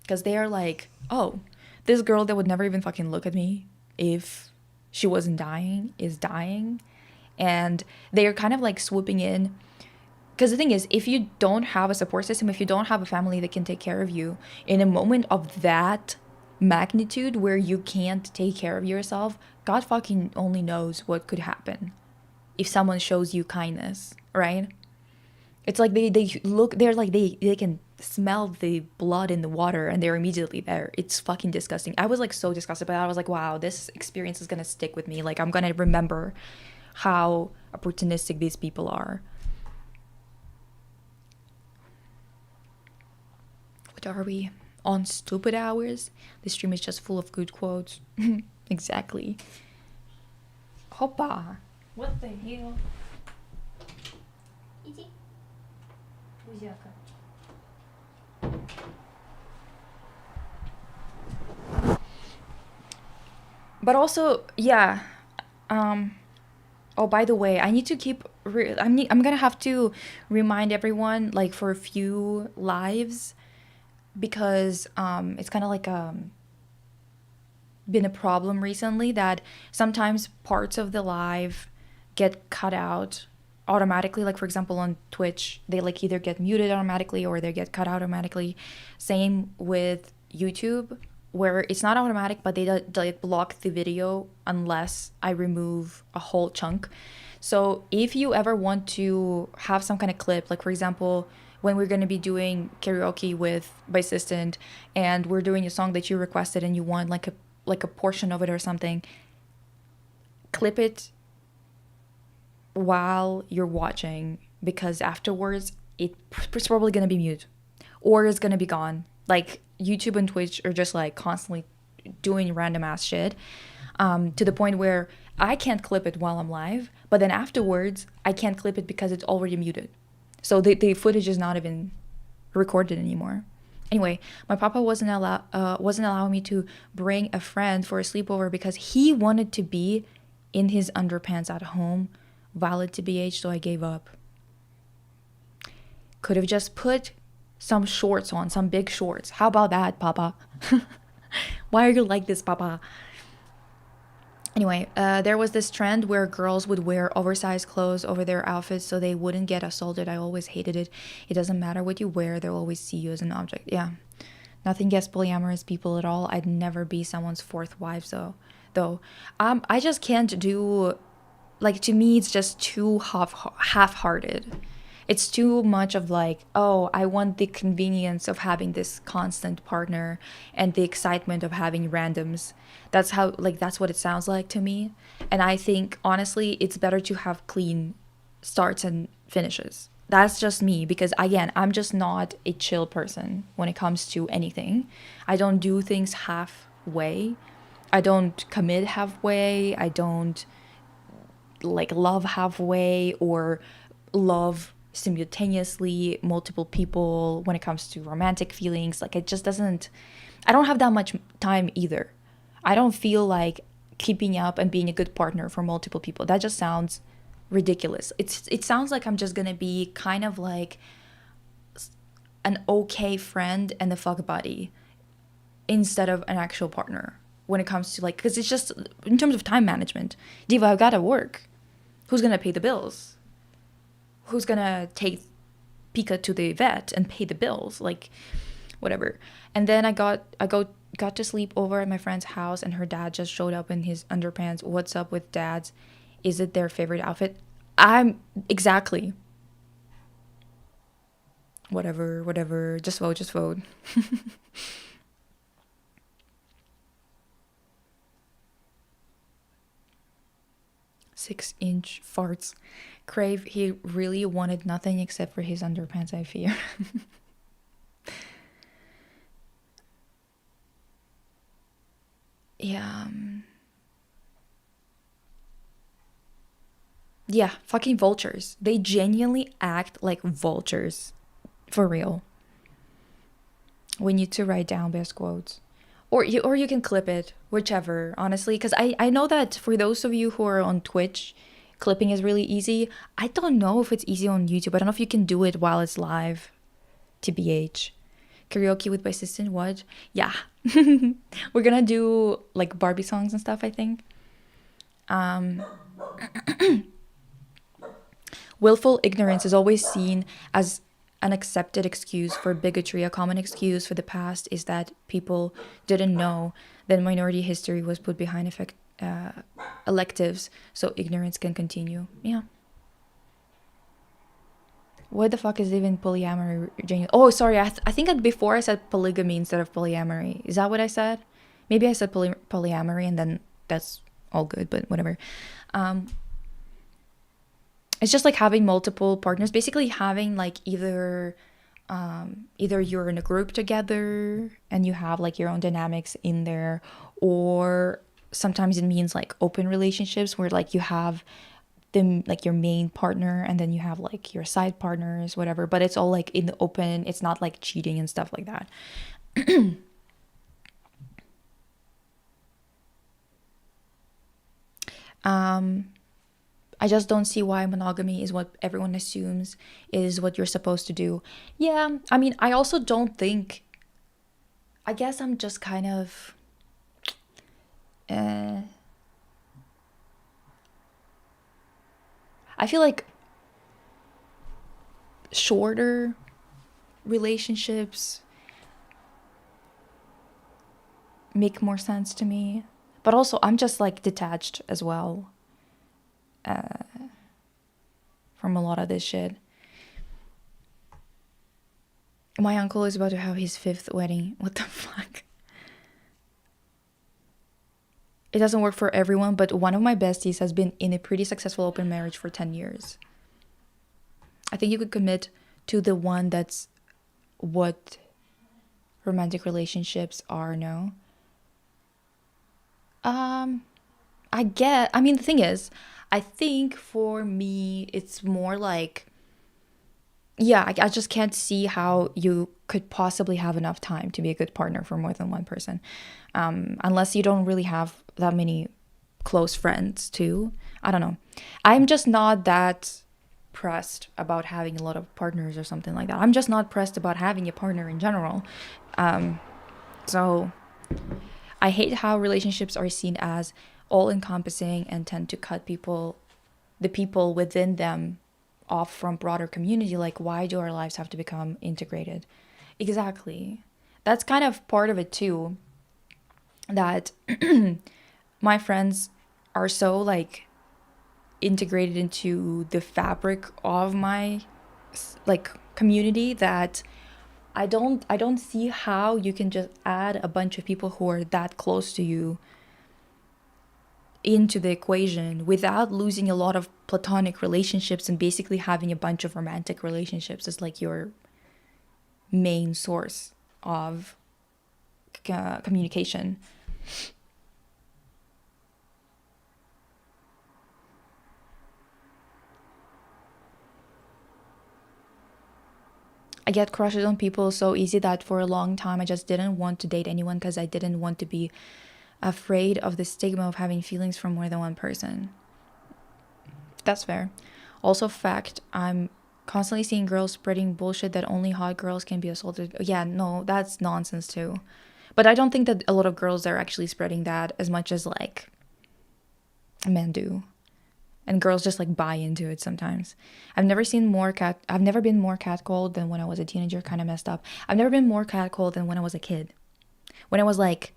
because they are like, oh, this girl that would never even fucking look at me if she wasn't dying is dying. And they are kind of like swooping in. Because the thing is, if you don't have a support system, if you don't have a family that can take care of you in a moment of that magnitude where you can't take care of yourself, God fucking only knows what could happen if someone shows you kindness, right? It's like they look, they're like, they can smell the blood in the water and they're immediately there. It's fucking disgusting. I was like so disgusted by that. I was like, wow, this experience is gonna stick with me. Like, I'm gonna remember how opportunistic these people are. What are we? On stupid hours? The stream is just full of good quotes. Exactly. Hoppa. What the hell? But also, yeah. Oh, by the way, I need to keep. I'm gonna have to remind everyone, like, for a few lives, because it's kind of like been a problem recently that sometimes parts of the live get cut out automatically. Like, for example, on Twitch, they like either get muted automatically or they get cut out automatically. Same with YouTube, where it's not automatic, but they like block the video unless I remove a whole chunk. So if you ever want to have some kind of clip, like for example, when we're going to be doing karaoke with by Assistant and we're doing a song that you requested and you want like a portion of it or something, clip it while you're watching, because afterwards it's probably going to be mute or it's going to be gone. Like, YouTube and Twitch are just like constantly doing random ass shit, to the point where I can't clip it while I'm live, but then afterwards I can't clip it because it's already muted. So the footage is not even recorded anymore. Anyway, my papa wasn't allowing me to bring a friend for a sleepover because he wanted to be in his underpants at home, valid to BH, so I gave up. Could have just put some shorts on, some big shorts. How about that, Papa? Why are you like this, Papa? Anyway, there was this trend where girls would wear oversized clothes over their outfits so they wouldn't get assaulted. I always hated it. It doesn't matter what you wear, they'll always see you as an object. Yeah. Nothing against polyamorous people at all. I'd never be someone's fourth wife, though. I just can't do, like, to me, it's just too half-hearted. It's too much of like, oh, I want the convenience of having this constant partner and the excitement of having randoms. That's how, like, that's what it sounds like to me. And I think, honestly, it's better to have clean starts and finishes. That's just me because, again, I'm just not a chill person when it comes to anything. I don't do things halfway. I don't commit halfway. I don't like love halfway or love simultaneously multiple people when it comes to romantic feelings. Like, it just doesn't, I don't have that much time either. I don't feel like keeping up and being a good partner for multiple people. That just sounds ridiculous. It sounds like I'm just gonna be kind of like an okay friend and a fuck buddy instead of an actual partner when it comes to like, because it's just in terms of time management. Diva, I gotta work. Who's gonna pay the bills? Who's gonna take Pika to the vet and pay the bills? Like, whatever. And then I got to sleep over at my friend's house, and her dad just showed up in his underpants. What's up with dads? Is it their favorite outfit? I'm exactly. Whatever. Just vote. 6-inch farts. Crave, he really wanted nothing except for his underpants, I fear. Yeah. Yeah, fucking vultures. They genuinely act like vultures. For real. We need to write down best quotes. Or you can clip it, whichever, honestly. Because I know that for those of you who are on Twitch, clipping is really easy. I don't know if it's easy on YouTube. I don't know if you can do it while it's live. TBH. Karaoke with my assistant, what? Yeah. We're gonna do like Barbie songs and stuff, I think. Willful ignorance is always seen as an accepted excuse for bigotry. A common excuse for the past is that people didn't know that minority history was put behind electives, so ignorance can continue. Yeah. What the fuck is even polyamory? Oh, sorry. I think that before I said polygamy instead of polyamory. Is that what I said? Maybe I said polyamory and then that's all good, but whatever. It's just like having multiple partners. Basically having like either you're in a group together and you have like your own dynamics in there, or sometimes it means like open relationships where like you have them like your main partner and then you have like your side partners, whatever, but it's all like in the open. It's not like cheating and stuff like that. I just don't see why monogamy is what everyone assumes is what you're supposed to do. Yeah, I mean, I also don't think, I guess I'm just kind of I feel like shorter relationships make more sense to me. But also, I'm just like detached as well from a lot of this shit. My uncle is about to have his 5th wedding. What the fuck? It doesn't work for everyone, but one of my besties has been in a pretty successful open marriage for 10 years. I think you could commit to the one that's what romantic relationships are, no? I mean, the thing is, I think for me, it's more like, yeah, I just can't see how you could possibly have enough time to be a good partner for more than one person. Unless you don't really have that many close friends too. I don't know. I'm just not that pressed about having a lot of partners or something like that. I'm just not pressed about having a partner in general. So I hate how relationships are seen as all-encompassing and tend to cut the people within them off from broader community. Like, why do our lives have to become integrated? Exactly. That's kind of part of it too, that my friends are so like integrated into the fabric of my like community that I don't see how you can just add a bunch of people who are that close to you into the equation without losing a lot of platonic relationships and basically having a bunch of romantic relationships as like your main source of communication. I get crushes on people so easy that for a long time I just didn't want to date anyone because I didn't want to be afraid of the stigma of having feelings for more than one person. That's fair. Also, fact, I'm constantly seeing girls spreading bullshit that only hot girls can be assaulted. Yeah, no, that's nonsense too. But I don't think that a lot of girls are actually spreading that as much as like men do. And girls just like buy into it sometimes. I've never been more catcalled than when I was a teenager, kind of messed up. I've never been more catcalled than when I was a kid. When I was like,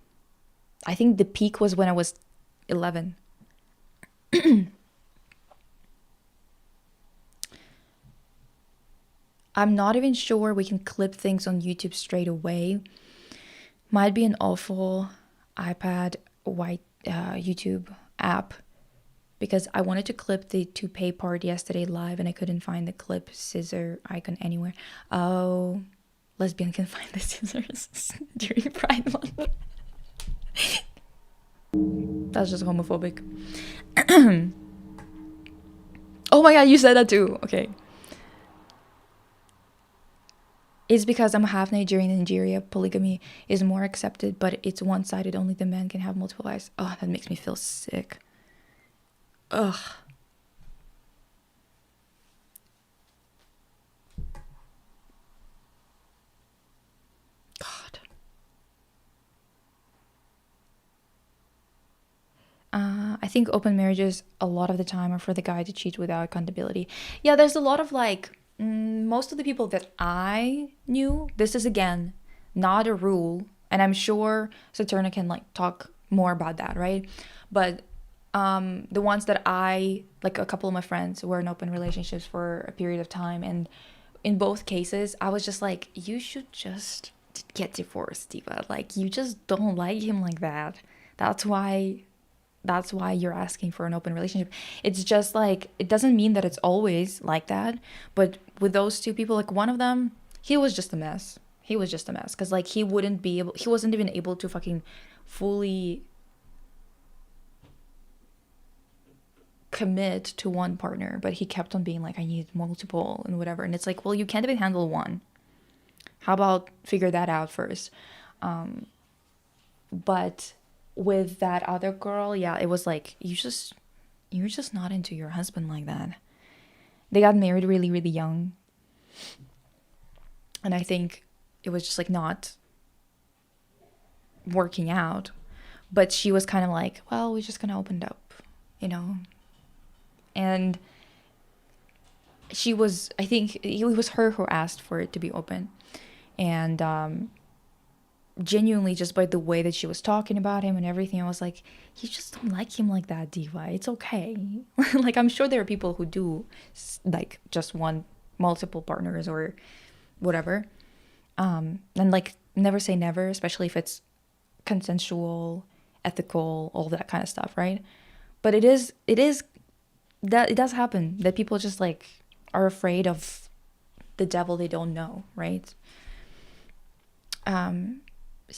I think the peak was when I was 11. I'm not even sure we can clip things on YouTube straight away. Might be an awful iPad white YouTube app because I wanted to clip the toupee part yesterday live and I couldn't find the clip scissor icon anywhere. Oh, lesbian can find the scissors during Pride Month. That's just homophobic. Oh my god, you said that too. Okay. It's because I'm half Nigerian in Nigeria. Polygamy is more accepted, but it's one-sided. Only the men can have multiple wives. Oh, that makes me feel sick. Ugh. God. I think open marriages a lot of the time are for the guy to cheat without accountability. Yeah, there's a lot of like, most of the people that I knew, this is again not a rule, and I'm sure Saturna can like talk more about that, right? But the ones that I like, a couple of my friends were in open relationships for a period of time, and in both cases, I was just like, you should just get divorced, Diva. Like, you just don't like him like that. That's why you're asking for an open relationship. It's just like, it doesn't mean that it's always like that, but with those two people, like one of them, he was just a mess. He was just a mess because like he wasn't even able to fucking fully commit to one partner, but he kept on being like, I need multiple and whatever. And it's like, well, you can't even handle one. How about figure that out first? But with that other girl, yeah, it was like, you're just not into your husband like that. They got married really, really young. And I think it was just like not working out. But she was kind of like, well, we're just gonna open it up, you know? And I think it was her who asked for it to be open. And genuinely, just by the way that she was talking about him and everything, I was like, you just don't like him like that, Diva. It's okay. Like, I'm sure there are people who do like just want multiple partners or whatever. And like, never say never, especially if it's consensual, ethical, all that kind of stuff, right? But it is that it does happen that people just like are afraid of the devil they don't know, right?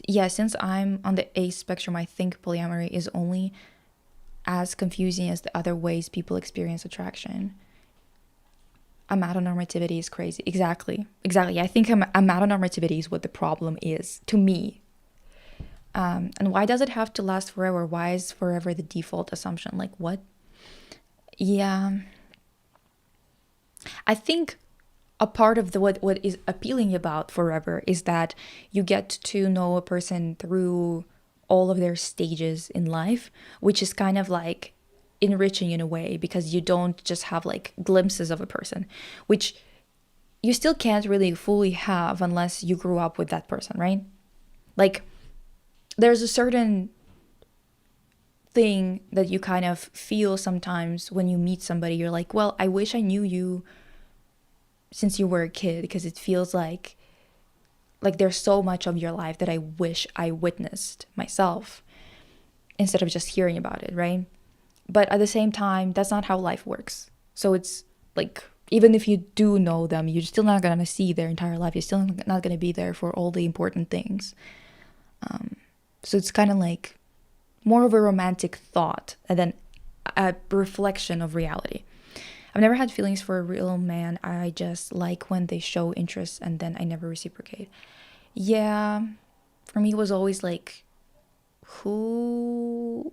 Yeah, since I'm on the A spectrum, I think polyamory is only as confusing as the other ways people experience attraction. Amatonormativity is crazy. Exactly. I think amatonormativity is what the problem is to me. And why does it have to last forever? Why is forever the default assumption? Like, what? Yeah. I think a part of what is appealing about forever is that you get to know a person through all of their stages in life, which is kind of like enriching in a way because you don't just have like glimpses of a person, which you still can't really fully have unless you grew up with that person, right? Like, there's a certain thing that you kind of feel sometimes when you meet somebody. You're like, well, I wish I knew you since you were a kid, because it feels like there's so much of your life that I wish I witnessed myself instead of just hearing about it, right? But at the same time, that's not how life works. So it's like, even if you do know them, you're still not gonna see their entire life. You're still not gonna be there for all the important things. So it's kind of like more of a romantic thought and then a reflection of reality. I've never had feelings for a real man. I just like when they show interest and then I never reciprocate. Yeah, for me, it was always like, who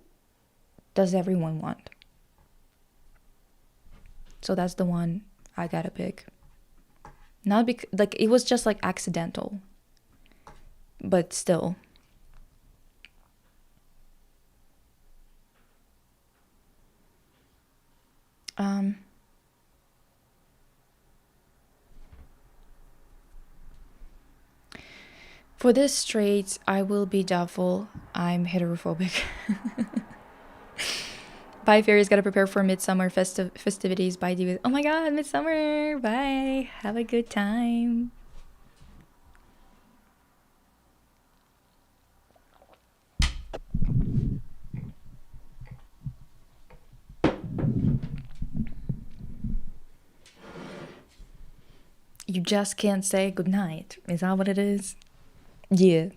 does everyone want? So that's the one I gotta pick. Not because, like, it was just like accidental, but still. For this straight, I will be doubtful. I'm heterophobic. Bye, fairies. Gotta prepare for midsummer festivities. Bye, divas. Oh my god, midsummer. Bye. Have a good time. You just can't say goodnight. Is that what it is? Yeah.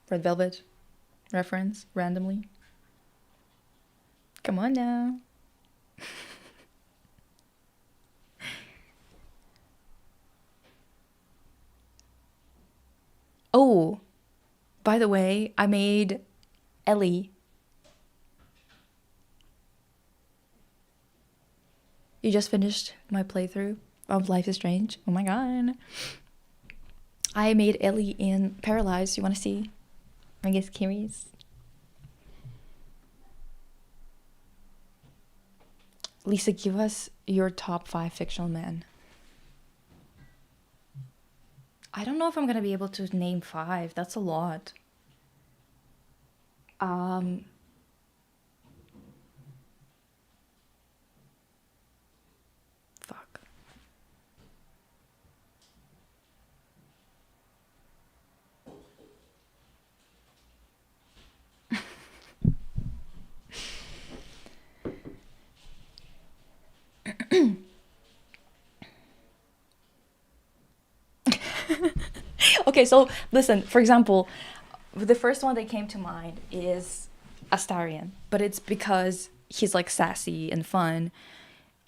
Red Velvet reference randomly. Come on now. Oh, by the way, I made Ellie. You just finished my playthrough of Life is Strange. Oh my god. I made Ellie in Paralyzed. You want to see? I guess curious. Lisa, give us your top 5 fictional men. I don't know if I'm gonna be able to name 5. That's a lot. Fuck. Okay, so listen, for example, the first one that came to mind is Astarion, but it's because he's like sassy and fun.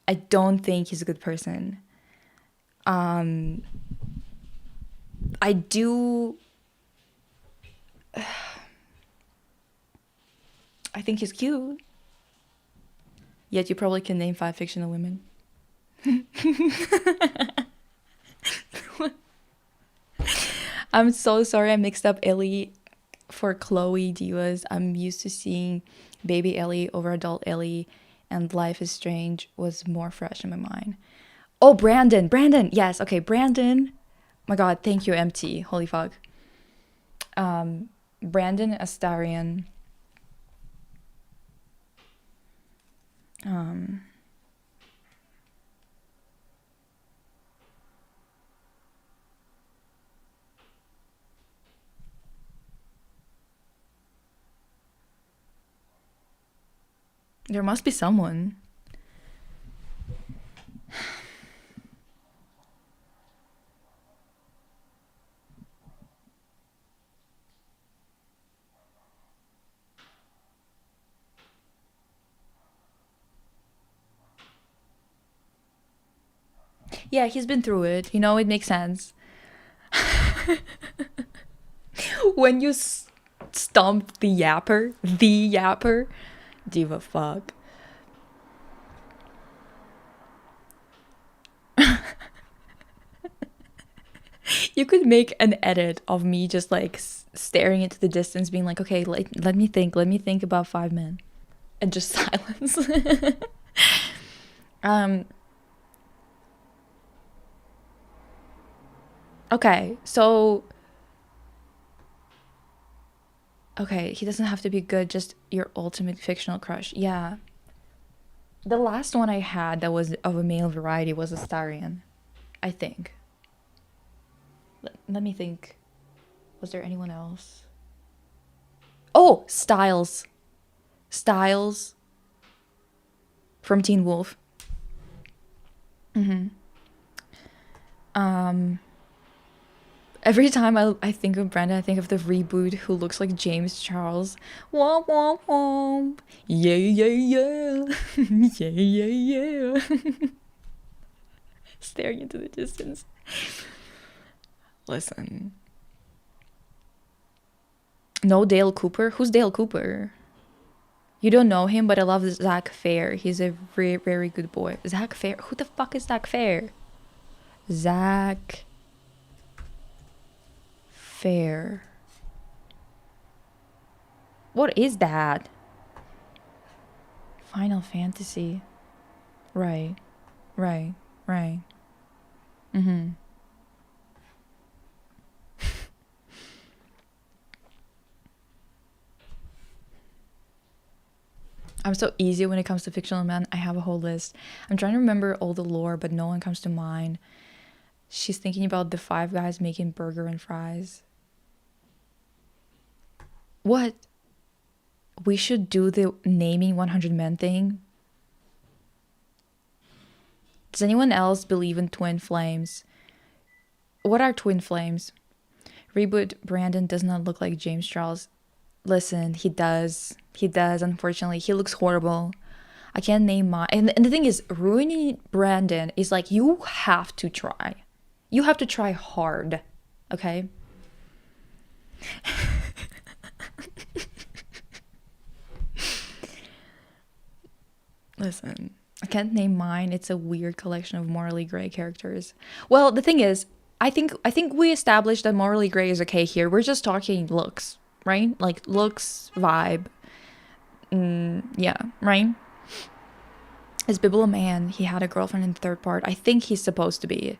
I don't think he's a good person. I do. I think he's cute. Yet you probably can name 5 fictional women. I'm so sorry I mixed up Ellie for Chloe Divas. I'm used to seeing baby Ellie over adult Ellie, and Life is Strange was more fresh in my mind. Oh, Brandon. Brandon. Yes. Okay. Brandon. My God. Thank you, MT. Holy fuck. Brandon Astarion. There must be someone. Yeah, he's been through it. You know, it makes sense. When you stomped the yapper, diva fuck. You could make an edit of me just like staring into the distance, being like, okay, let me think about 5 men, and just silence. Okay, so okay, he doesn't have to be good, just your ultimate fictional crush. Yeah. The last one I had that was of a male variety was a Starion, I think. Let me think. Was there anyone else? Oh, Styles. Styles from Teen Wolf. Every time I think of Brandon, I think of the reboot who looks like James Charles. Womp womp womp. Yeah, yeah, yeah. Yeah, yeah, yeah. Staring into the distance. Listen. No Dale Cooper? Who's Dale Cooper? You don't know him, but I love Zach Fair. He's a very, very good boy. Zach Fair? Who the fuck is Zach Fair? Zach Fair. What is that? Final Fantasy. Right. Right. Right. Mm-hmm. I'm so easy when it comes to fictional men. I have a whole list. I'm trying to remember all the lore, but no one comes to mind. She's thinking about the 5 guys making burger and fries. What? We should do the naming 100 men thing. Does anyone else believe in twin flames? What are twin flames? Reboot Brandon does not look like James Charles. Listen, he does. He does, unfortunately. He looks horrible. I can't name my... And the thing is, ruining Brandon is like, you have to try. You have to try hard. Okay? Listen, I can't name mine. It's a weird collection of morally gray characters. Well, the thing is, I think we established that morally gray is okay here. We're just talking looks, right? Like looks, vibe. Yeah, right? Is Bibble a man? He had a girlfriend in the 3rd part. I think he's supposed to be.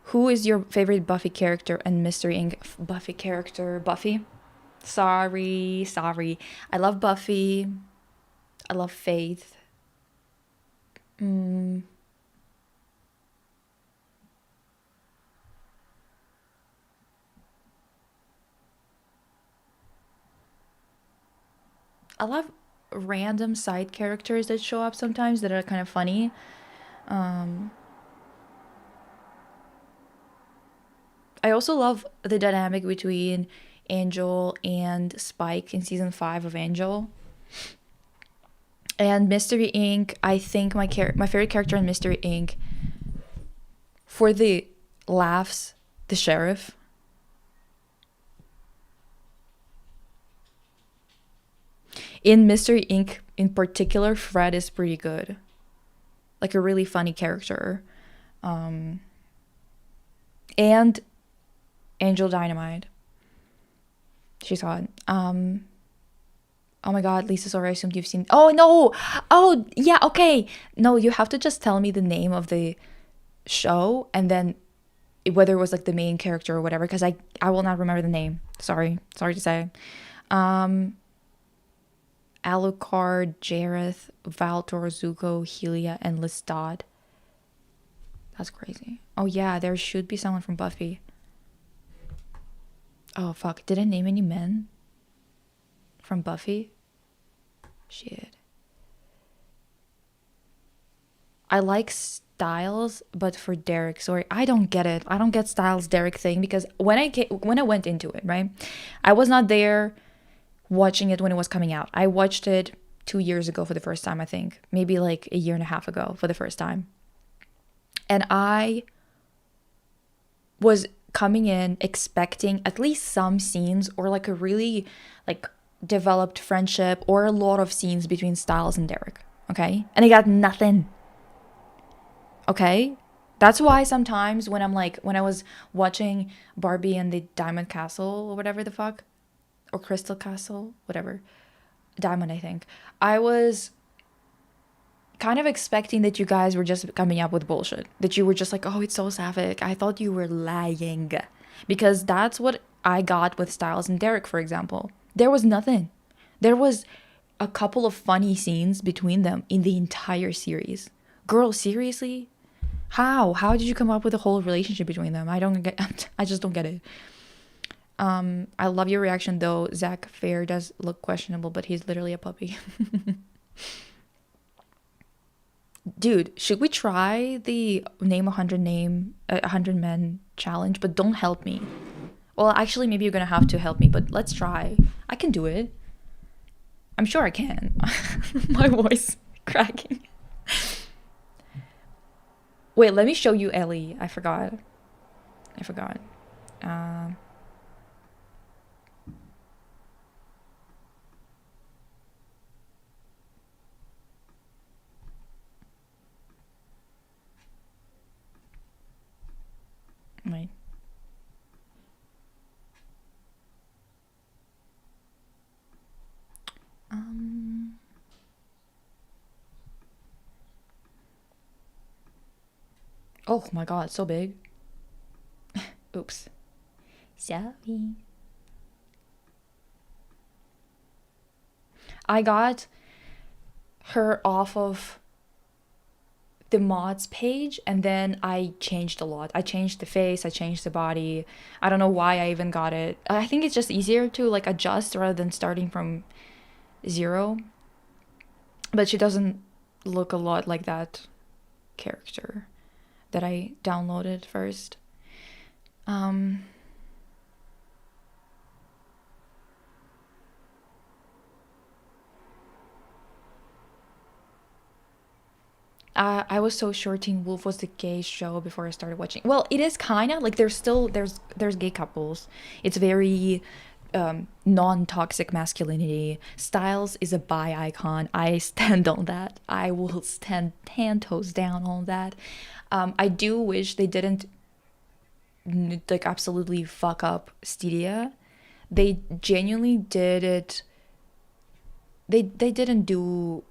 Who is your favorite Buffy character and Mystery Inc. Buffy character? Buffy? Sorry. I love Buffy. I love Faith. I love random side characters that show up sometimes that are kind of funny. I also love the dynamic between Angel and Spike in season 5 of Angel. And Mystery Inc. I think my favorite character in Mystery Inc. for the laughs, the sheriff. In Mystery Inc. in particular, Fred is pretty good. Like a really funny character. And Angel Dynamite. She's hot. Oh my god, Lisa, sorry, I assumed you've seen... Oh, no! Oh, yeah, okay. No, you have to just tell me the name of the show, and then whether it was like the main character or whatever, because I will not remember the name. Sorry to say. Alucard, Jareth, Valtor, Zuko, Helia, and Lestat. That's crazy. Oh yeah, there should be someone from Buffy. Oh fuck, did I name any men from Buffy? Shit. I like Styles, but for Derek, sorry, I don't get it. I don't get Styles Derek thing, because when I went into it, right, I was not there watching it when it was coming out. I watched it 2 years ago for the first time, I think. Maybe like a year and a half ago for the first time. And I was coming in expecting at least some scenes or like a really like developed friendship or a lot of scenes between Styles and Derek. Okay? And I got nothing. Okay? That's why sometimes when I was watching Barbie and the Diamond Castle or whatever the fuck, or Crystal Castle, whatever, Diamond, I think, I was kind of expecting that you guys were just coming up with bullshit. That you were just like, oh, it's so sapphic. I thought you were lying. Because that's what I got with Styles and Derek, for example. There was nothing. There was a couple of funny scenes between them in the entire series. Girl, seriously? How did you come up with a whole relationship between them? I don't get I just don't get it. I love your reaction though. Zach Fair does look questionable, but he's literally a puppy. Dude, should we try the name 100 men challenge? But don't help me. Well, actually, maybe you're gonna have to help me, but let's try. I can do it. I'm sure I can. My voice cracking. Wait, let me show you Ellie. I forgot. Wait. Oh my god, so big. Oops. Sorry. I got her off of the mods page and then I changed a lot. I changed the face, I changed the body. I don't know why I even got it. I think it's just easier to like adjust rather than starting from zero. But she doesn't look a lot like that character that I downloaded first. I was so sure Teen Wolf was the gay show before I started watching. Well, it is kind of like there's gay couples. It's very non-toxic masculinity. Styles is a bi icon. I stand on that. I will stand 10 toes down on that. I do wish they didn't like absolutely fuck up Styria. They genuinely did it. They didn't do.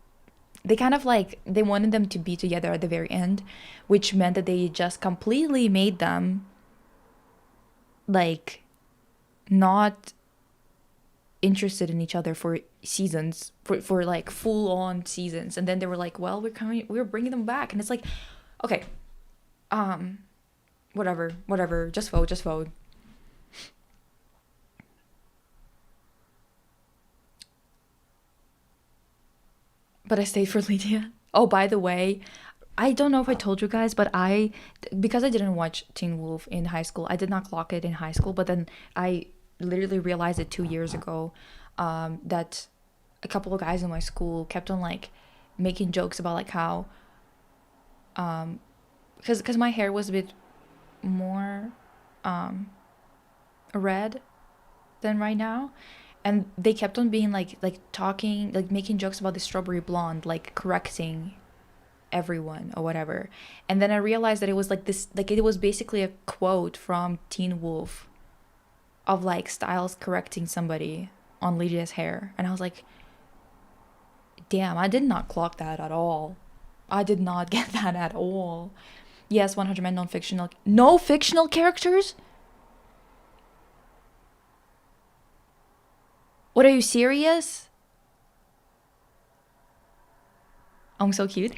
They kind of like they wanted them to be together at the very end, which meant that they just completely made them like not interested in each other for seasons, for like full on seasons, and then they were like, well, we're bringing them back, and it's like, okay, whatever, just vote. But I stayed for Lydia. Oh, by the way, I don't know if I told you guys, but because I didn't watch Teen Wolf in high school, I did not clock it in high school, but then I literally realized it 2 years ago, that a couple of guys in my school kept on like making jokes about like how, because my hair was a bit more red than right now, and they kept on being like talking, like making jokes about the strawberry blonde, like correcting everyone or whatever. And then I realized that it was like this, like it was basically a quote from Teen Wolf of like Styles correcting somebody on Lydia's hair, and I was like, damn, I did not clock that at all. I did not get that at all. Yes, 100 men non-fictional. No fictional characters? What, are you serious? I'm so cute.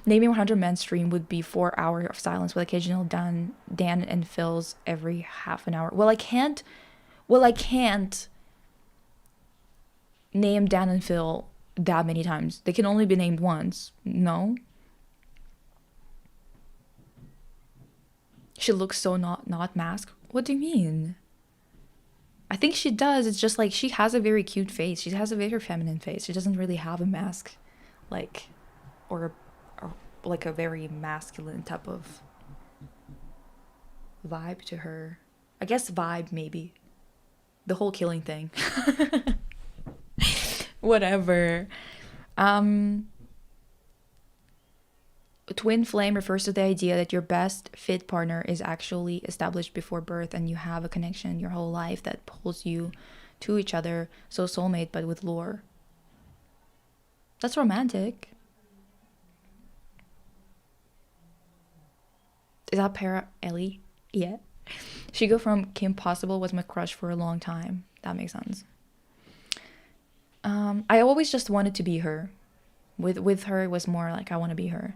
Naming 100 men stream would be 4 hours of silence with occasional Dan and Phil's every half an hour. Well, I can't name Dan and Phil that many times. They can only be named once. No? She looks so not masked. What do you mean? I think she does. It's just like she has a very cute face. She has a very feminine face. She doesn't really have a mask, like, or like a very masculine type of vibe to her. I guess vibe, maybe. The whole killing thing. Whatever. Twin flame refers to the idea that your best fit partner is actually established before birth and you have a connection your whole life that pulls you to each other. So soulmate, but with lore. That's romantic. Is that Para Ellie? Yeah. Shigo from Kim Possible was my crush for a long time. That makes sense. I always just wanted to be her. With her, it was more like I want to be her.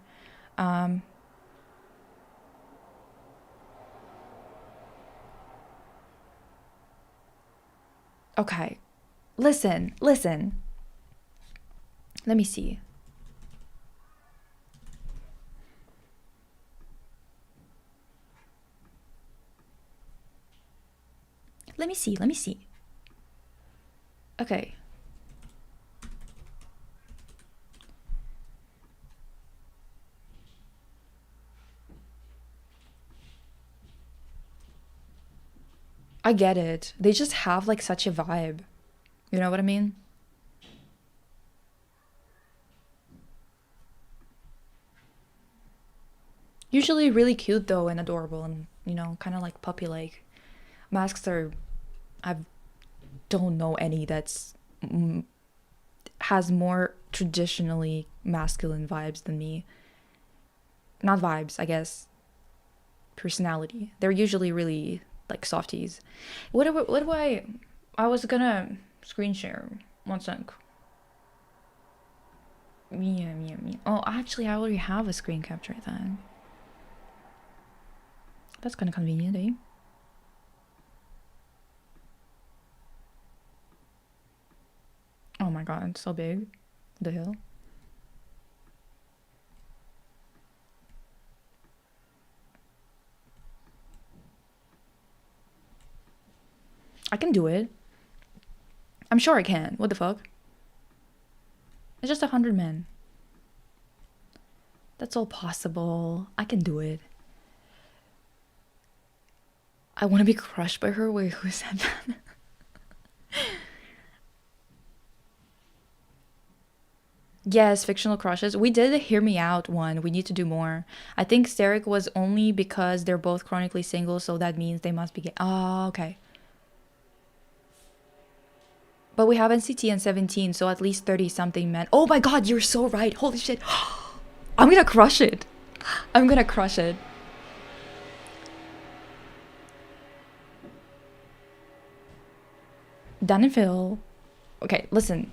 Okay, listen. Let me see. Let me see. Okay. I get it. They just have like such a vibe. You know what I mean? Usually really cute though and adorable and, you know, kind of like puppy-like. Masks are, I don't know any that's has more traditionally masculine vibes than me. Not vibes, I guess. Personality. They're usually really like softies. What do I was gonna screen share. One sec. Yeah. Oh, actually, I already have a screen capture then. That's kind of convenient, eh? Oh my god, it's so big. The hell? I can do it. I'm sure I can. What the fuck? It's just 100 men. That's all possible. I can do it. I want to be crushed by her. Wait, who said that? Yes, fictional crushes. We did a Hear Me Out one. We need to do more. I think Steric was only because they're both chronically single, so that means they must be gay. Oh, okay. But we have NCT and 17, so at least 30 something men. Oh my god, you're so right. Holy shit. I'm gonna crush it. I'm gonna crush it. Dan and Phil. Okay, listen.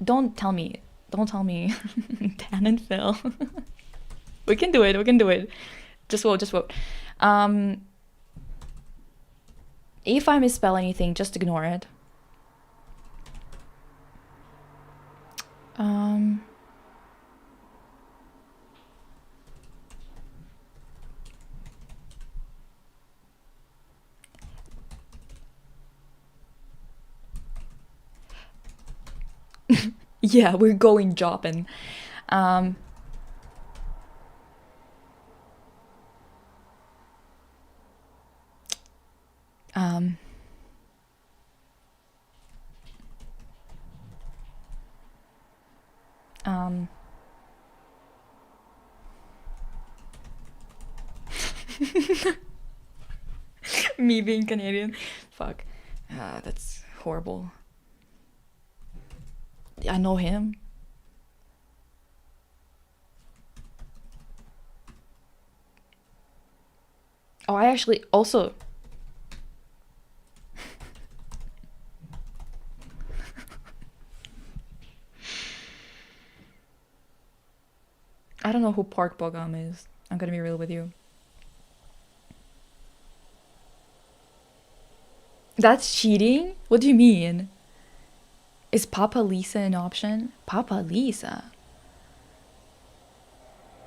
Don't tell me. Dan and Phil. We can do it. Just vote. If I misspell anything, just ignore it. Yeah, we're going jopping. Um, um, um, me being Canadian. Fuck. That's horrible. I know him. Oh, I actually also. I don't know who Park Bogum is. I'm gonna be real with you. That's cheating? What do you mean? Is Papa Lisa an option? Papa Lisa?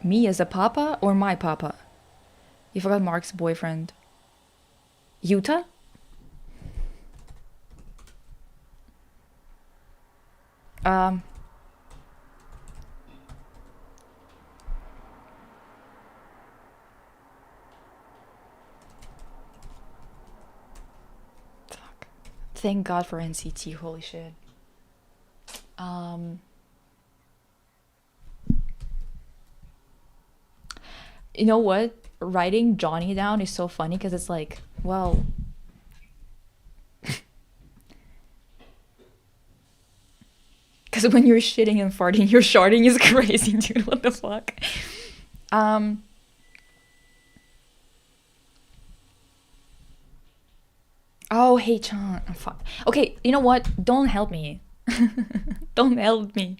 Me as a papa or my papa? You forgot Mark's boyfriend. Utah? Um. Fuck. Thank God for NCT, holy shit. You know what? Writing Johnny down is so funny because it's like, well, because when you're shitting and farting, your sharding is crazy, dude. What the fuck? Oh, hey, Chan. Oh, fuck. Okay, you know what? Don't help me. Don't help me.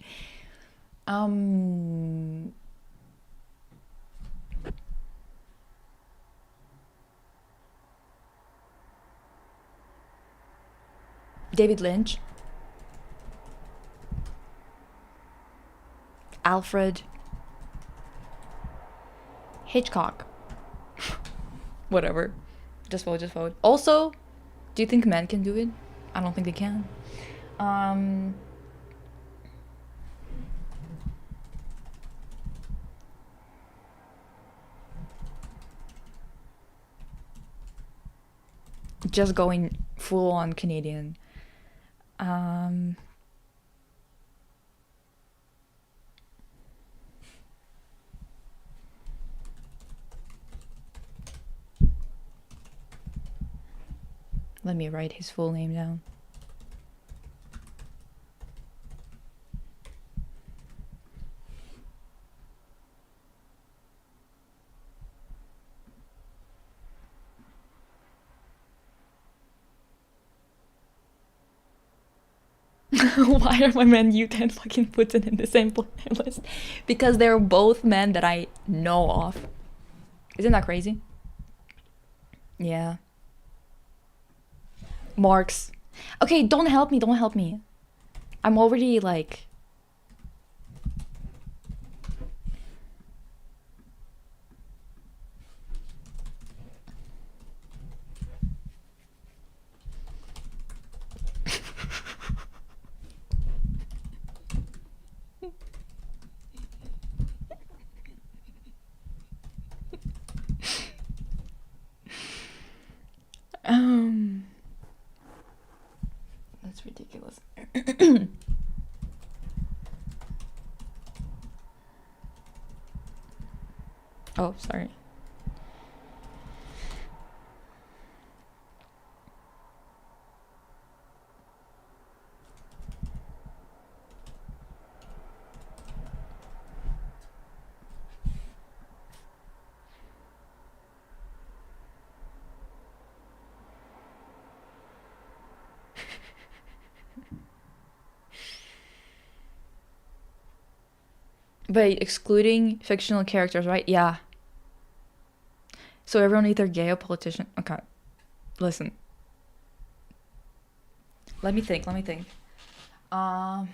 Um, David Lynch, Alfred, Hitchcock. Whatever. Just vote, just vote. Also, do you think men can do it? I don't think they can. Um, just going full on Canadian. Um, Let me write his full name down. Why are my men U10 fucking Putin in the same playlist? Because they're both men that I know of. Isn't that crazy? Yeah. Marks. Okay, don't help me, don't help me. I'm already like... That's ridiculous. Oh, sorry. But excluding fictional characters, right? Yeah. So everyone either gay or politician. Okay. Listen. Let me think. Um...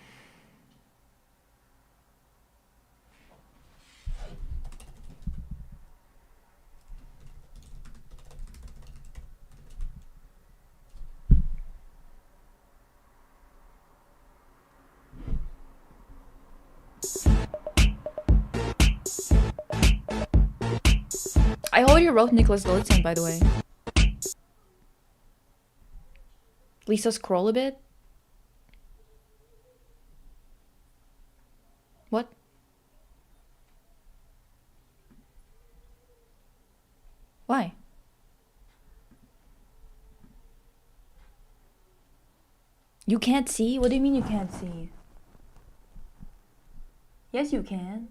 I already wrote Nicholas Galitzine, by the way. Lisa, scroll a bit. What? Why? You can't see? What do you mean you can't see? Yes, you can.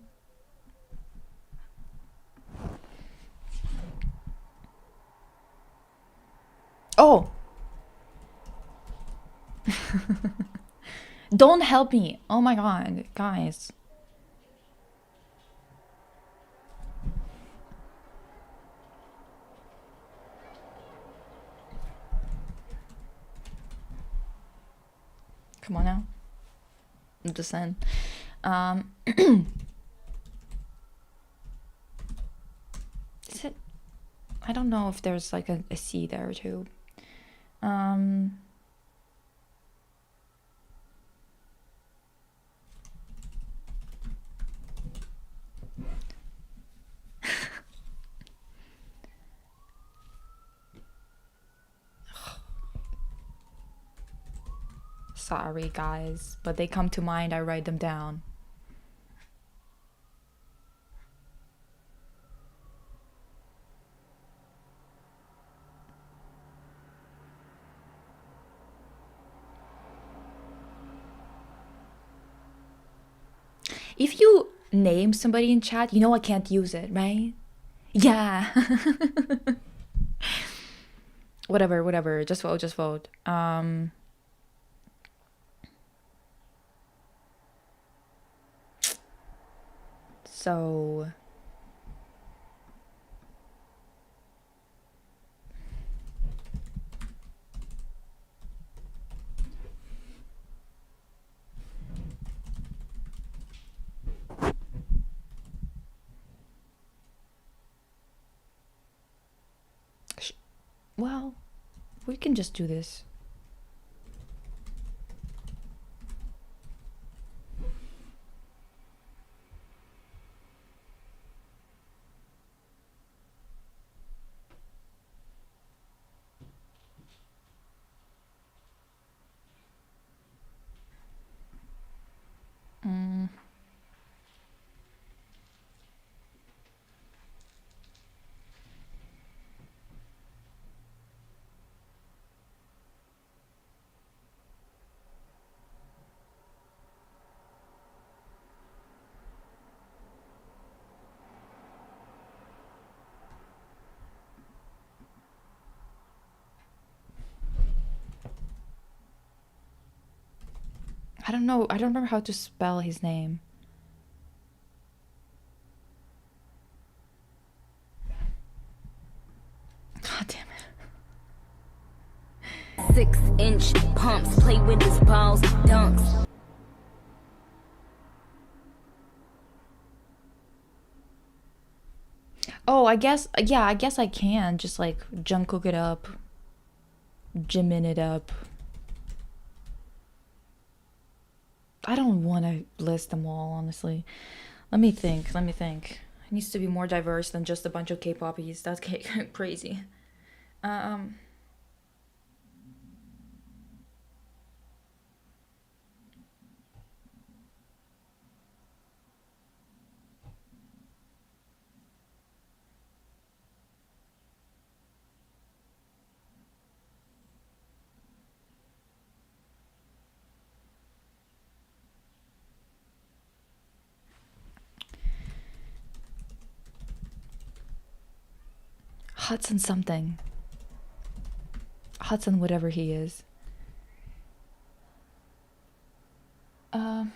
Oh! Don't help me. Oh my god, guys. Come on now. Descend. Is it? I don't know if there's like a C there too. Sorry, guys, but they come to mind. I write them down. If you name somebody in chat, you know I can't use it, right? Yeah. Whatever. Just vote. So well, we can just do this. I don't know. I don't remember how to spell his name. God damn it. 6-inch pumps, play with his balls, dunks. Oh, I guess, yeah, I guess I can just like junk cook it up, Jimin it up. I don't want to list them all, honestly. Let me think. It needs to be more diverse than just a bunch of K-popies. That's crazy. Um, Hudson something. Hudson whatever he is. Um,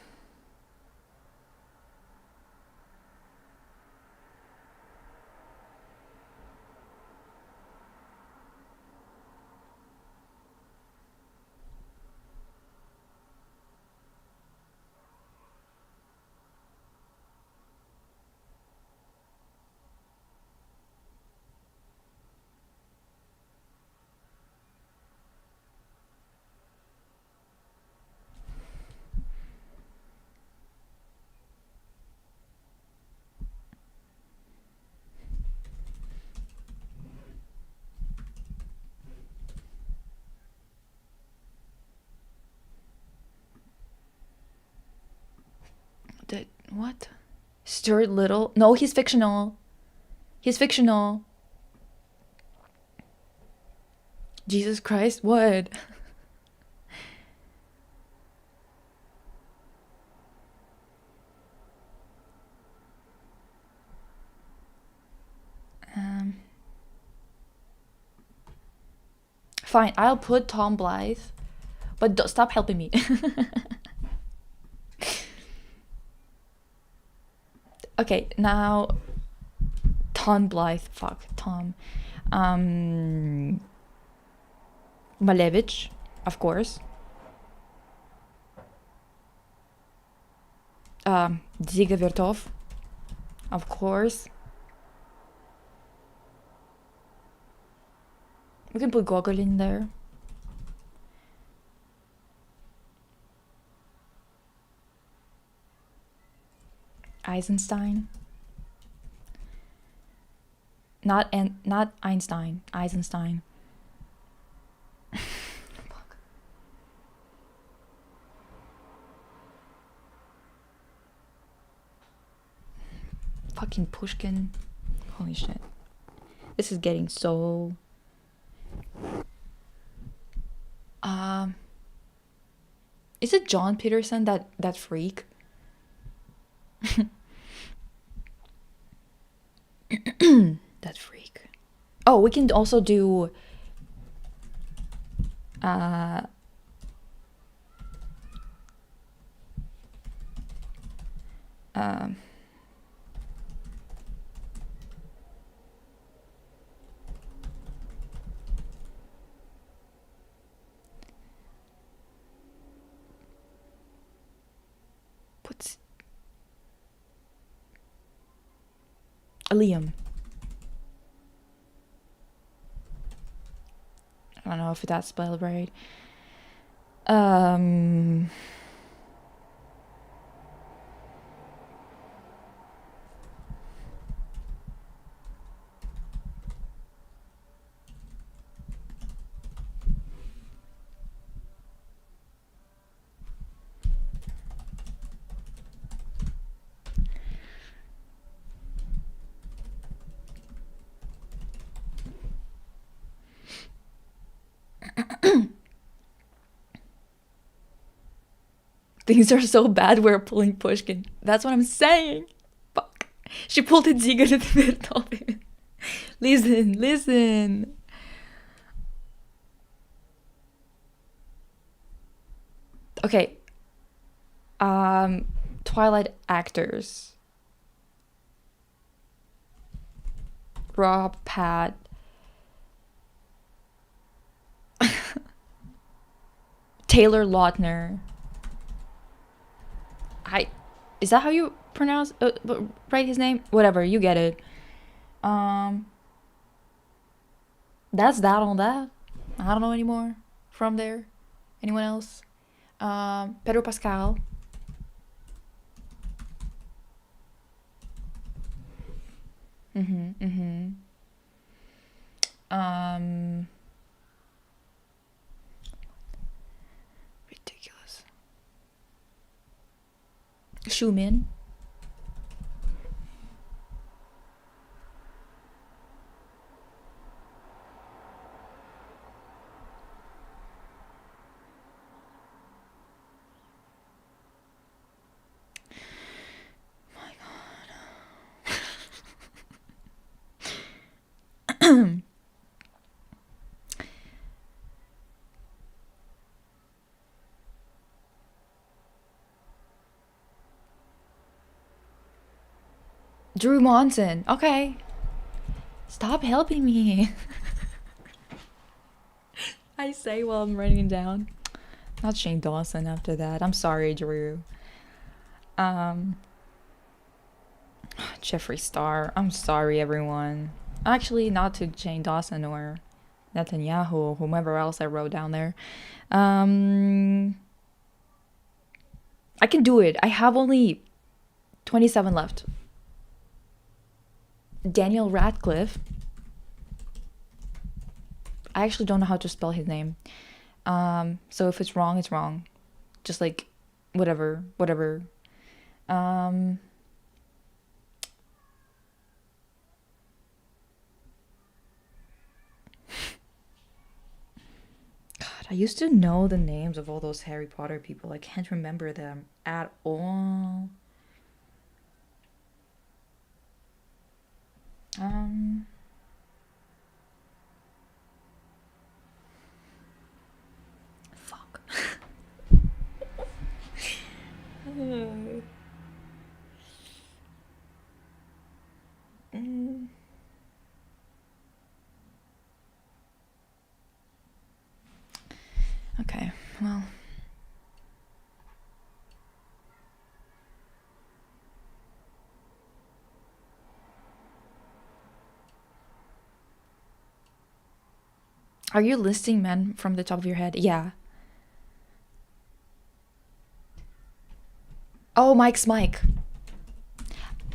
what? Stuart Little? No, he's fictional. He's fictional. Jesus Christ, what? Um, fine, I'll put Tom Blythe, but stop helping me. Okay, now Tom Blythe, fuck, Tom. Malevich, of course. Ziga Vertov, of course. We can put Gogol in there. Eisenstein. Not Einstein. Eisenstein. Fuck. Fucking Pushkin. Holy shit. This is getting so. Is it John Peterson, that freak? That freak. Oh, we can also do Liam. I don't know if that's spelled right. Things are so bad we're pulling Pushkin. That's what I'm saying. Fuck. She pulled it Ziga to the Beethoven. Listen. Okay. Twilight actors. Rob, Pat. Taylor Lautner. Is that how you pronounce write his name? Whatever, you get it. That's that on that. I don't know anymore from there. Anyone else? Pedro Pascal. Ridiculous. Schumann. Drew Monson. Okay. Stop helping me. I say while I'm writing down. Not Shane Dawson after that. I'm sorry, Drew. Jeffree Star. I'm sorry, everyone. Actually, not to Shane Dawson or Netanyahu or whomever else I wrote down there. I can do it. I have only 27 left. Daniel Radcliffe. I actually don't know how to spell his name. So if it's wrong, it's wrong. Just like, whatever. God, I used to know the names of all those Harry Potter people. I can't remember them at all. Fuck. Okay, well. Are you listing men from the top of your head? Yeah. Oh, Mike's Mike.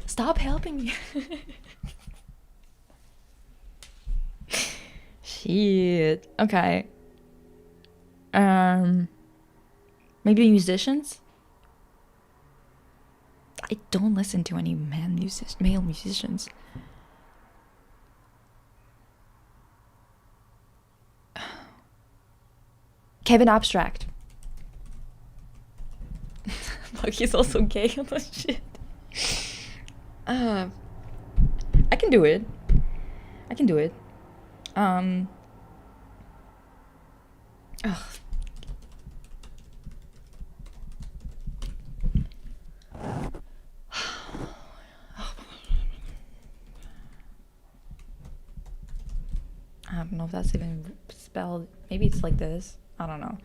Stop helping me. Shit. Okay. Maybe musicians? I don't listen to any male musicians. Kevin Abstract. Look, he's also gay. Oh shit. I can do it. Ugh. I don't know if that's even spelled. Maybe it's like this. I don't know.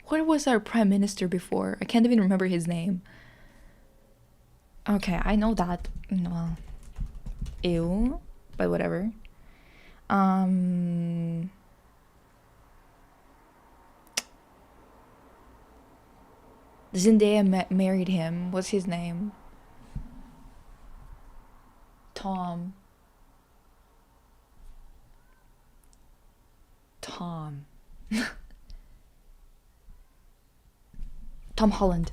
What was our prime minister before? I can't even remember his name. Okay, I know that. Well, ew, but whatever. Zendaya married him. What's his name? Tom. Tom Holland.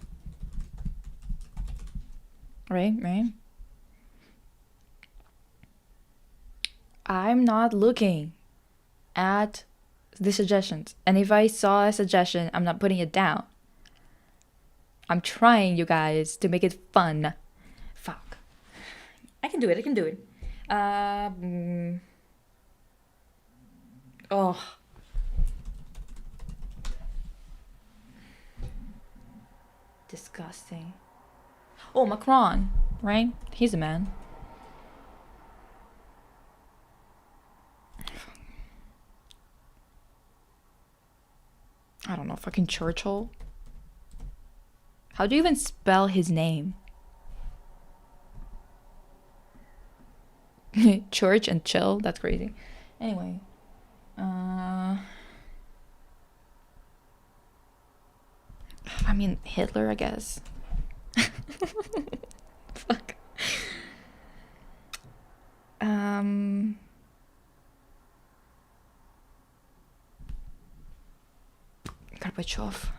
Right? I'm not looking at the suggestions. And if I saw a suggestion, I'm not putting it down. I'm trying, you guys, to make it fun. Fuck. I can do it. Oh. Disgusting. Oh, Macron, right? He's a man. I don't know, fucking Churchill. How do you even spell his name? Church and chill? That's crazy. Anyway. I mean, Hitler, I guess. Fuck. Gorbachev.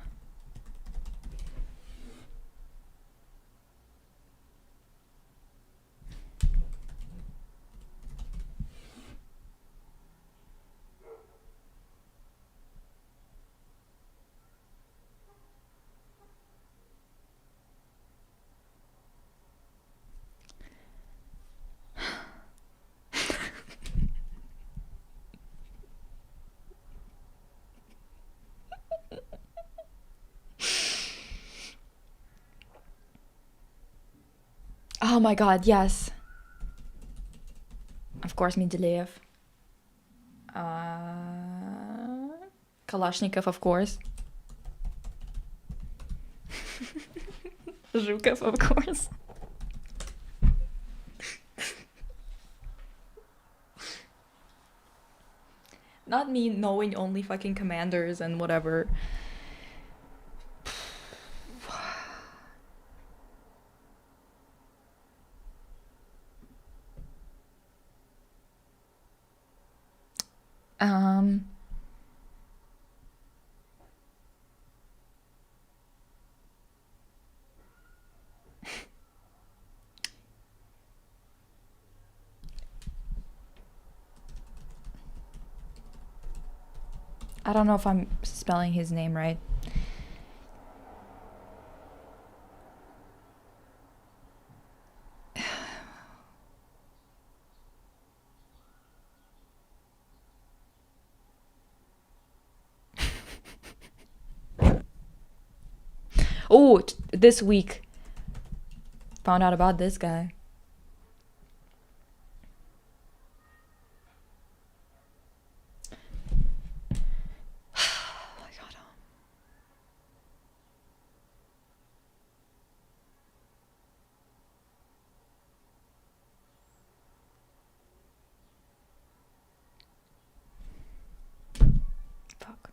Oh my god, yes. Of course, Mendeleev. Kalashnikov, of course. Zhukov, of course. Not me knowing only fucking commanders and whatever. I don't know if I'm spelling his name right. Oh, this week found out about this guy. Oh my god. Fuck.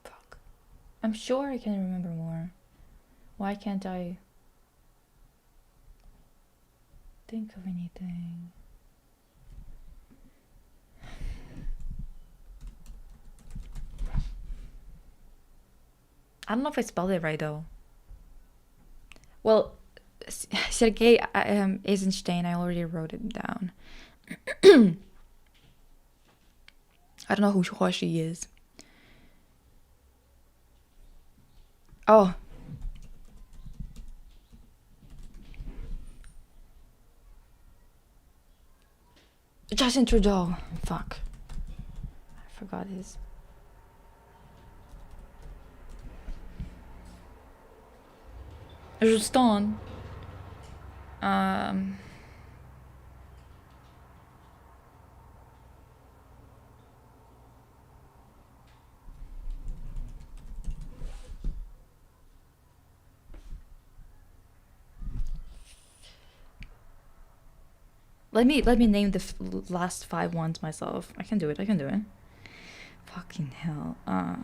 Fuck. I'm sure I can remember more. Why can't I think of anything? I don't know if I spelled it right though. Well, Sergei Eisenstein, I already wrote it down. I don't know who she is. Oh. Justin Trudeau. Fuck. I forgot his. Justin. Let me name the last 5 ones myself. I can do it. I can do it. Fucking hell. Oh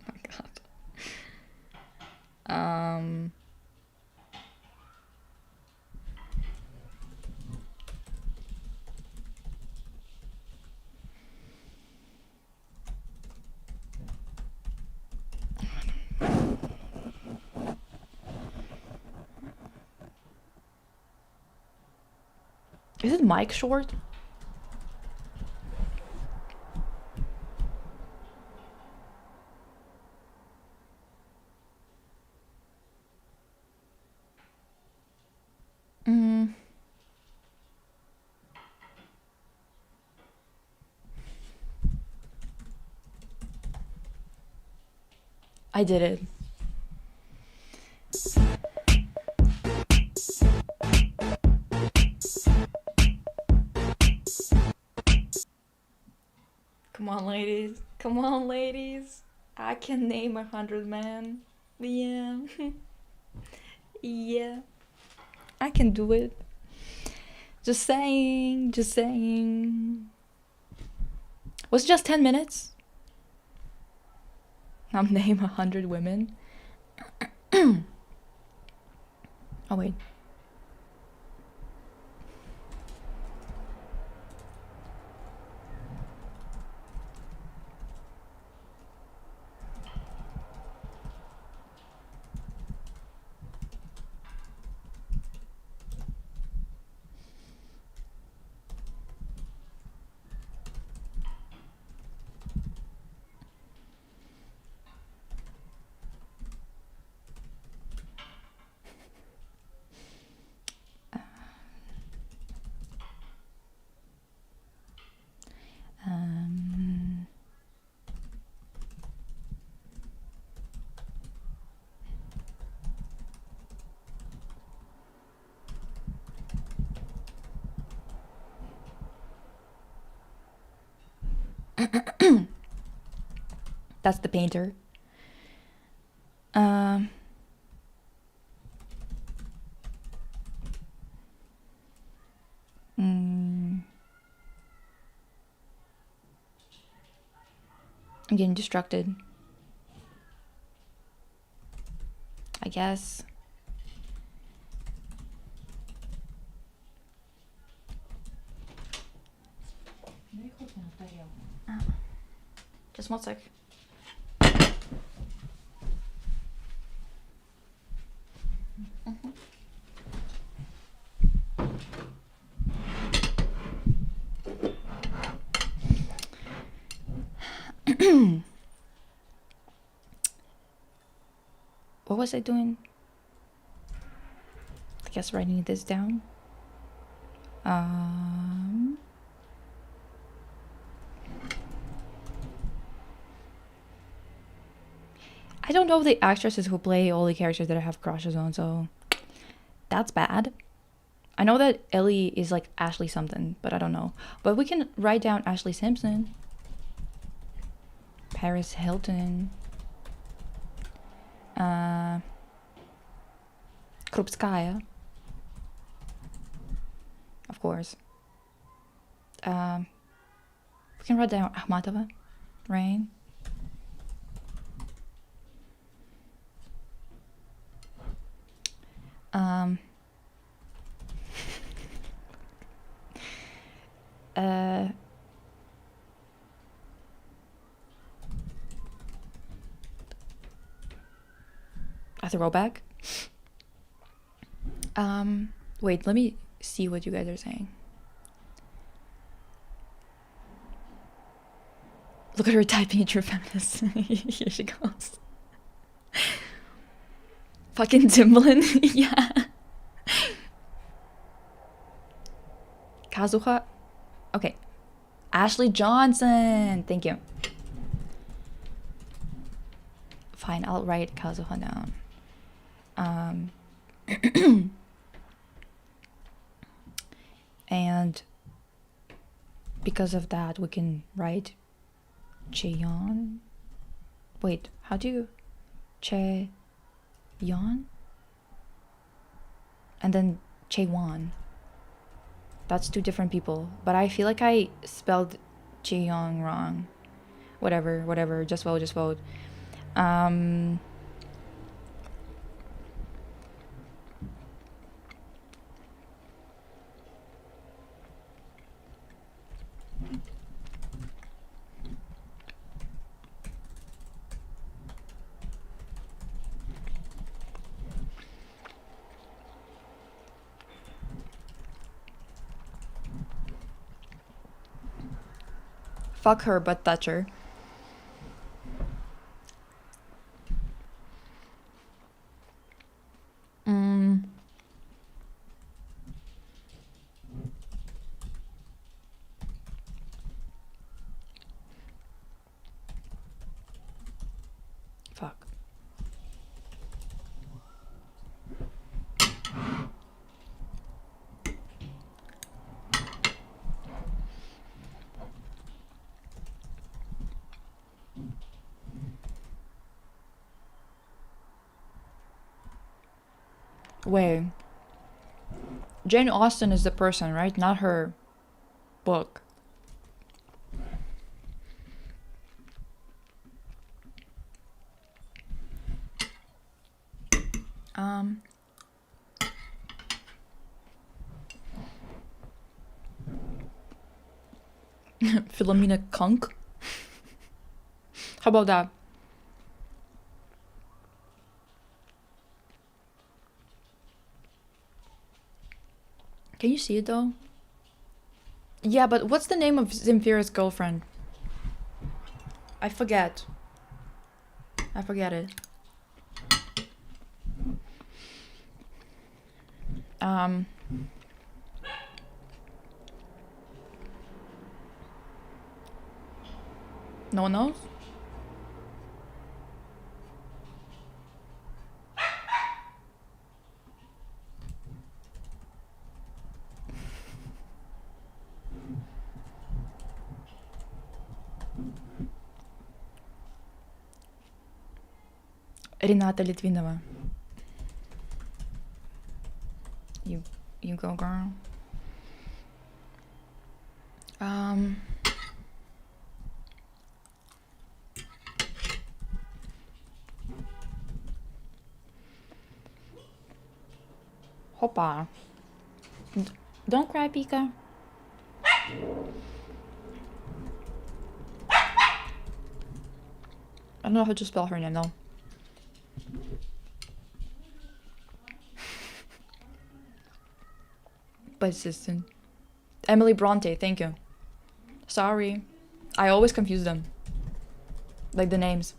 my god. Is it Mike Short? I did it. Come on, ladies. Come on, ladies. I can name 100 men. Yeah. Yeah. I can do it. Just saying. Just saying. Was it just 10 minutes? I'll name 100 women. Oh, wait. That's the painter. I'm getting distracted. I guess. Just one sec. What was I doing? I guess writing this down. I don't know the actresses who play all the characters that I have crushes on, so that's bad. I know that Ellie is like Ashley something, but I don't know. But we can write down Ashley Simpson, Paris Hilton, Krupskaya, of course. We can write down Akhmatova, Rain. Um. Uh. A throwback. Wait, let me see what you guys are saying. Look at her typing at your feminist. Here she goes. Fucking Timbaland. Yeah. Kazuha. Okay. Ashley Johnson. Thank you. Fine, I'll write Kazuha down. And because of that, we can write Cheon. Wait, how do you Cheon? And then Chewan. That's two different people. But I feel like I spelled Cheon wrong. Whatever. Just vote. Fuck her, but touch her. Fuck. Wait. Jane Austen is the person, right? Not her book. Philomena Kunk? How about that? Can you see it though? Yeah, but what's the name of Zemfira's girlfriend? I forget it. No one knows? Рената Литвинова. You go, girl. Hoppa. Don't cry, Pika. I don't know how to spell her name though. Persistent. Emily Bronte, thank you. Sorry. I always confuse them. Like the names.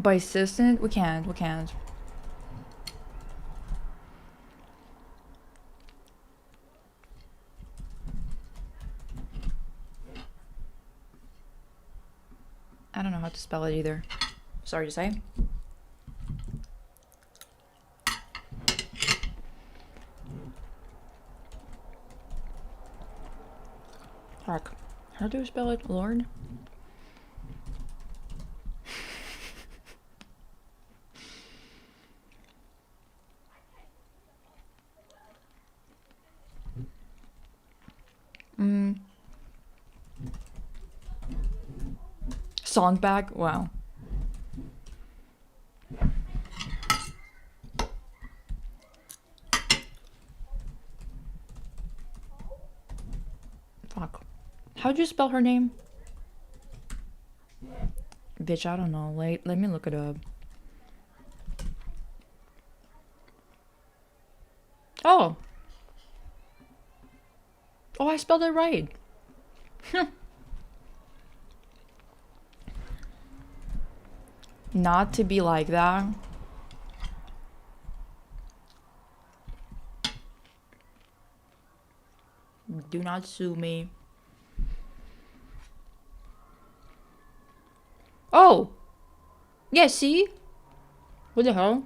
Persistent? We can't. I don't know how to spell it either. Sorry to say. Fuck. How do you spell it, Lord? song back. Wow. Fuck. How'd you spell her name? Bitch, I don't know. Let me look it up. Oh. Oh, I spelled it right. Not to be like that. Do not sue me. Oh! Yeah, see? What the hell?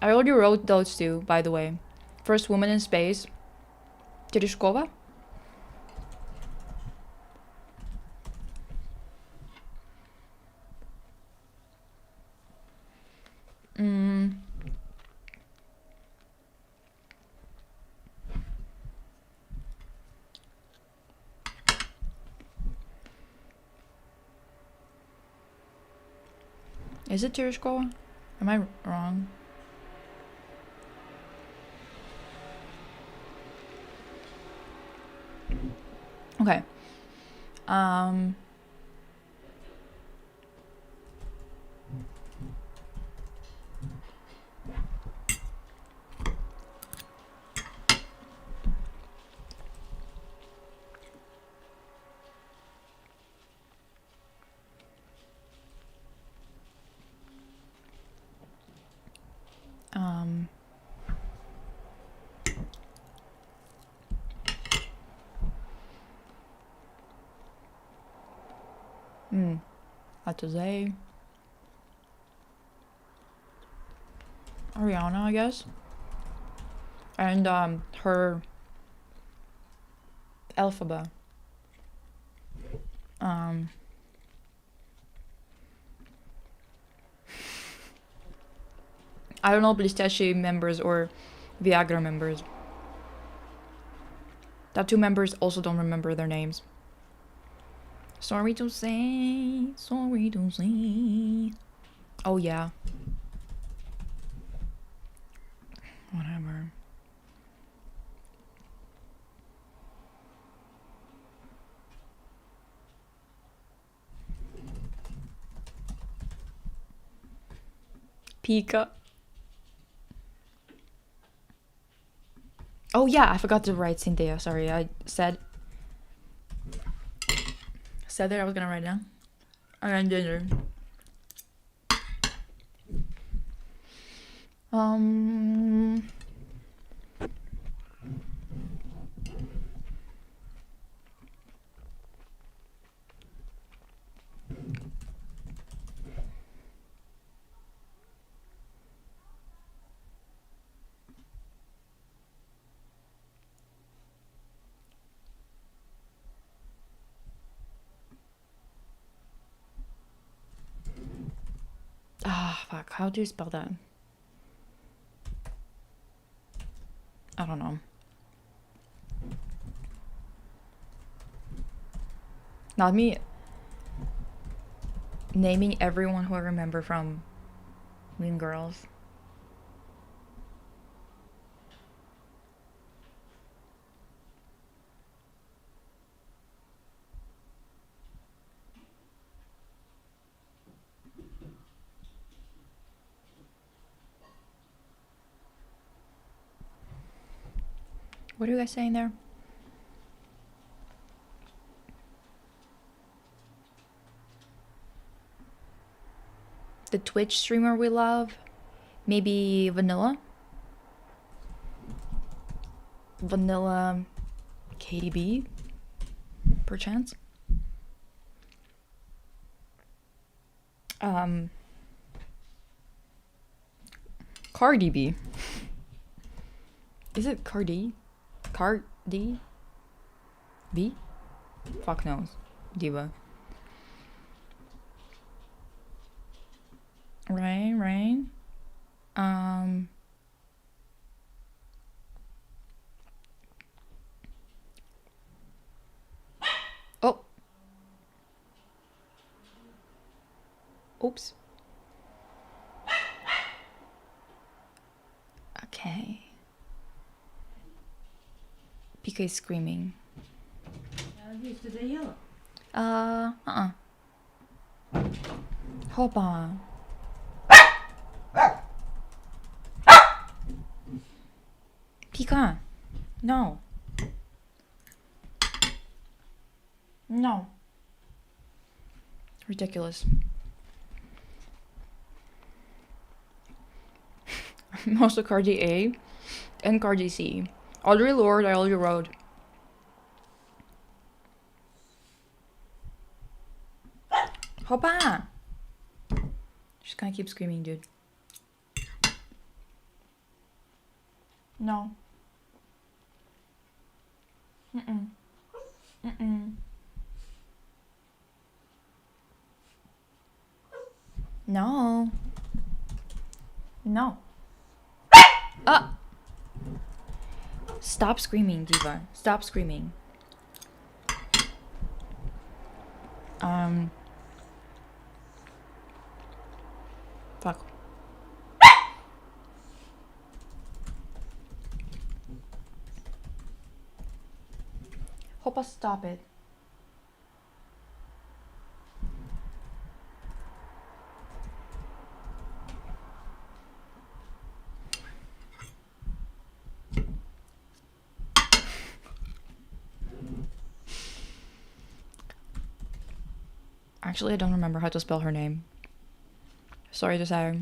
I already wrote those two, by the way. First woman in space. Tereshkova? Is it Tereshkova? Am I wrong? Okay. Atozay. Ariana, I guess. And her alphabet. I don't know Blistache members or Viagra members. Tattoo members also don't remember their names. Sorry to say, sorry to say. Oh yeah. Whatever. Pika. Oh yeah, I forgot to write Cynthia. Sorry, I said that I was gonna write it down. I didn't. Fuck, how do you spell that? I don't know. Not me naming everyone who I remember from Mean Girls. What are you guys saying there? The Twitch streamer we love? Maybe Vanilla? Vanilla KDB? Perchance? Cardi B. Is it Cardi? Cardi? B? Fuck knows. Diva. Right. Oh. Oops. Okay. PK is screaming. Hoppa. Pika. No. No. Ridiculous. I'm also Cardi A and Cardi C. Audrey Lorde, I already wrote. Hoppa! Just gonna keep screaming, dude. No. Mm-mm. Mm-mm. No. No. Ah! Stop screaming, Diva. Stop screaming. Fuck. Hoppa, stop it. Actually, I don't remember how to spell her name. Sorry to say.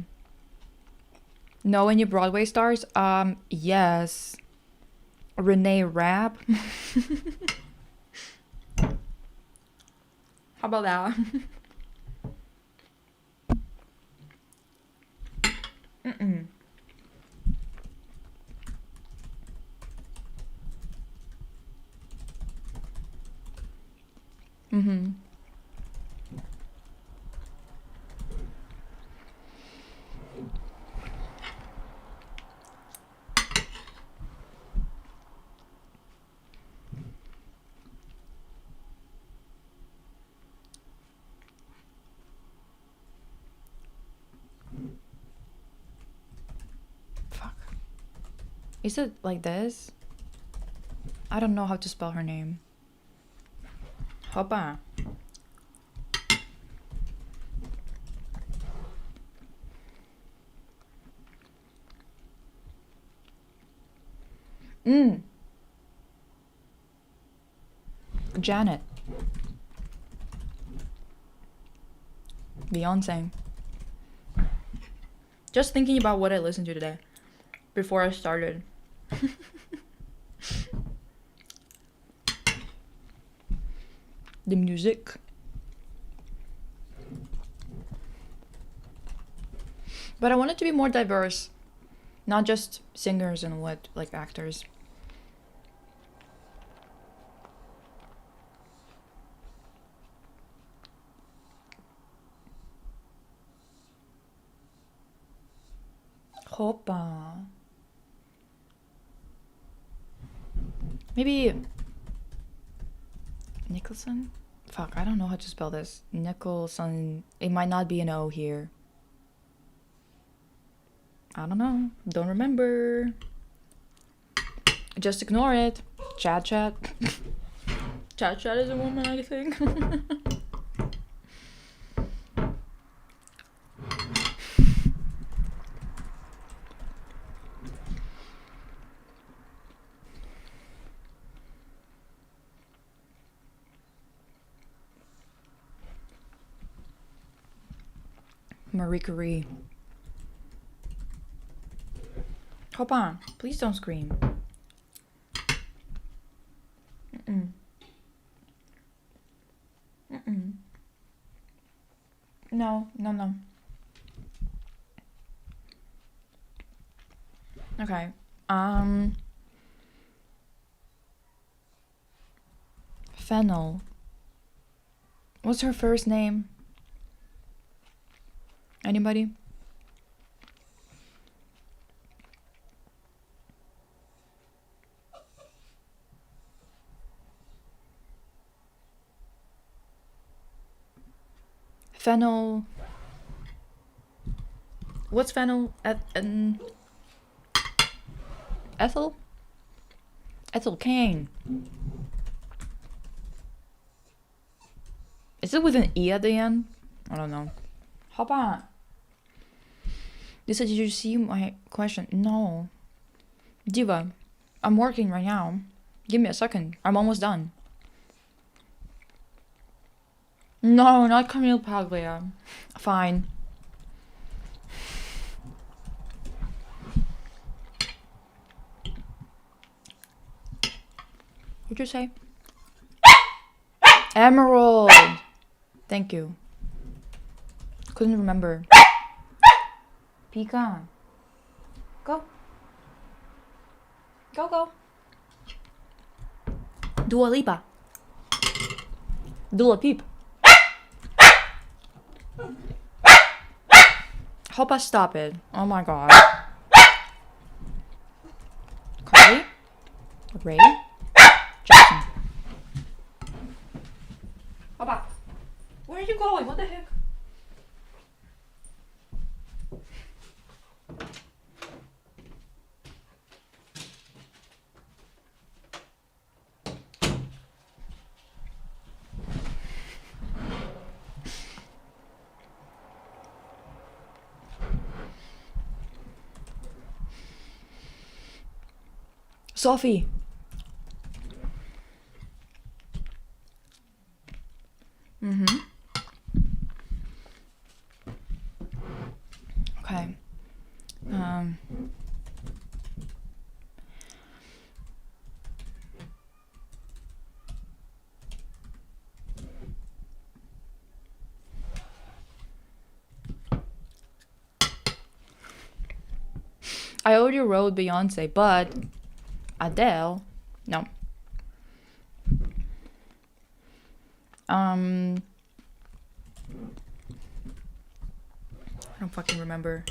Know any Broadway stars? Yes. Renee Rapp. How about that? Mm-mm. Mm-hmm. Fuck. Is it like this? I don't know how to spell her name. Hoppa. Janet. Beyonce. Just thinking about what I listened to today before I started. The music. But I want it to be more diverse. Not just singers and what, like actors. Hoppa. Maybe Nicholson? Fuck, I don't know how to spell this. Nicholson. It might not be an O here. I don't know. Don't remember. Just ignore it. Chat. Chat is a woman, I think. Marie Curie. Hop on. Please don't scream. Mm-mm. Mm-mm. No. Okay. Fennel. What's her first name? Anybody? Fennel. What's phenyl? Ethyl? Ethyl cane. Is it with an E at the end? I don't know. Hop on. Lisa, did you see my question? No. Diva, I'm working right now. Give me a second. I'm almost done. No, not Camille Paglia. Fine. What'd you say? Emerald! Thank you. Couldn't remember. Pecan. Go. Go, go. Dua Lipa. Dua Peep. Hope I stop it. Oh my god. Carly? Ray? Jackson. Hopa. Where are you going? What the heck? Sophie. Okay. I already wrote Beyonce, but Adele, no. I don't fucking remember.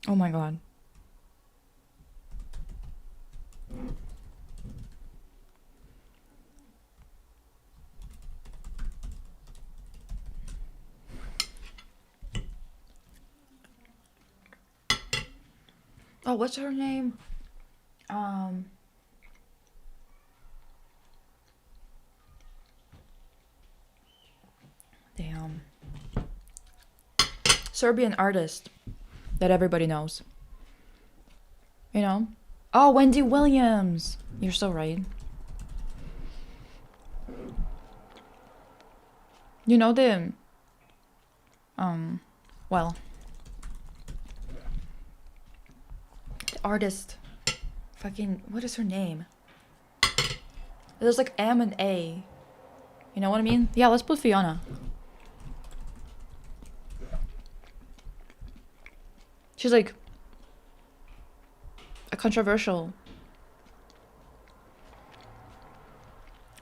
Oh my god. Oh, what's her name? Damn. Serbian artist that everybody knows. You know? Oh, Wendy Williams. You're so right. You know the well, the artist, fucking, what is her name? There's like M and A. You know what I mean? Yeah, let's put Fiona. She's like a controversial.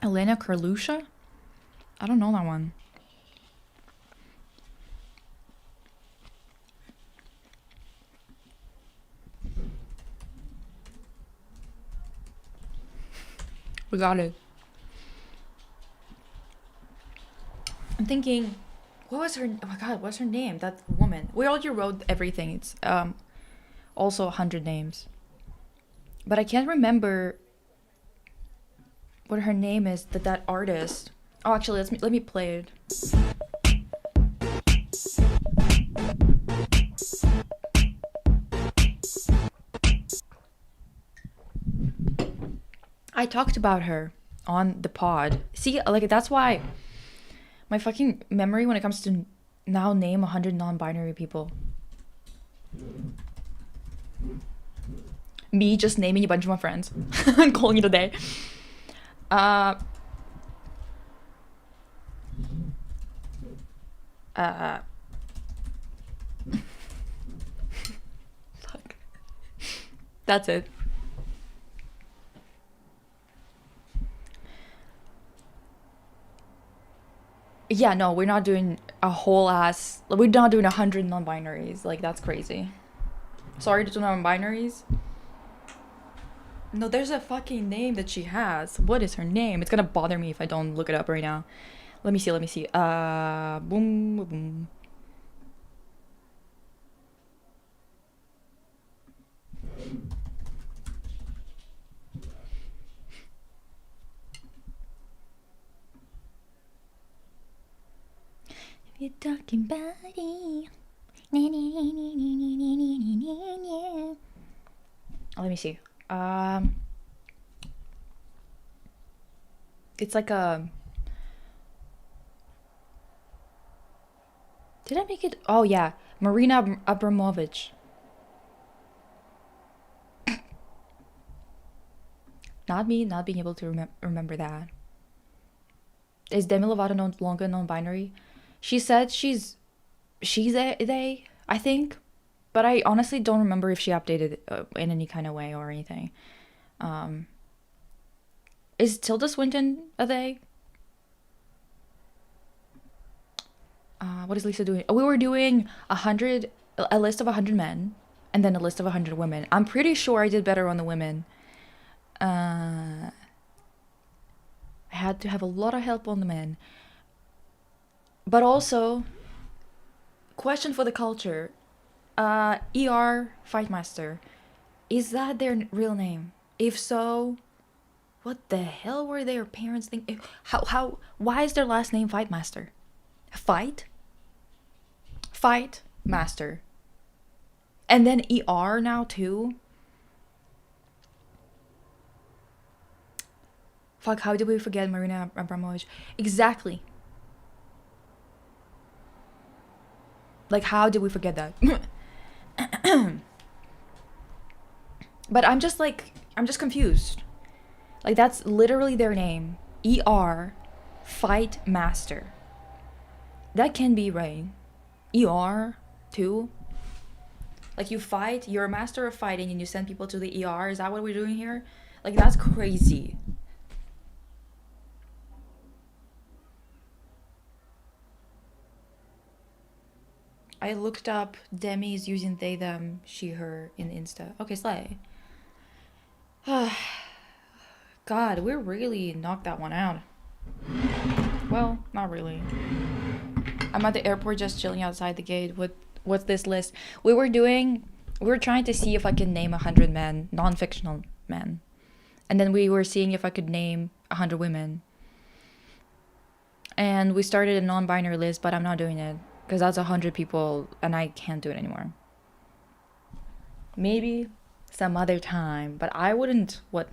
Elena Carlusha? I don't know that one. We got it. I'm thinking, what was her? Oh my god, what's her name? That woman. We already wrote everything. It's also 100 names, but I can't remember what her name is. That artist. Oh, actually, let me play it. I talked about her on the pod. See, like, that's why my fucking memory when it comes to now name 100 non-binary people. Me just naming a bunch of my friends and calling it a day. Fuck. That's it. Yeah, no, we're not doing a whole ass. We're not doing 100 non-binaries. Like, that's crazy. Sorry to non-binaries. No, there's a fucking name that she has. What is her name? It's gonna bother me if I don't look it up right now. Let me see. Boom, boom. If you're talking body. Let me see. It's like a. Did I make it? Oh yeah, Marina Abramovich. Not me, not being able to remember that. Is Demi Lovato no longer non-binary? She said she's a they, I think, but I honestly don't remember if she updated in any kind of way or anything. Is Tilda Swinton a they? What is Lisa doing? We were doing a list of 100 men, and then a list of 100 women. I'm pretty sure I did better on the women. I had to have a lot of help on the men. But also, question for the culture. ER Fightmaster. Is that their real name? If so, what the hell were their parents thinking? Why is their last name Fightmaster? Fight Master. And then ER now too? Fuck, how did we forget Marina Abramovich? Exactly. Like, how did we forget that? But I'm just confused. Like, that's literally their name. ER Fight Master. That can be right. ER too. Like, you fight, you're a master of fighting, and you send people to the ER. Is that what we're doing here? Like, that's crazy. I looked up Demi's using they, them, she, her in Insta. Okay, slay. God, we really knocked that one out. Well, not really. I'm at the airport just chilling outside the gate. What's this list? We were trying to see if I could name 100 men, non-fictional men. And then we were seeing if I could name 100 women. And we started a non-binary list, but I'm not doing it. Because that's 100 people, and I can't do it anymore. Maybe some other time, but I wouldn't. I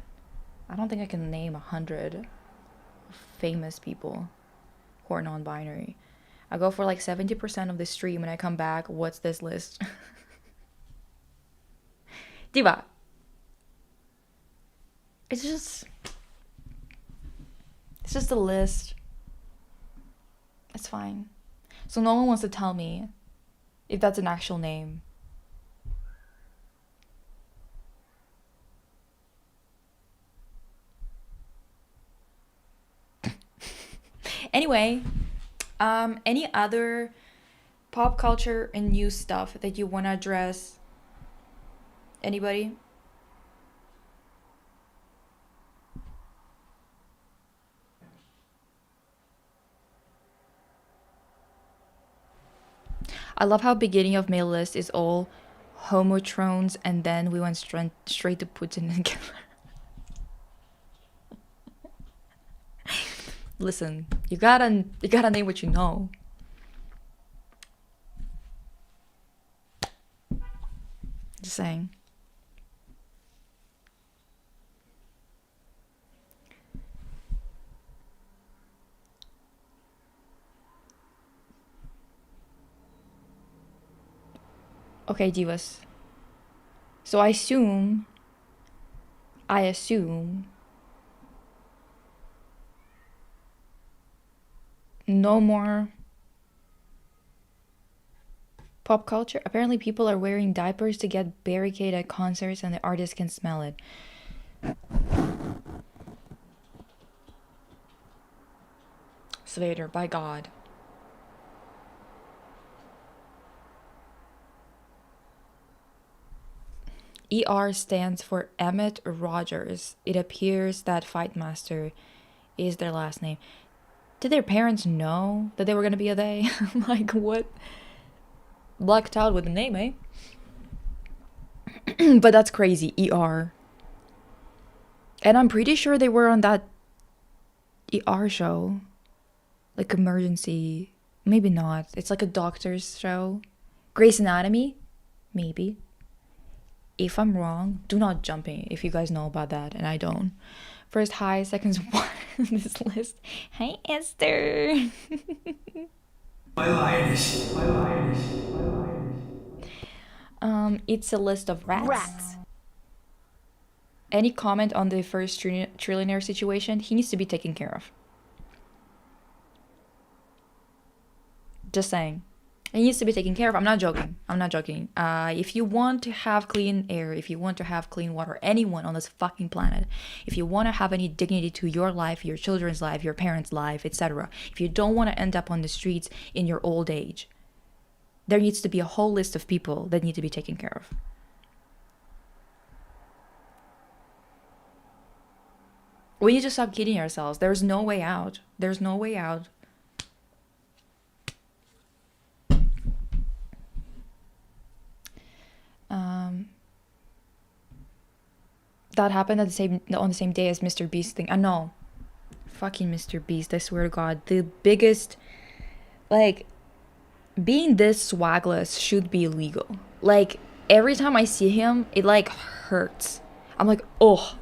don't think I can name 100 famous people who are non-binary. I go for like 70% of the stream, and I come back. What's this list? Diva. It's just a list. It's fine. So no one wants to tell me if that's an actual name. Anyway, any other pop culture and news stuff that you want to address? Anybody? I love how beginning of mail list is all homotrons, and then we went straight to Putin and Hitler. Listen, you gotta name what you know. Just saying. Okay, divas. So I assume no more pop culture. Apparently people are wearing diapers to get barricade at concerts and the artist can smell it. Slater, by God. ER stands for Emmett Rogers. It appears that Fight Master is their last name. Did their parents know that they were gonna be a they? Like, what? Lucked out with the name, eh? But that's crazy. ER. And I'm pretty sure they were on that ER show. Like emergency. Maybe not. It's like a doctor's show. Grey's Anatomy? Maybe. If I'm wrong, do not jump me if you guys know about that, and I don't. First hi, seconds what this list. Hi Esther. It's a list of rats. Any comment on the first trillionaire situation? He needs to be taken care of. Just saying. It needs to be taken care of. I'm not joking. If you want to have clean air, if you want to have clean water, anyone on this fucking planet, if you want to have any dignity to your life, your children's life, your parents' life, etc., if you don't want to end up on the streets in your old age, there needs to be a whole list of people that need to be taken care of. We need to stop kidding ourselves. There's no way out. There's no way out. That happened on the same day as Mr. Beast thing. I know. Fucking Mr. Beast, I swear to God. The biggest, like, being this swagless should be illegal. Like, every time I see him, it, like, hurts. I'm like, oh.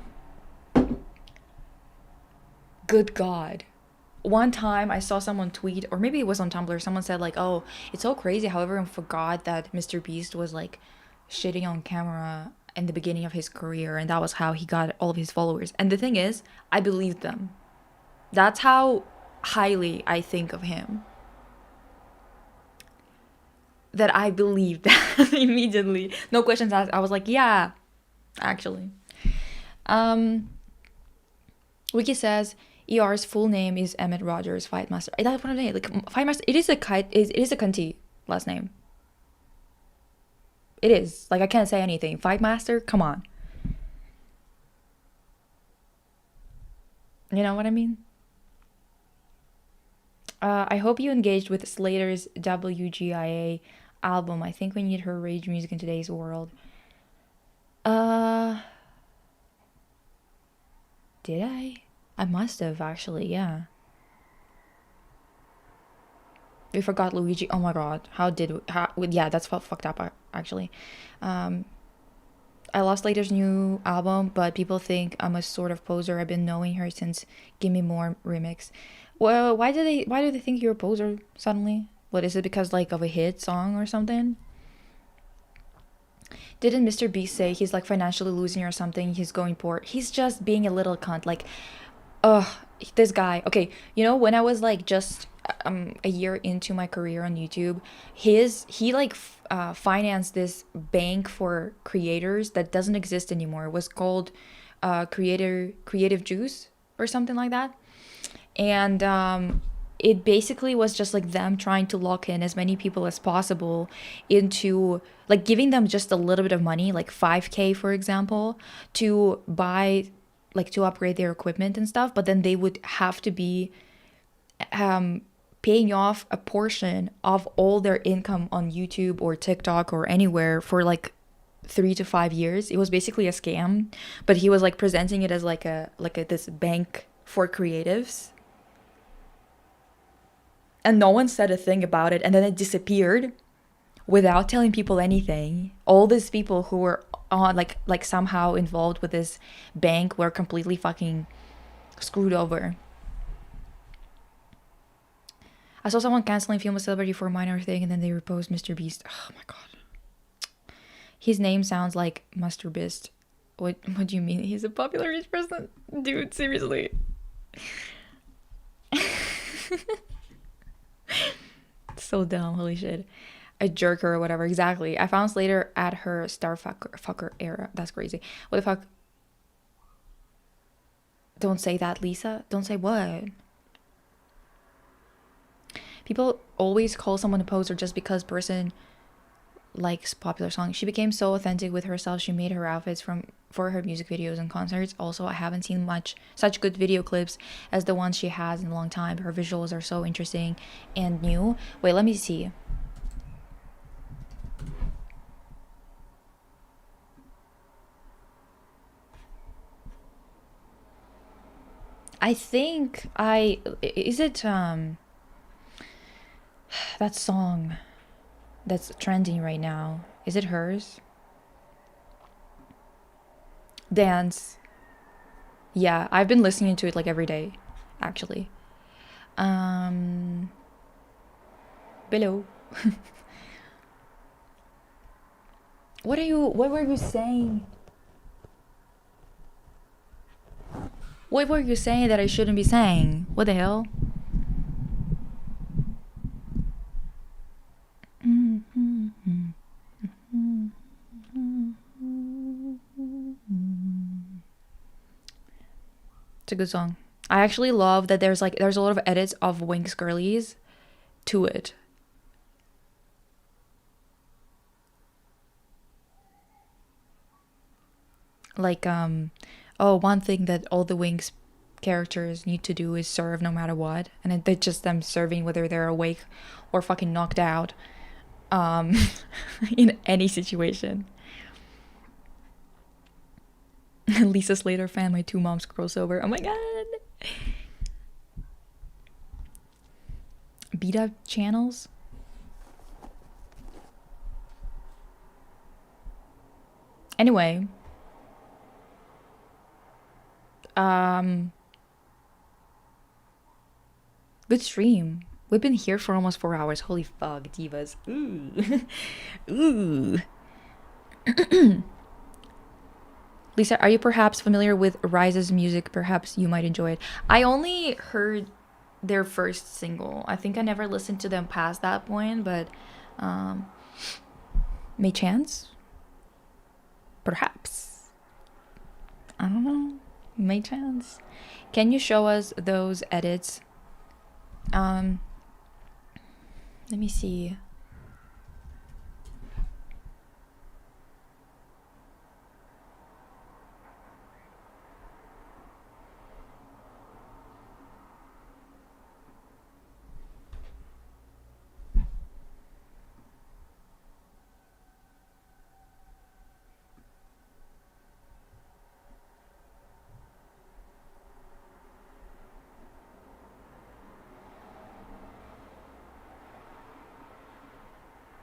Good God. One time I saw someone tweet, or maybe it was on Tumblr, someone said, like, oh, it's so crazy how everyone forgot that Mr. Beast was, like, shitting on camera in the beginning of his career, and that was how he got all of his followers. And the thing is, I believed them. That's how highly I think of him. That I believed that immediately. No questions asked. I was like, yeah, actually. Wiki says ER's full name is Emmett Rogers, Fight Master. That's what I'm saying. Like, Fight Master, it is a cunty last name. It is. Like, I can't say anything. Fight Master? Come on. You know what I mean? I hope you engaged with Slater's WGIA album. I think we need her rage music in today's world. Did I? I must have, actually, yeah. We forgot Luigi. Oh my God. Yeah, that's fucked up, actually. I love Slater's new album, but people think I'm a sort of poser. I've been knowing her since Give Me More remix. Well, why do they think you're a poser suddenly? What is it, because like of a hit song or something? Didn't Mr. Beast say he's like financially losing or something? He's going poor. He's just being a little cunt. Like, this guy. Okay, you know, when I was like just a year into my career on YouTube, he financed this bank for creators that doesn't exist anymore. It was called Creative Juice or something like that. And it basically was just like them trying to lock in as many people as possible into like giving them just a little bit of money, like 5K for example, to buy, like, to upgrade their equipment and stuff. But then they would have to be paying off a portion of all their income on YouTube or TikTok or anywhere for like 3 to 5 years. It was basically a scam, but he was like presenting it as like this bank for creatives. And no one said a thing about it, and then it disappeared without telling people anything. All these people who were on like somehow involved with this bank were completely fucking screwed over. I saw someone canceling Film a Celebrity for a minor thing, and then they reposed Mr. Beast. Oh my God. His name sounds like Mr. Beast. What do you mean? He's a popular rich person? Dude, seriously. So dumb, holy shit. A jerker or whatever, exactly. I found Slater at her fucker era. That's crazy. What the fuck? Don't say that, Lisa. Don't say what? People always call someone a poser just because person likes popular songs. She became so authentic with herself. She made her outfits for her music videos and concerts. Also, I haven't seen such good video clips as the ones she has in a long time. Her visuals are so interesting and new. Wait, let me see. I think is it that song that's trending right now. Is it hers? Dance. Yeah, I've been listening to it like every day, actually. Below. What were you saying? What were you saying that I shouldn't be saying? What the hell? It's a good song. I actually love that there's a lot of edits of Winx girlies to it. Like one thing that all the Winx characters need to do is serve no matter what, and it's just them serving whether they're awake or fucking knocked out in any situation. Lisa Slater fan, my two moms crossover. Oh my god. Beat up channels. Anyway, good stream. We've been here for almost 4 hours. Holy fuck, divas. Ooh. Ooh. Lisa, are you perhaps familiar with Rise's music? Perhaps you might enjoy it. I only heard their first single. I think I never listened to them past that point, but may chance? Perhaps. I don't know. May chance. Can you show us those edits? Let me see.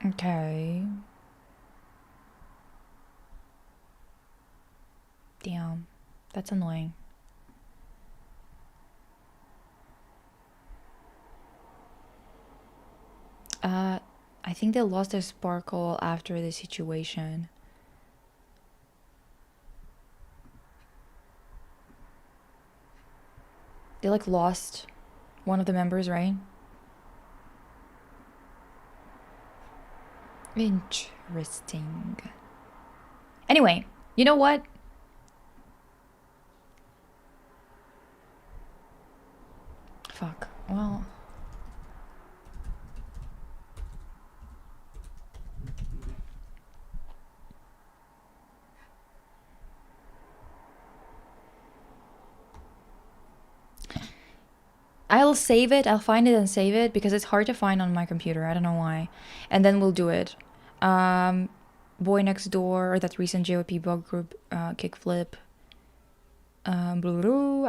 Okay. Damn. That's annoying. I think they lost their sparkle after the situation. They like lost one of the members, right? Interesting. Anyway, you know what? Fuck. Well, I'll save it. I'll find it and save it because it's hard to find on my computer. I don't know why. And then we'll do it. Boy Next Door, that recent JYP bug group kickflip. I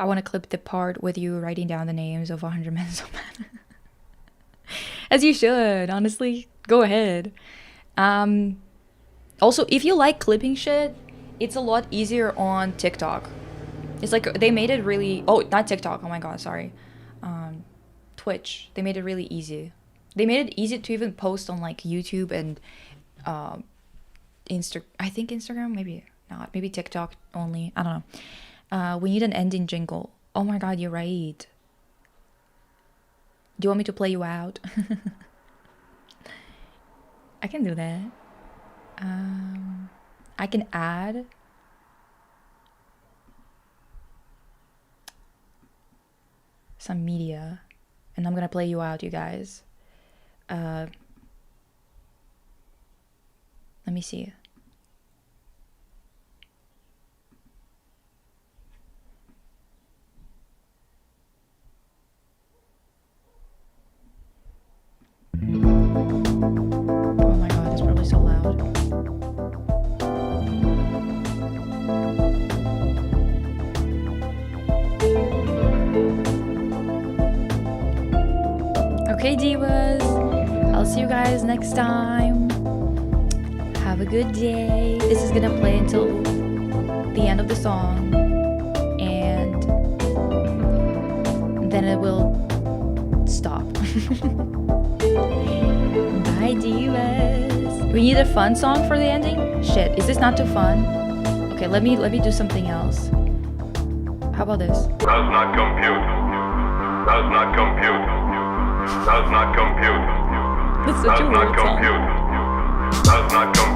want to clip the part with you writing down the names of 100 men so bad. As you should, honestly. Go ahead. Also, if you like clipping shit, it's a lot easier on TikTok. It's like they made it really... Oh, not TikTok. Oh my god, sorry. Twitch. They made it really easy. They made it easy to even post on like YouTube and I think Instagram, maybe not. Maybe TikTok only. I don't know. We need an ending jingle. Oh my god, you're right. Do you want me to play you out? I can do that. I can add some media and I'm gonna play you out, you guys. Let me see. Oh my god, it's probably so loud. Okay, divas. I'll see you guys next time. Have a good day. This is gonna play until the end of the song, and then it will stop. Bye, divas. We need a fun song for the ending. Shit, is this not too fun? Okay, let me do something else. How about this? Does not compute. Does not compute. Does not compute. That's such a Does not weird song. compute. Does not compute.